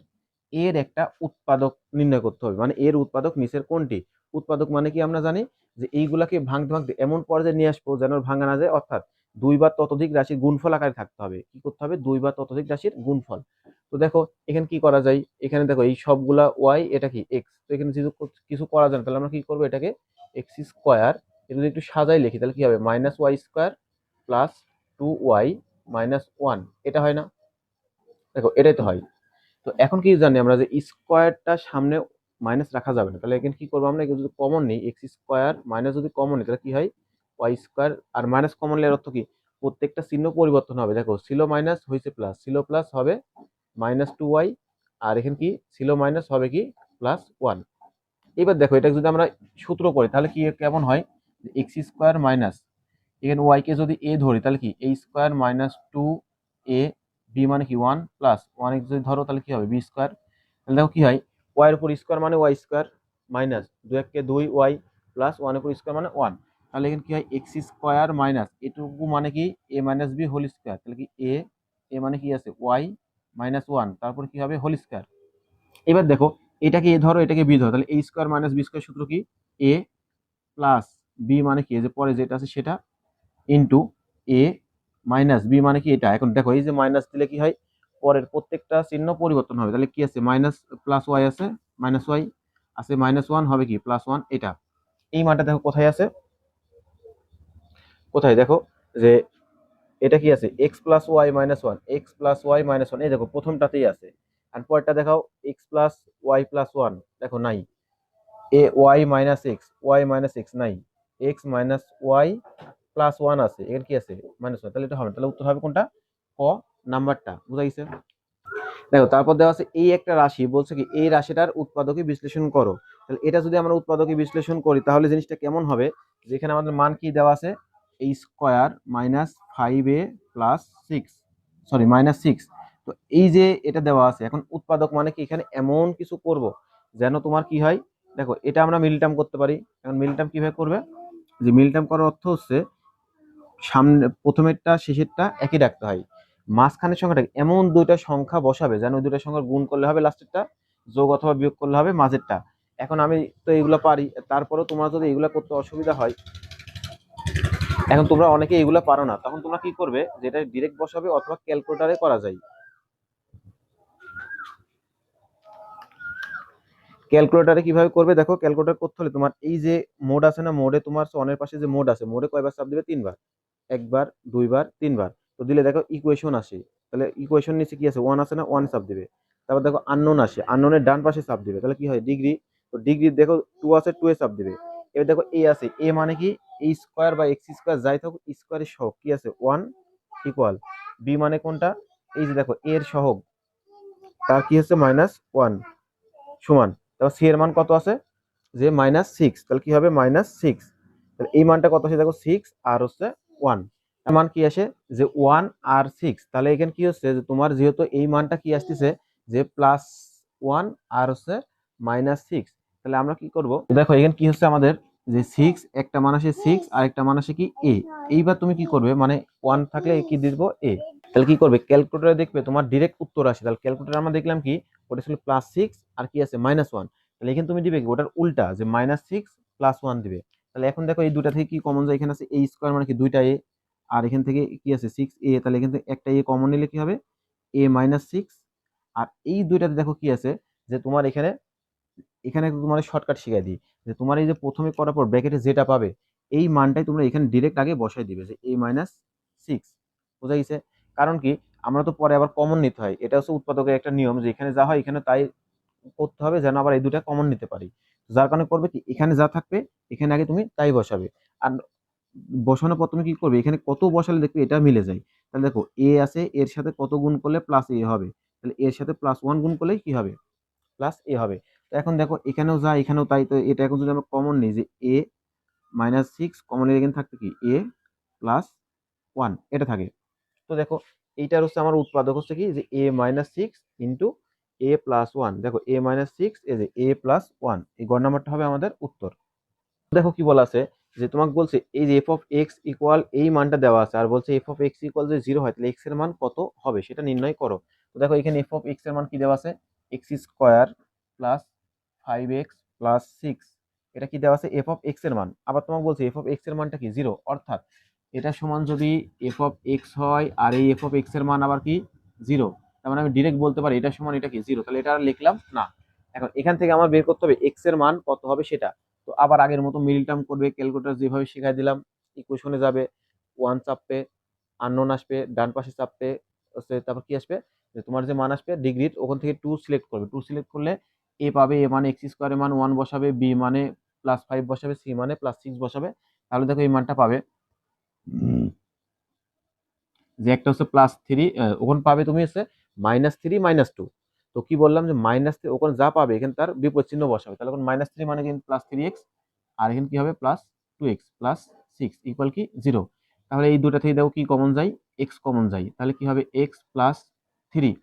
এর একটা উৎপাদক নির্ণয় করতে হবে। মানে এর উৎপাদক নিচের কোনটি, উৎপাদক মানে কি আমরা জানি, যে এইগুলাকে ভাঙতে ভাঙতে এমন পর্যায়ে নিয়ে আসবো যেন ভাঙা না যায়, অর্থাৎ 2 বা ততোধিক রাশির গুণফল আকারে থাকতে হবে। কি করতে হবে, 2 বা ততোধিক রাশির গুণফল। তো দেখো এখানে কি করা যায়, এখানে দেখো এই সবগুলা ওয়াই, এটা কি এক্স, তো এখানে কিছু কিছু করা যায় না, তাহলে আমরা কি করবো, এটাকে এক্স স্কোয়ার, এটা যদি একটু সাজাই লিখি তাহলে কি হবে, minus y square plus 2y minus 1, এটা হয় না, দেখো এটাই তো হয়। তো এখন কি জানি আমরা, যে স্কোয়ারটা সামনে মাইনাস রাখা যাবে না, তাহলে এখানে কি করবো আমরা, যদি কমন নিই এক্স স্কোয়ার মাইনাস, যদি কমন নিই তাহলে কি হয় ওয়াই স্কোয়ার, আর মাইনাস কমন নেওয়ার অর্থ কি, প্রত্যেকটা চিহ্ন পরিবর্তন হবে। দেখো ছিল মাইনাস হয়েছে প্লাস, ছিল প্লাস হবে -2y, আর এখানে কি ছিল মাইনাস হবে কি +1। এবার দেখো এটা যদি আমরা সূত্র করি তাহলে কি কেমন হয়, এক্স স্কোয়ার মাইনাস, এখানে ওয়াই কে যদি এ ধরি তাহলে কি a square minus 2a, B মানে কি 1 প্লাস 1 এক্স যদি ধরো তাহলে কি হবে বি স্কোয়ার। তাহলে দেখো কি হয়, ওয়াই এর উপর স্কোয়ার মানে ওয়াই স্কোয়ার, মাইনাস 2 1 কে 2y প্লাস 1 এর উপর স্কোয়ার মানে 1। তাহলে এখানে কি হয়, এক্স স্কোয়ার মাইনাস এটুকু মানে কি a minus b whole square, তাহলে কি এ, এ মানে কি আছে ওয়াই মাইনাস 1, তারপর কি হবে হোল স্কোয়ার। এবার দেখো এটাকে এ ধরো এটাকে বি ধরো, তাহলে a square minus b square সূত্র কি, এ প্লাস বি মানে কি, যে পরে যেটা আছে সেটা, ইন্টু এ মাইনাস বি মানে কি এটা। এখন দেখো এই যে মাইনাস দিলে কি হয়, পরের প্রত্যেকটা চিহ্ন পরিবর্তন হবে। তাহলে কি আছে, মাইনাস প্লাস ওয়াই আছে, মাইনাস ওয়াই আছে, -1 হবে কি +1। এটা এই মানটা দেখো কোথায় আছে, কোথায় দেখো যে এটা কি আছে, x+y-1, x+y-1, এই দেখো প্রথমটাতেই আছে। আর পরেরটা দেখাও, x+y+1, দেখো নাই। y-x নাই, x-y+1 আছে, এখানে কি আছে -1, তাহলে এটা হবে না। তাহলে উত্তর হবে কোনটা, ক নাম্বারটা। বুঝা গেছে? দেখো তারপর দেওয়া আছে এই একটা রাশি, বলছে কি এই রাশিটার উৎপাদকে বিশ্লেষণ করো। তাহলে এটা যদি আমরা উৎপাদকে বিশ্লেষণ করি তাহলে জিনিসটা কেমন হবে, যেখানে আমাদের মান কি দেওয়া আছে, a² -5a+6, সরি -6। তো এই যে এটা দেওয়া আছে, এখন উৎপাদক মানে কি এখানে এমন কিছু করব যেন তোমার কি হয়। দেখো এটা আমরা মিল টার্ম করতে পারি। এখন মিল টার্ম কিভাবে করবে, যে মিল টার্ম করার অর্থ হচ্ছে সামনে প্রথমেরটা শেষেরটা একই রাখতে হয়, মাঝখানের সংখ্যাটা এমন দুইটা সংখ্যা বসাবে যেন ওই দুইটা সংখ্যা গুণ করলে হবে লাস্টেরটা, যোগ অথবা বিয়োগ করলে হবে মাঝেরটা। এখন আমি তো এগুলো পারি, তারপরেও তোমার যদি এগুলো করতে অসুবিধা হয়, এখন তোমরা অনেকে এগুলো পারো না, তখন তোমরা কি করবে, যেটা ডিরেক্ট বসাবে অথবা ক্যালকুলেটারে করা যায়। ক্যালকুলেটারে কিভাবে করবে, দেখো ক্যালকুলেটার করতে হলে তোমার এই যে মোড আছে না, মোডে তোমার সনের পাশে যে মোড আছে, মোডে কয়বার চাপ দিবে, 3বার, একবার, দুইবার, 3বার। তো দিলে দেখো ইকুয়েশন আসে, তাহলে ইকুয়েশন নিচে কি আছে, 1 আছে না, 1 চাপ দিবে। তারপর দেখো আননোন আসে, আননোনের ডান পাশে চাপ দিবে, তাহলে কি হয়, ডিগ্রি। তো ডিগ্রি দেখো 2 আছে, 2 এ চাপ দিবে। এবার দেখো এ আছে, এ মানে কি এই স্কোয়ার বা এক্স স্কোয়ার যাই থাকুক, স্কোয়ারের সহগ কি আছে 1 ইকুয়াল। বি মানে কোনটা, এই যে দেখো এর সহগ, তার কি হচ্ছে -1 সমান। তারপর সি এর মান কত আছে, যে -6, তাহলে কি হবে -6। তাহলে এই মানটা কত আছে দেখো, 6 আর হচ্ছে 1, এর মান কি আসে, যে 1 আর 6। তাহলে এখানে কি হচ্ছে, যে তোমার যেহেতু এই মানটা কি আসতেছে, যে +1 আর হচ্ছে -6, তাহলে আমরা কি করব, দেখো এখানে কি হচ্ছে আমাদের, যে 6 একটা মান আসে 6 আর একটা মান আসে কি a। এইবার তুমি কি করবে, মানে 1 থাকলে কি দিব a। তাহলে কি করবে, ক্যালকুলেটরে দেখবে তোমার ডিরেক্ট উত্তর আসে। তাহলে ক্যালকুলেটর আমরা দেখলাম কি, ওটা ছিল +6 আর কি আছে -1। তাহলে এখানে তুমি দিবে কি, ওটার উল্টা, যে -6 +1 দিবে। তাহলে এখন দেখো এই দুটা থেকে কি কমন যায়, এখানে আছে a স্কোয়ার মানে কি দুইটা a, আর এখান থেকে কি আছে 6a, তাহলে এখান থেকে একটা a কমন নিলে কি হবে, a-6। আর এই দুইটাতে দেখো কি আছে, যে তোমার এখানে এখানে তোমার শর্টকাট শিখাই দিই, যে তোমার এই যে প্রথমে করার পর ব্র্যাকেটে যেটা পাবে, এই মানটাই তোমরা এখানে ডিরেক্ট আগে বসাই দিবে, যে a-6। বোঝা গেছে? কারণ কি, আমরা তো পরে আবার কমন নিতে হয়, এটা হচ্ছে উৎপাদকের একটা নিয়ম, যে এখানে যা হয় এখানে তাই করতে হবে, যেন আবার এই দুটা কমন নিতে পারি। যার কারণে করবে কি, এখানে যা থাকবে এখানে আগে তুমি তাই বসাবে। আর বসানোর পর তুমি কি করবে, এখানে কত বসালে দেখবে এটা মিলে যায়। তাহলে দেখো এ আছে, এর সাথে কত গুণ করলে +a হবে, তাহলে এর সাথে +1 গুণ করলেই কি হবে, +a হবে। তো এখন দেখো এখানেও যা এখানেও তাই, তো এটা এখন যদি আমরা কমন নিই, যে a-6 কমন নিলে এখানে থাকবে কি a+1, এটা থাকে। তো দেখো এইটার হচ্ছে আমার উৎপাদক হচ্ছে কি, যে a-6 ইন্টু a+1। দেখো a-6 এই যে a+1, এই গড় নাম্বারটা হবে আমাদের উত্তর। দেখো কি বলা আছে, যে তোমাকে বলছে এই যে f(x) ইকুয়াল এই মানটা দেওয়া আছে, আর বলছে f(x) ইকুয়াল যদি 0 হয় তাহলে x এর মান কত হবে সেটা নির্ণয় করো। তো দেখো এখানে f(x) এর মান কি দেওয়া আছে, x² + 5x + 6, এটা কি দেওয়া আছে f(x) এর মান। আবার তোমাকে বলছে f(x) এর মানটা কি 0, অর্থাৎ এটা সমান যদি f(x) হয় আর এই f(x) এর মান আবার কি 0, তার মানে আমি ডিরেক্ট বলতে পারি এটা সমান এটা কি 0, তাহলে এটা আর লিখলাম না। এখন এখান থেকে আমার বের করতে হবে x এর মান কত হবে সেটা। তো আবার আগের মতো মিল টার্ম করবে, ক্যালকুলেটর যেভাবে শিখাই দিলাম, ইকুয়েশনে যাবে, 1 চাপবে, আননোন আসবে, ডান পাশে চাপবে হচ্ছে, তারপর কি আসবে, যে তোমার যে মান আসবে ডিগ্রির, ওখান থেকে 2 সিলেক্ট করবে। 2 সিলেক্ট করলে এ পাবে, এ মানে x² এর মান 1 বসাবে, বি মানে +5 বসাবে, সি মানে +6 বসাবে। তাহলে দেখো এই মানটা পাবে, যে একটা হচ্ছে +3, ওখানে পাবে তুমি হচ্ছে -3 -2। তো কি বললাম, যে -3 ওখানে যা পাবে এখানে তার বিপরীত চিহ্ন বসাবে। তাহলে ওখানে -3 মানে কিন্তু +3x, আর এখানে কি হবে +2x +6 ইকুয়াল কি 0। তাহলে এই দুটা থেকে দেখো কি কমন যায়, x কমন যায়, তাহলে কি হবে x +3।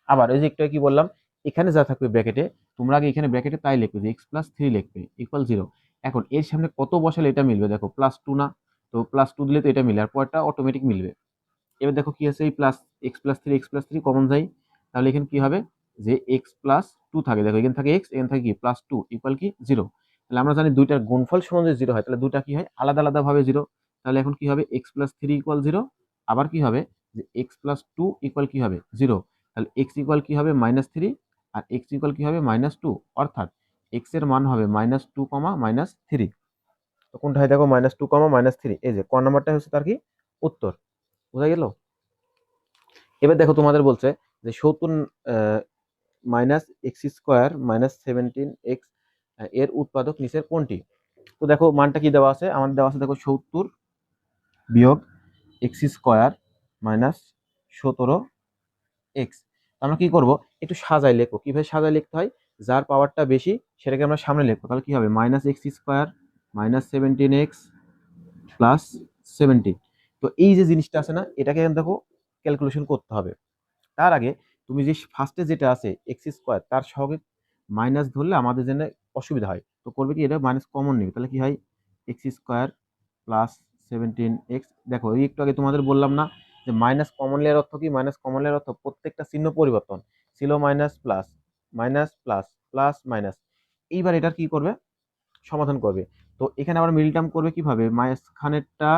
আবার ওই যে একটা কি বললাম, এখানে যা থাকবে ব্র্যাকেটে, তোমরা আগে এখানে ব্র্যাকেটে তাই লিখবে, যে x+3 লিখবে ইকুয়াল 0। এখন এর সামনে কত বসালে এটা মিলবে, দেখো +2 না, তো +2 দিলে তো এটা মিলে, আর পরটা অটোমেটিক মিলবে। এবার দেখো কি আছে, এই x+3 কমন যায়, তাহলে এখানে কি হবে, যে x+2 থাকে, দেখো এখানে থাকে x, এখানে থাকে কি +2 ইকুয়াল কি 0। তাহলে আমরা জানি দুইটার গুণফল সমান যদি 0 হয় তাহলে দুইটা কি হয়, আলাদা আলাদা ভাবে 0। তাহলে এখন কি হবে, x+3 ইকুয়াল 0, আবার কি হবে, যে x+2 ইকুয়াল কি হবে 0। তাহলে এক্স ইকুয়াল কী হবে -3 আর এক্স ইকুয়াল কী হবে -2, অর্থাৎ এক্স এর মান হবে -2, -3। তো কোনটা হয় দেখো, -2, -3, এই যে ক নাম্বারটা হচ্ছে তার কি উত্তর। বোঝা গেল? এবার দেখো তোমাদের বলছে যে 70 -x² -17x এর উৎপাদক নিচের কোনটি? তো দেখো মানটা কি দেওয়া আছে, আমাদের দেওয়া আছে দেখো 70 বিয়োগ x² -17x। আমরা কি করব, একটু সাজাই লিখবো। কিভাবে সাজাই লিখতে হয়, যার পাওয়ারটা বেশি সেটাকে আমরা সামনে লিখবো। তাহলে কি হবে -x² -17x +17। তো এই যে জিনিসটা আছে না, এটাকে দেখো ক্যালকুলেশন করতে হবে। তার আগে তুমি যে ফার্স্টে যেটা আছে x² তার সঙ্গে মাইনাস ধরলে আমাদের জন্য অসুবিধা হয়। তো করবে কি, এটা মাইনাস কমন নেবে। তাহলে কি হয় x² +17x। দেখো এই একটু আগে তোমাদের বললাম না যে মাইনাস কমন লেয়ার অর্থ কি, মাইনাস কমন লেয়ার অর্থ প্রত্যেকটা চিহ্ন পরিবর্তন, ছিল minus plus, minus plus, plus minus. এইবার এটার কি করবে, সমাধান করবে। তো এখানে আবার মিডল টার্ম করবে কিভাবে, মাঝখানেরটা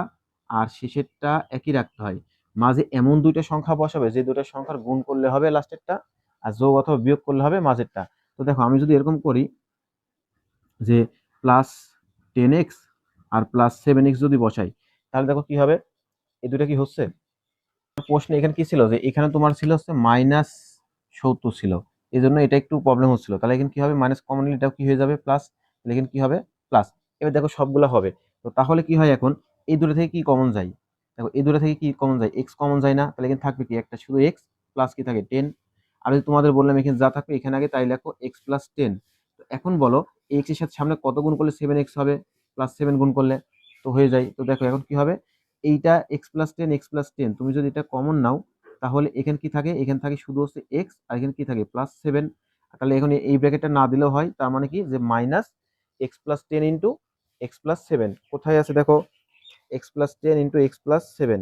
আর শেষেরটা একই রাখতে হয়, মাঝে এমন দুইটা সংখ্যা বসাবে যে দুটো সংখ্যার গুণ করলে হবে লাস্টেরটা, আর যোগ অথবা বিয়োগ করলে হবে মাঝেরটা। তো দেখো আমি যদি এরকম করি যে +10x আর +7x যদি বসাই, তাহলে দেখো কি হবে, এই দুটো কি হচ্ছে। প্রশ্ন এখানে কি ছিল, যে এখানে তোমার ছিল হচ্ছে -70 ছিল, এই জন্য এটা একটু প্রবলেম হচ্ছিল। তাহলে এখানে কি হবে, মাইনাস কমন নিলে এটাও কি হয়ে যাবে প্লাস, তাহলে এখানে কি হবে প্লাস। এবার দেখো সবগুলো হবে। তো তাহলে কি হয় এখন, এই দুটো থেকে কি কমন যায়, দেখো এই দুটো থেকে কি কমন যায়, এক্স কমন যায় না, তাহলে এখানে থাকবে কি একটা শুধু এক্স, প্লাস কি থাকে 10। আর যদি তোমাদের বললাম এখানে যা থাকবে এখানে আগে, তাই লেখো x+10। তো এখন বলো এক্স এর সাথে সামনে কত গুণ করলে 7x হবে, +7 গুণ করলে তো হয়ে যায়। তো দেখো এখন কি হবে, এইটা x+10, x+10 তুমি যদি এটা কমন নাও, তাহলে এখানে কি থাকে, এখানে থাকে শুধু হচ্ছে এক্স, আর এখানে কি থাকে +7। তাহলে এখন এই ব্র্যাকেটটা না দিলেও হয়, তার মানে কি যে -x+10 ইন্টু x+7 কোথায় আছে দেখো, x+10 ইন্টু x+7।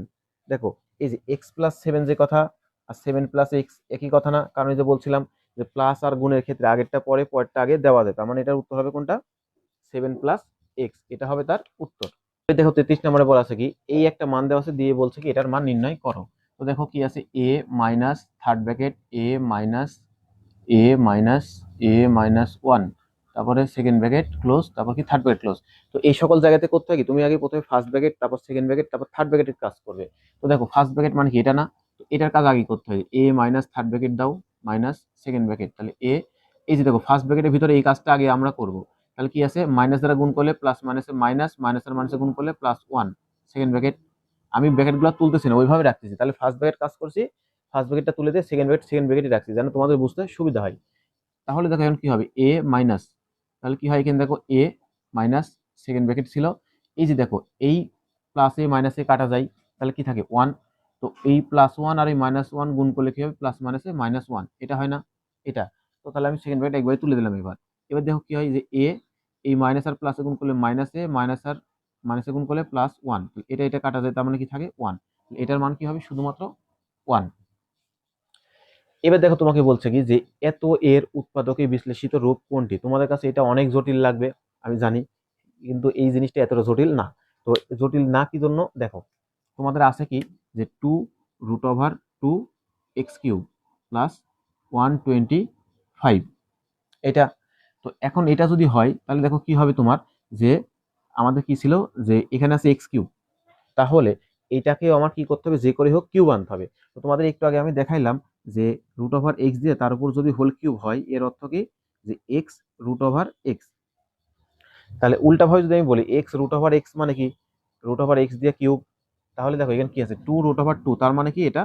দেখো এই যে x+7 যে কথা, আর 7+x একই কথা না, কারণ এই যে বলছিলাম যে প্লাস আর গুণের ক্ষেত্রে আগেরটা পরে পরেরটা আগে দেওয়া যায়, তার মানে এটার উত্তর হবে কোনটা, 7+x, এটা হবে তার উত্তর। দেখো 33 নম্বরে বলা আছে কি, এই একটা মান দেওয়া আছে, দিয়ে বলছে কি এটার মান নির্ণয় করো। তো দেখো কি আছে, a minus third bracket a minus a minus a minus 1, তারপরে সেকেন্ড ব্র্যাকেট ক্লোজ, তারপর কি থার্ড ব্র্যাকেট ক্লোজ। তো এই সকল জায়গাতে করতে হয় কি, তুমি আগে প্রথমে ফার্স্ট ব্র্যাকেট, তারপর সেকেন্ড ব্র্যাকেট, তারপর থার্ড ব্র্যাকেটের কাজ করবে। তো দেখো ফার্স্ট ব্র্যাকেট মানে কি এটা না, তো এটার কাজ আগে করতে হয়, a মাইনাস থার্ড ব্র্যাকেট দাও মাইনাস সেকেন্ড ব্র্যাকেট, তাহলে a, এই যে দেখো ফার্স্ট ব্র্যাকেটের ভিতরে এই কাজটা আগে আমরা করব। তাহলে কি আছে, মাইনাস দ্বারা গুণ করলে প্লাস, মাইনাসে মাইনাস, মাইনাসের মাইনাসে গুণ করলে +1, সেকেন্ড ব্র্যাকেট। আমি ব্র্যাকেটগুলো তুলতেছি না, ওইভাবে রাখতেছি। তাহলে ফার্স্ট ব্র্যাকেট কাজ করছি, ফার্স্ট ব্র্যাকেটটা তুলে দিয়ে সেকেন্ড ব্র্যাকেটই রাখছি, যেন তোমাদের বুঝতে সুবিধা হয়। তাহলে দেখো এখন কি হবে, a মাইনাস, তাহলে কি হয় এখানে দেখো a মাইনাস সেকেন্ড ব্র্যাকেট ছিল, এই যে দেখো এই প্লাস এ মাইনাসে কাটা যায়, তাহলে কি থাকে 1। তো এই +1 আর এই -1 গুণ করলে কি হবে, প্লাস মাইনাসে -1, এটা হয় না এটা। তো তাহলে আমি সেকেন্ড ব্র্যাকেট একবারে তুলে দিলাম। এবার এবার দেখো কি হয়, যে a এই মাইনাস আর প্লাসে গুণ করলে মাইনাসে, মাইনাস আর মাইনাসে গুণ করলে +1, এটা এটা কাটা যায়, তার মানে কি থাকে 1, এটার মান কি হবে শুধুমাত্র 1। এবার দেখো তোমাকে বলছে কি যে এত এর উৎপাদকে বিশ্লেষিত রূপ কোনটি। তোমাদের কাছে এটা অনেক জটিল লাগবে আমি জানি, কিন্তু এই জিনিসটা এতটা জটিল না। তো জটিল না কি জন্য, দেখো তোমাদের আছে কি যে 2√2x³ প্লাস 125, এটা। তো এখন এটা যদি হয় তাহলে দেখো কি হবে তোমার, যে আমাদের কি ছিল যে এখানে আছে x³, তাহলে এইটাকেও আমার কি করতে হবে, যে করে হোক কিউব আনতে হবে। তো তোমাদের একটু আগে আমি দেখাইলাম যে √x দিয়ে তার উপর যদি হোল কিউব হয়, এর অর্থ কি যে x√x। তাহলে উল্টাভাবে যদি আমি বলি x√x মানে কি, √x দিয়ে কিউব, তাহলে দেখো এখানে কি আছে 2√2, তার মানে কি এটা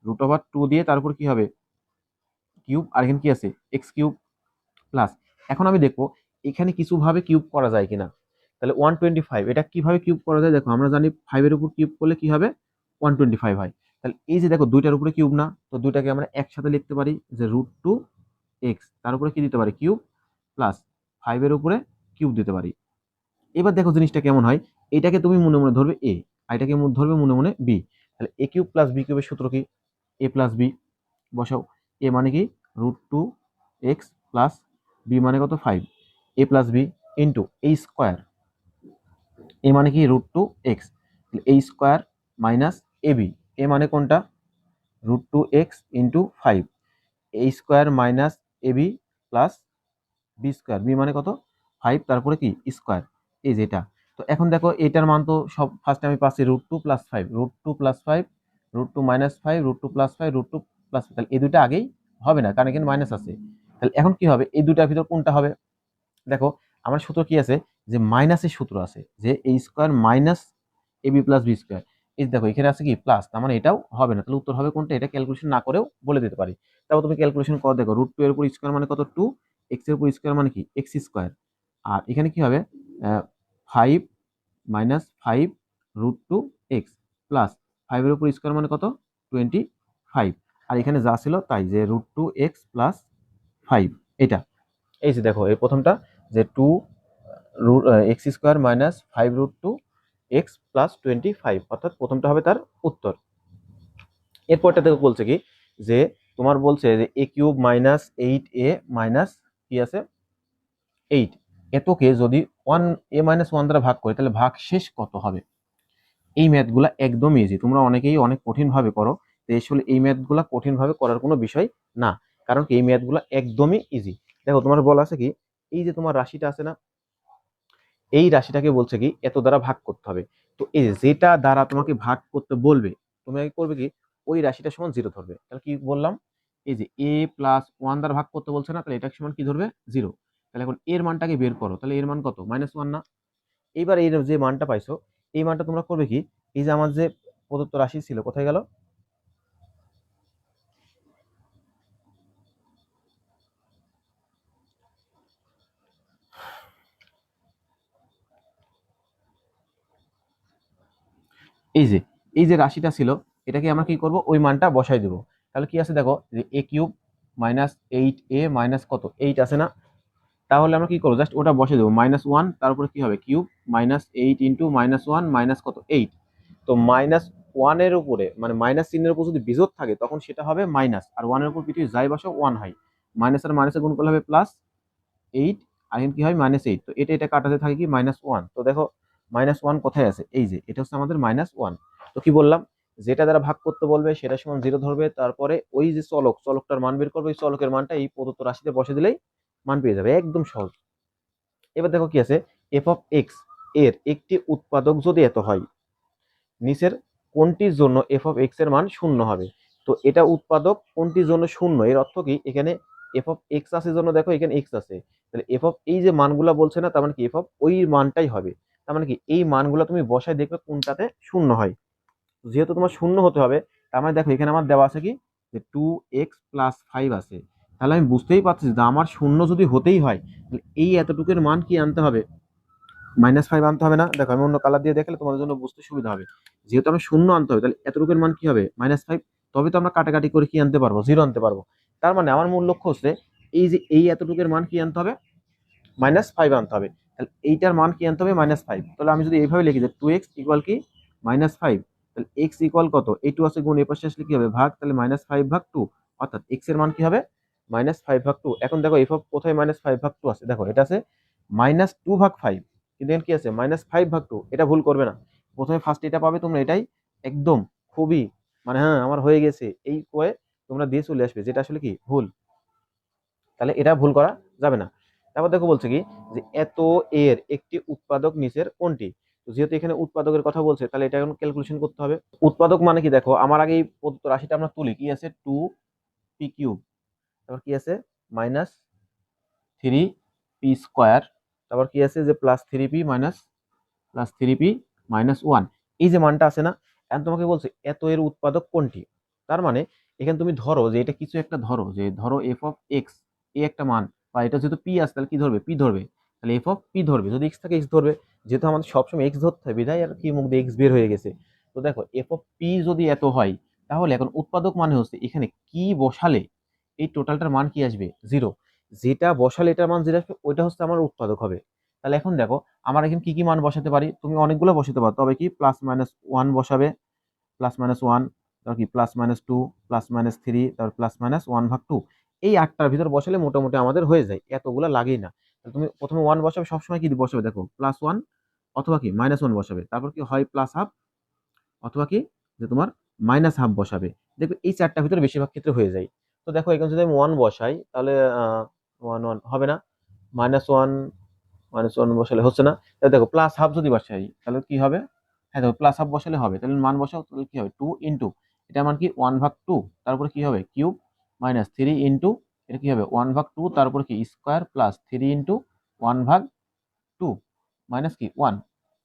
√2 দিয়ে তার উপর কি হবে কিউব, আর এখানে কি আছে x³ প্লাস। এখন আমি দেখবো এখানে কিছুভাবে কিউব করা যায় কিনা। তাহলে 125 এটা কিভাবে কিউব করা যায়, দেখো আমরা জানি 5 এর উপর কিউব করলে কি হবে 125 হয়। তাহলে এই যে দেখো দুইটার উপরে কিউব না, তো দুইটাকে আমরা একসাথে লিখতে পারি যে √2x, তার উপরে কি দিতে পারি কিউব, প্লাস 5 এর উপরে কিউব দিতে পারি। এবার দেখো জিনিসটা কেমন হয়, এটাকে তুমি মনে মনে ধরবে a, আর এটাকে ধরবে মনে মনে b। তাহলে a³ প্লাস b³ এর সূত্র কি, a প্লাস b বসাও। a মানে কি √2x প্লাস b মানে কত 5, a plus b into a square, a মানে কি √2x, a square minus ab, a মানে কোনটা √2x into 5, a square minus a b plus b square, b মানে কত 5, তারপরে কি স্কোয়ার, এই যে এটা। তো এখন দেখো এটার মান তো সব ফার্স্টে আমি পাচ্ছি √2 + 5, √2 + 5, √2 - 5, √2 + 5, √2 + 5, তাহলে এই দুটো আগেই হবে না কারণ এখানে মাইনাস আছে। তাহলে এখন কি হবে, এই দুটার ভিতর কোনটা হবে? দেখো আমার সূত্র কি আছে, যে মাইনাসের সূত্র আছে, যে a square minus a b plus b square. এই দেখো এখানে আছে কি প্লাস, তার মানে এটাও হবে না, তাহলে উত্তর হবে কোনটা? এটা ক্যালকুলেশন না করেও বলে দিতে পারি। তারপর তুমি ক্যালকুলেশন করে দেখো, √2 এর উপর স্কোয়ার মানে কত 2, এক্স এর উপর স্কোয়ার মানে কি এক্স স্কোয়ার, আর এখানে কি হবে 5 - 5 √2 এক্স প্লাস 5 এর উপর স্কোয়ার মানে কত 25, আর এখানে যা ছিল তাই, যে √2 এক্স প্লাস 5 এটা। এই যে দেখো এই প্রথমটা, যে 2 x square minus 5 √2 x plus 25, অর্থাৎ প্রথমটা হবে তার উত্তর। এরপরটা দেখো বলছে কি, যে তোমার বলছে যে a³ মাইনাস 8a মাইনাস কি আছে 8, এতকে যদি 1a - 1 দ্বারা ভাগ করি তাহলে ভাগ শেষ কত হবে? এই ম্যাথগুলা একদম ইজি, তোমরা অনেকেই অনেক কঠিন ভাবে করো, তো আসলে এই ম্যাথগুলা কঠিন ভাবে করার কোনো বিষয় না, কারণ কি এই ম্যাথগুলা একদমই ইজি। দেখো তোমার বলা আছে কি, এই যে তোমার রাশিটা আছে না, এই রাশিটাকে বলছে কি এত দ্বারা ভাগ করতে হবে। তো এই যেটা দ্বারা তোমাকে ভাগ করতে বলবে, তুমি আগে করবে কি ওই রাশিটা সমান 0 ধরবে। তাহলে কি বললাম, এই যে a+1 দ্বারা ভাগ করতে বলছে না, তাহলে এটা সমান কি ধরবে 0। তাহলে এখন এর মানটাকে বের করো, তাহলে এর মান কত -1 না? এইবার এই যে মানটা পাইছো, এই মানটা তোমরা করবে কি, এই যে আমার যে প্রদত্ত রাশি ছিল কোথায় গেল, এই যে এই যে রাশিটা ছিল, এটাকে আমরা কি করব ওই মানটা বসাই দেবো। তাহলে কি আছে দেখো, যে a³ মাইনাস 8a মাইনাস কত 8 আছে না, তাহলে আমরা কি করবো জাস্ট ওটা বসে দেবো -1, তারপরে কি হবে কিউব -8 ইন্টু -1 মাইনাস কত 8। তো -1 এর উপরে মানে মাইনাস চিহ্নের উপর যদি বিজোড় থাকে তখন সেটা হবে মাইনাস, আর 1 এর উপর পৃথিবী যাই বসো 1 হয়, মাইনাস আর মাইনাসে গুণ করলে হবে +8, আর এখানে কি হয় -8। তো এটা কাটাতে থাকে কি -1। তো দেখো -1 কোথায় আছে, এই যে এটা হচ্ছে আমাদের -1। তো কি বললাম, যেটা দ্বারা ভাগ করতে বলবে সেটা সমান 0 ধরবে, তারপরে ওই যে চলকটার মান বের করবে, ওই চলকের মানটা এই প্রদত্ত রাশিতে বসে দিলেই মান পেয়ে যাবে, একদম সহজ। এবার দেখো কি আছে, f(x) এর একটি উৎপাদক যদি এত হয়, নিচের কোনটির জন্য f(x) এর মান 0 হবে? তো এটা উৎপাদক কোনটির জন্য 0, এর অর্থ কি এখানে f(x) আছে জন্য দেখো এখানে x আছে, তাহলে এই যে মানগুলা বলছে না, তার মানে কি ওই মানটাই হবে। তার মানে কি এই মানগুলা তুমি বসায় দেখবে কোনটাতে 0 হয়, যেহেতু তোমার 0 হতে হবে, তার মানে দেখো এখানে আমার দেওয়া আছে কি, যে 2x + 5 আছে, তাহলে আমি বুঝতেই পারছি যে আমার 0 যদি হতেই হয় তাহলে এই এতটুকুর মান কি আনতে হবে, -5 আনতে হবে না? দেখো আমি অন্য কালার দিয়ে দেখলে তোমাদের জন্য বুঝতে সুবিধা হবে। যেহেতু আমি 0 আনতে হবে, তাহলে এতটুকুর মান কি হবে -5, তবে তো আমরা কাটাকাটি করে কি আনতে পারবো 0 আনতে পারবো। তার মানে আমার মূল লক্ষ্য হচ্ছে এই যে এই এতটুকুর মান কি আনতে হবে, -5 আনতে হবে। তাহলে এইটার মান কি আনতে হবে -5। তাহলে আমি যদি এইভাবে লিখি যে 2x ইকুয়াল কি -5, তাহলে x ইকুয়াল কত, এই 2 আছে গুণ, এই পাশে আসলে কি হবে ভাগ, তাহলে -5/2, অর্থাৎ x এর মান কি হবে -5/2। এখন দেখো কোথায় -5/2 আছে, দেখো এটা আছে -2/5, কিন্তু এখানে কি আছে -5/2, এটা ভুল করবে না। প্রথমে ফার্স্ট এটা পাবে তোমরা, এটাই একদম খুবই মানে হ্যাঁ আমার হয়ে গেছে এই কয়ে তোমরা দিয়ে চলে আসবে, যেটা আসলে কি ভুল, তাহলে এটা ভুল করা যাবে না। তারপর দেখো বলছে কি, যে এত এর একটি উৎপাদক নিচের কোনটি? তো যেহেতু এখানে উৎপাদকের কথা বলছে, তাহলে এটা এখন ক্যালকুলেশন করতে হবে। উৎপাদক মানে কি, দেখো আমার আগে এই প্রদত্ত রাশিটা আমরা তুলি, কি আছে 2p³, তারপর কি আছে -3p², তারপর কি আছে যে +3p - 1, এই যে মানটা আছে না, এখন তোমাকে বলছে এত এর উৎপাদক কোনটি। তার মানে এখানে তুমি ধরো যে এটা কিছু একটা ধরো, যে ধরো f(x) এই একটা মান, বা এটা যেহেতু p আছে তাহলে কি ধরবে p ধরবে, তাহলে f(p) ধরবে, যদি x থাকে x ধরবে, যেহেতু আমাদের সবসময় x ধরতে হয় বিধায় আর কি মুখ দিয়ে x বের হয়ে গেছে। তো দেখো f(p) যদি এত হয়, তাহলে এখন উৎপাদক মানে হচ্ছে এখানে কি বসালে এই টোটালটার মান কি আসবে 0, যেটা বসালে এটার মান 0 আসবে, ওইটা হচ্ছে আমার উৎপাদক হবে। তাহলে এখন দেখো আমার এখানে কি কি মান বসাতে পারি, তুমি অনেকগুলো বসাতে পারো, তবে কি +-1 বসাবে, +-1, তারপর কি +-2, +-3, তারপর +-1/2, এই 8টার ভিতর বসালে মোটামুটি আমাদের হয়ে যায়, এতগুলো লাগেই না। তাহলে তুমি প্রথমে 1 বসাবে, সবসময় কি বসাবে দেখো +1 অথবা কি -1 বসাবে, তারপর কি হয় +1/2 অথবা কি যে তোমার -1/2 বসাবে, দেখবে এই 4টার ভিতরে বেশিরভাগ ক্ষেত্রে হয়ে যায়। তো দেখো এখানে যদি আমি 1 বসাই তাহলে 1 1 হবে না, -1 -1 বসালে হচ্ছে না। তাহলে দেখো প্লাস হাফ যদি বসাই তাহলে কি হবে? হ্যাঁ দেখো প্লাস হাফ বসালে হবে, তাহলে মান বসাও, তাহলে কি হবে 2 ইন্টু এটা মান কি 1/2, তারপরে কি হবে কিউব মাইনাস 3 ইন্টু এটা কি হবে 1/2, তারপরে কি স্কোয়ার প্লাস 3 ইন্টু 1/2 মাইনাস কি 1,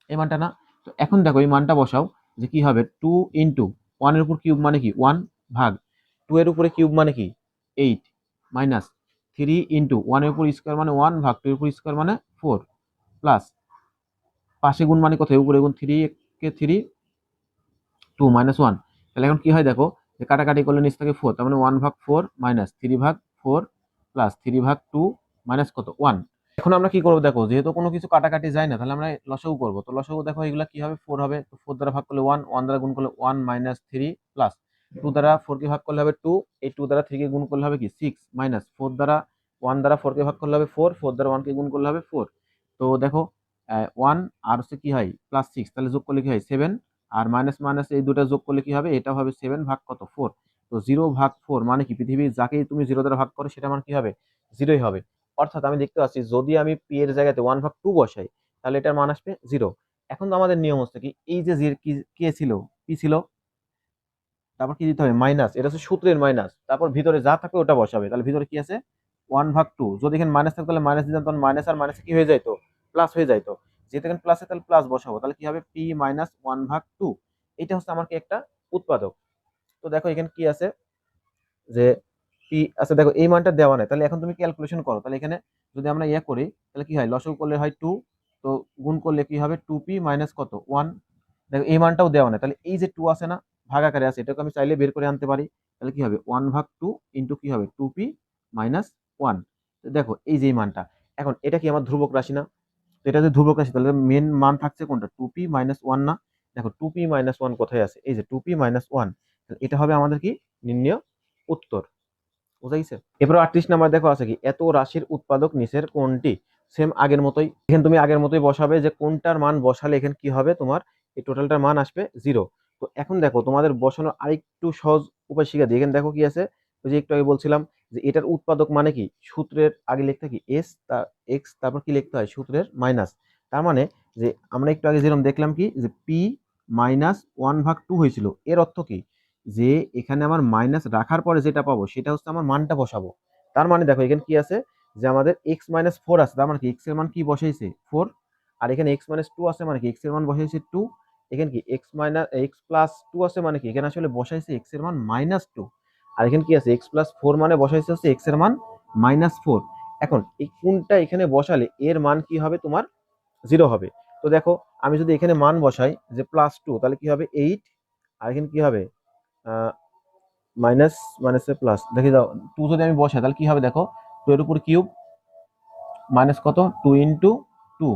এই মানটা না। তো এখন দেখো এই মানটা বসাও যে কি হবে 2 ইন্টু 1 এর উপর কিউব মানে কি 1 ভাগ 2 এর উপরে কিউব মানে কি 8 মাইনাস 3 ইন্টু 1 এর উপর স্কোয়ার মানে 1 ভাগ 2 এর উপর স্কোয়ার মানে 4 প্লাস পাশে গুণ মানে কোথায় উপরে গুণ 3 কে 3 2 -1। তাহলে এখন কি হয় দেখো যে কাটাকাটি করলে নিচ থেকে 4, তার মানে 1/4 মাইনাস 3/4 প্লাস 3/2 মাইনাস কত 1। এখন আমরা কি করবো দেখো, যেহেতু কোনো কিছু কাটাকাটি যায় না তাহলে আমরা লসাগু করবো। তো লসাগু দেখো এগুলা কি হবে 4 হবে, তো 4 দ্বারা ভাগ করলে 1, 1 দ্বারা গুণ করলে 1 মাইনাস 3 প্লাস 2 দ্বারা 4 কে ভাগ করলে হবে 2, এই 2 দ্বারা 3 কে গুণ করলে হবে কি 6 মাইনাস 4 দ্বারা 1 দ্বারা 4 কে ভাগ করলে হবে 4, 4 দ্বারা 1 কে গুণ করলে হবে 4। তো দেখো 1 আর হচ্ছে কি হয় প্লাস 6, তাহলে যোগ করলে কি হয় 7, আর মাইনাস মাইনাস এই দুটা যোগ করলে কি হবে এটা হবে 7 ভাগ কত 4। তো 0/4 মানে কি পৃথিবীর যাকেই তুমি 0 দ্বারা ভাগ করো সেটা মান কি হবে 0ই হবে। অর্থাৎ আমি দেখতে পাচ্ছি যদি আমি পি এর জায়গাতে 1/2 বসাই তাহলে এটার মান আসবে 0। এখন তো আমাদের নিয়ম হচ্ছে কি এই যে কে ছিল পি ছিল, তারপর কি দিতে হবে মাইনাস, এটা হচ্ছে সূত্রের মাইনাস, তারপর ভিতরে যা থাকবে ওটা বসাবে। তাহলে ভিতরে কি আছে 1/2, যদি এখানে মাইনাস থাকতো তাহলে মাইনাস দিতাম, তখন মাইনাস আর মাইনাস কি হয়ে যাইতো প্লাস হয়ে যাইতো। যেহেতু এখানে প্লাসে তাহলে প্লাস বসাবো, তাহলে কি হবে পি মাইনাস 1/2। এটা হচ্ছে আমার কি একটা উৎপাদক। তো দেখো এখানে কি আছে যে পি আচ্ছা দেখো এই মানটা দেওয়া নাই, তাহলে এখন তুমি ক্যালকুলেশন করো। তাহলে এখানে যদি আমরা ইয়া করি তাহলে কি হয় লসাগু করলে হয় 2, তো গুণ করলে কি হবে 2p মাইনাস কত 1। দেখো এই মানটাও দেওয়া নাই, তাহলে এই যে 2 আছে না ভাগাকারে আছে, এটাকে আমি চাইলে বের করে আনতে পারি। তাহলে কি হবে 1/2 ইন্টু কি হবে 2p মাইনাস 1। দেখো এই যে এই মানটা, এখন এটা কি আমার ধ্রুবক রাশি না? তো এটা যদি ধ্রুবক রাশি তাহলে মেন মান থাকছে কোনটা 2p মাইনাস 1 না? দেখো 2p মাইনাস 1 কোথায় আছে, এই যে 2p মাইনাস 1, এটা হবে আমাদের কি নির্ণয় উত্তর। বুঝা গেছে? এরপর 38 নাম্বার দেখো আছে কি এত রাশির উৎপাদক নিচের কোনটি? সেম আগের মতোই, এখানে তুমি আগের মতোই বসাবে যে কোনটার মান বসালে এখানে কি হবে তোমার এই টোটালটার মান আসবে 0। তো এখন দেখো তোমাদের বসানোর আরেকটু সহজ উপায় শিখা দিই। এখানে দেখো কি আছে, ওই যে একটু আগে বলছিলাম যে এটার উৎপাদক মানে কি সূত্রের আগে লিখতে কি এস তা এক্স, তারপর কি লিখতে হয় সূত্রের মাইনাস। তার মানে যে আমরা একটু আগে যেরকম দেখলাম কি যে পি মাইনাস 1/2 হয়েছিল, এর অর্থ কি যে এখানে আমার মাইনাস রাখার পরে যেটা পাবো সেটা হচ্ছে আমার মানটা বসাবো। তার মানে দেখো এখানে কি আছে যে আমাদের এক্স মাইনাস 4 আছে, তার মানে কি এক্স এর মান কি বসাইছে 4, আর এখানে এক্স মাইনাস 2 আছে মানে কি এক্স এর মান বসাইছে 2, এখানে কি এক্স মাইনাস এক্স প্লাস 2 আছে মানে কি এখানে আসলে বসাইছে এক্স এর মান -2, আর এখানে কি আছে এক্স প্লাস 4 মানে বসাইছে হচ্ছে এক্স এর মান -4। এখন এই কোনটা এখানে বসালে এর মান কি হবে তোমার 0 হবে। তো দেখো আমি যদি এখানে মান বসাই যে +2 তাহলে কি হবে 8, আর এখানে কি হবে মাইনাস মাইনাসে প্লাস, দেখে দাও 2 যদি আমি বসাই তাহলে কি হবে দেখো 2 এর উপর কিউব মাইনাস কত 2 ইন্টু 2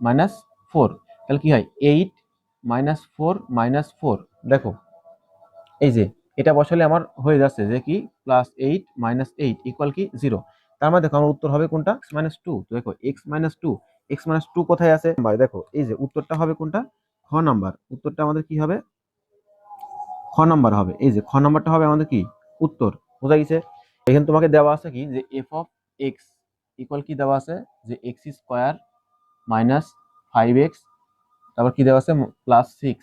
মাইনাস 4, তাহলে কি হয় 8 -4 -4। দেখো এই যে এটা বসালে আমার হয়ে যাচ্ছে যে কি +8 -8 ইকুয়াল কি 0। তার মানে দেখো আমার উত্তর হবে কোনটা -2। তো দেখো x-2 কোথায় আছে ভাই, দেখো এই যে উত্তরটা হবে কোনটা খ নাম্বার, উত্তরটা আমাদের কি হবে খ নাম্বার হবে। এই যে খ নাম্বারটা হবে আমাদের কি উত্তর। বোঝা গেছে? এখানে তোমাকে দেওয়া আছে কি যে এফ অফ এক্স ইকুয়াল কি দেওয়া আছে যে এক্স স্কোয়ার মাইনাস 5x, তারপর কি দেওয়া আছে +6,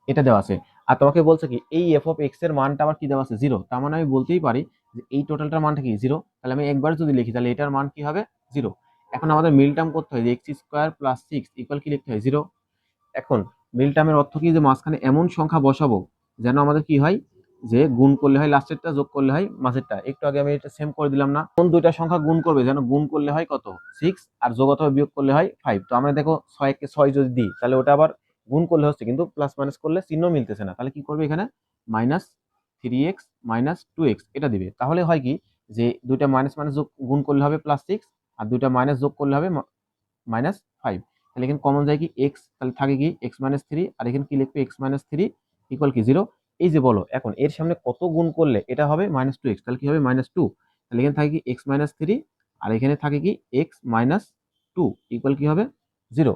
এটা দেওয়া আছে। আর তোমাকে বলছে কি এই এফ অফ এক্স এর মানটা আবার কি দেওয়া আছে 0, তার মানে আমি বলতেই পারি যে এই টোটালটার মানটা কি 0। তাহলে আমি একবার যদি লিখি তাহলে এটার মান কি হবে 0। এখন আমাদের মিল টার্ম করতে হয় যে এক্স স্কোয়ার প্লাস 6 ইকুয়াল কি লিখতে হয় 0। এখন মিল টার্মের অর্থ কি যে মাঝখানে এমন সংখ্যা বসাবো যেন আমাদের কি হয় যে গুণ করলে হয় লাস্টেরটা, যোগ করলে হয় মাঝেরটা। একটু আগে আমি এটা সেম করে দিলাম না, কোন দুইটা সংখ্যা গুণ করবে যেন গুণ করলে হয় কত 6 আর যোগ অথবা বিয়োগ করলে হয় 5। তো আমরা দেখো 6 কে 6 যদি দিই তাহলে ওটা আবার গুণ করলে হচ্ছে কিন্তু প্লাস মাইনাস করলে চিহ্ন মিলতেছে না, তাহলে কি করবে এখানে -3x -2x এটা দিবে। তাহলে হয় কি যে দুইটা মাইনাস মাইনাস যোগ গুণ করলে হবে +6 আর দুইটা মাইনাস যোগ করলে হবে -5। তাহলে এখানে কমন যায় কি এক্স, তাহলে থাকে কি x-3, আর এখানে কি লিখবে x-3 ইকুয়াল কি 0। এই যে বলো এখন এর সামনে কত গুণ করলে এটা হবে -2x, তাহলে কি হবে -2, তাহলে এখানে থাকে কি x-3 আর এখানে থাকে কি x-2 ইকুয়াল কি হবে 0।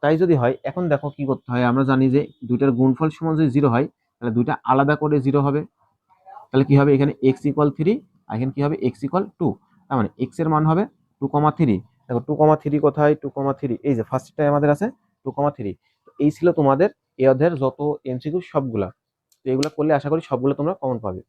তাই যদি হয় এখন দেখো কি করতে হয়, আমরা জানি যে দুইটার গুণফল সমান যদি 0 হয় তাহলে দুইটা আলাদা করে 0 হবে। তাহলে কি হবে এখানে x ইকুয়াল 3 আর এখানে কি হবে এক্স ইকুয়াল 2, তার মানে এক্স এর মান হবে 2,3। দেখো 2,3 কোথায়, 2,3 এই যে ফার্স্টটাই আমাদের আছে 2,3। তো এই ছিল তোমাদের এই অধ্যায়ের যত এমসিকিউ সবগুলা। তো এগুলো করলে আশা করি সবগুলো তোমরা কমন পাবে।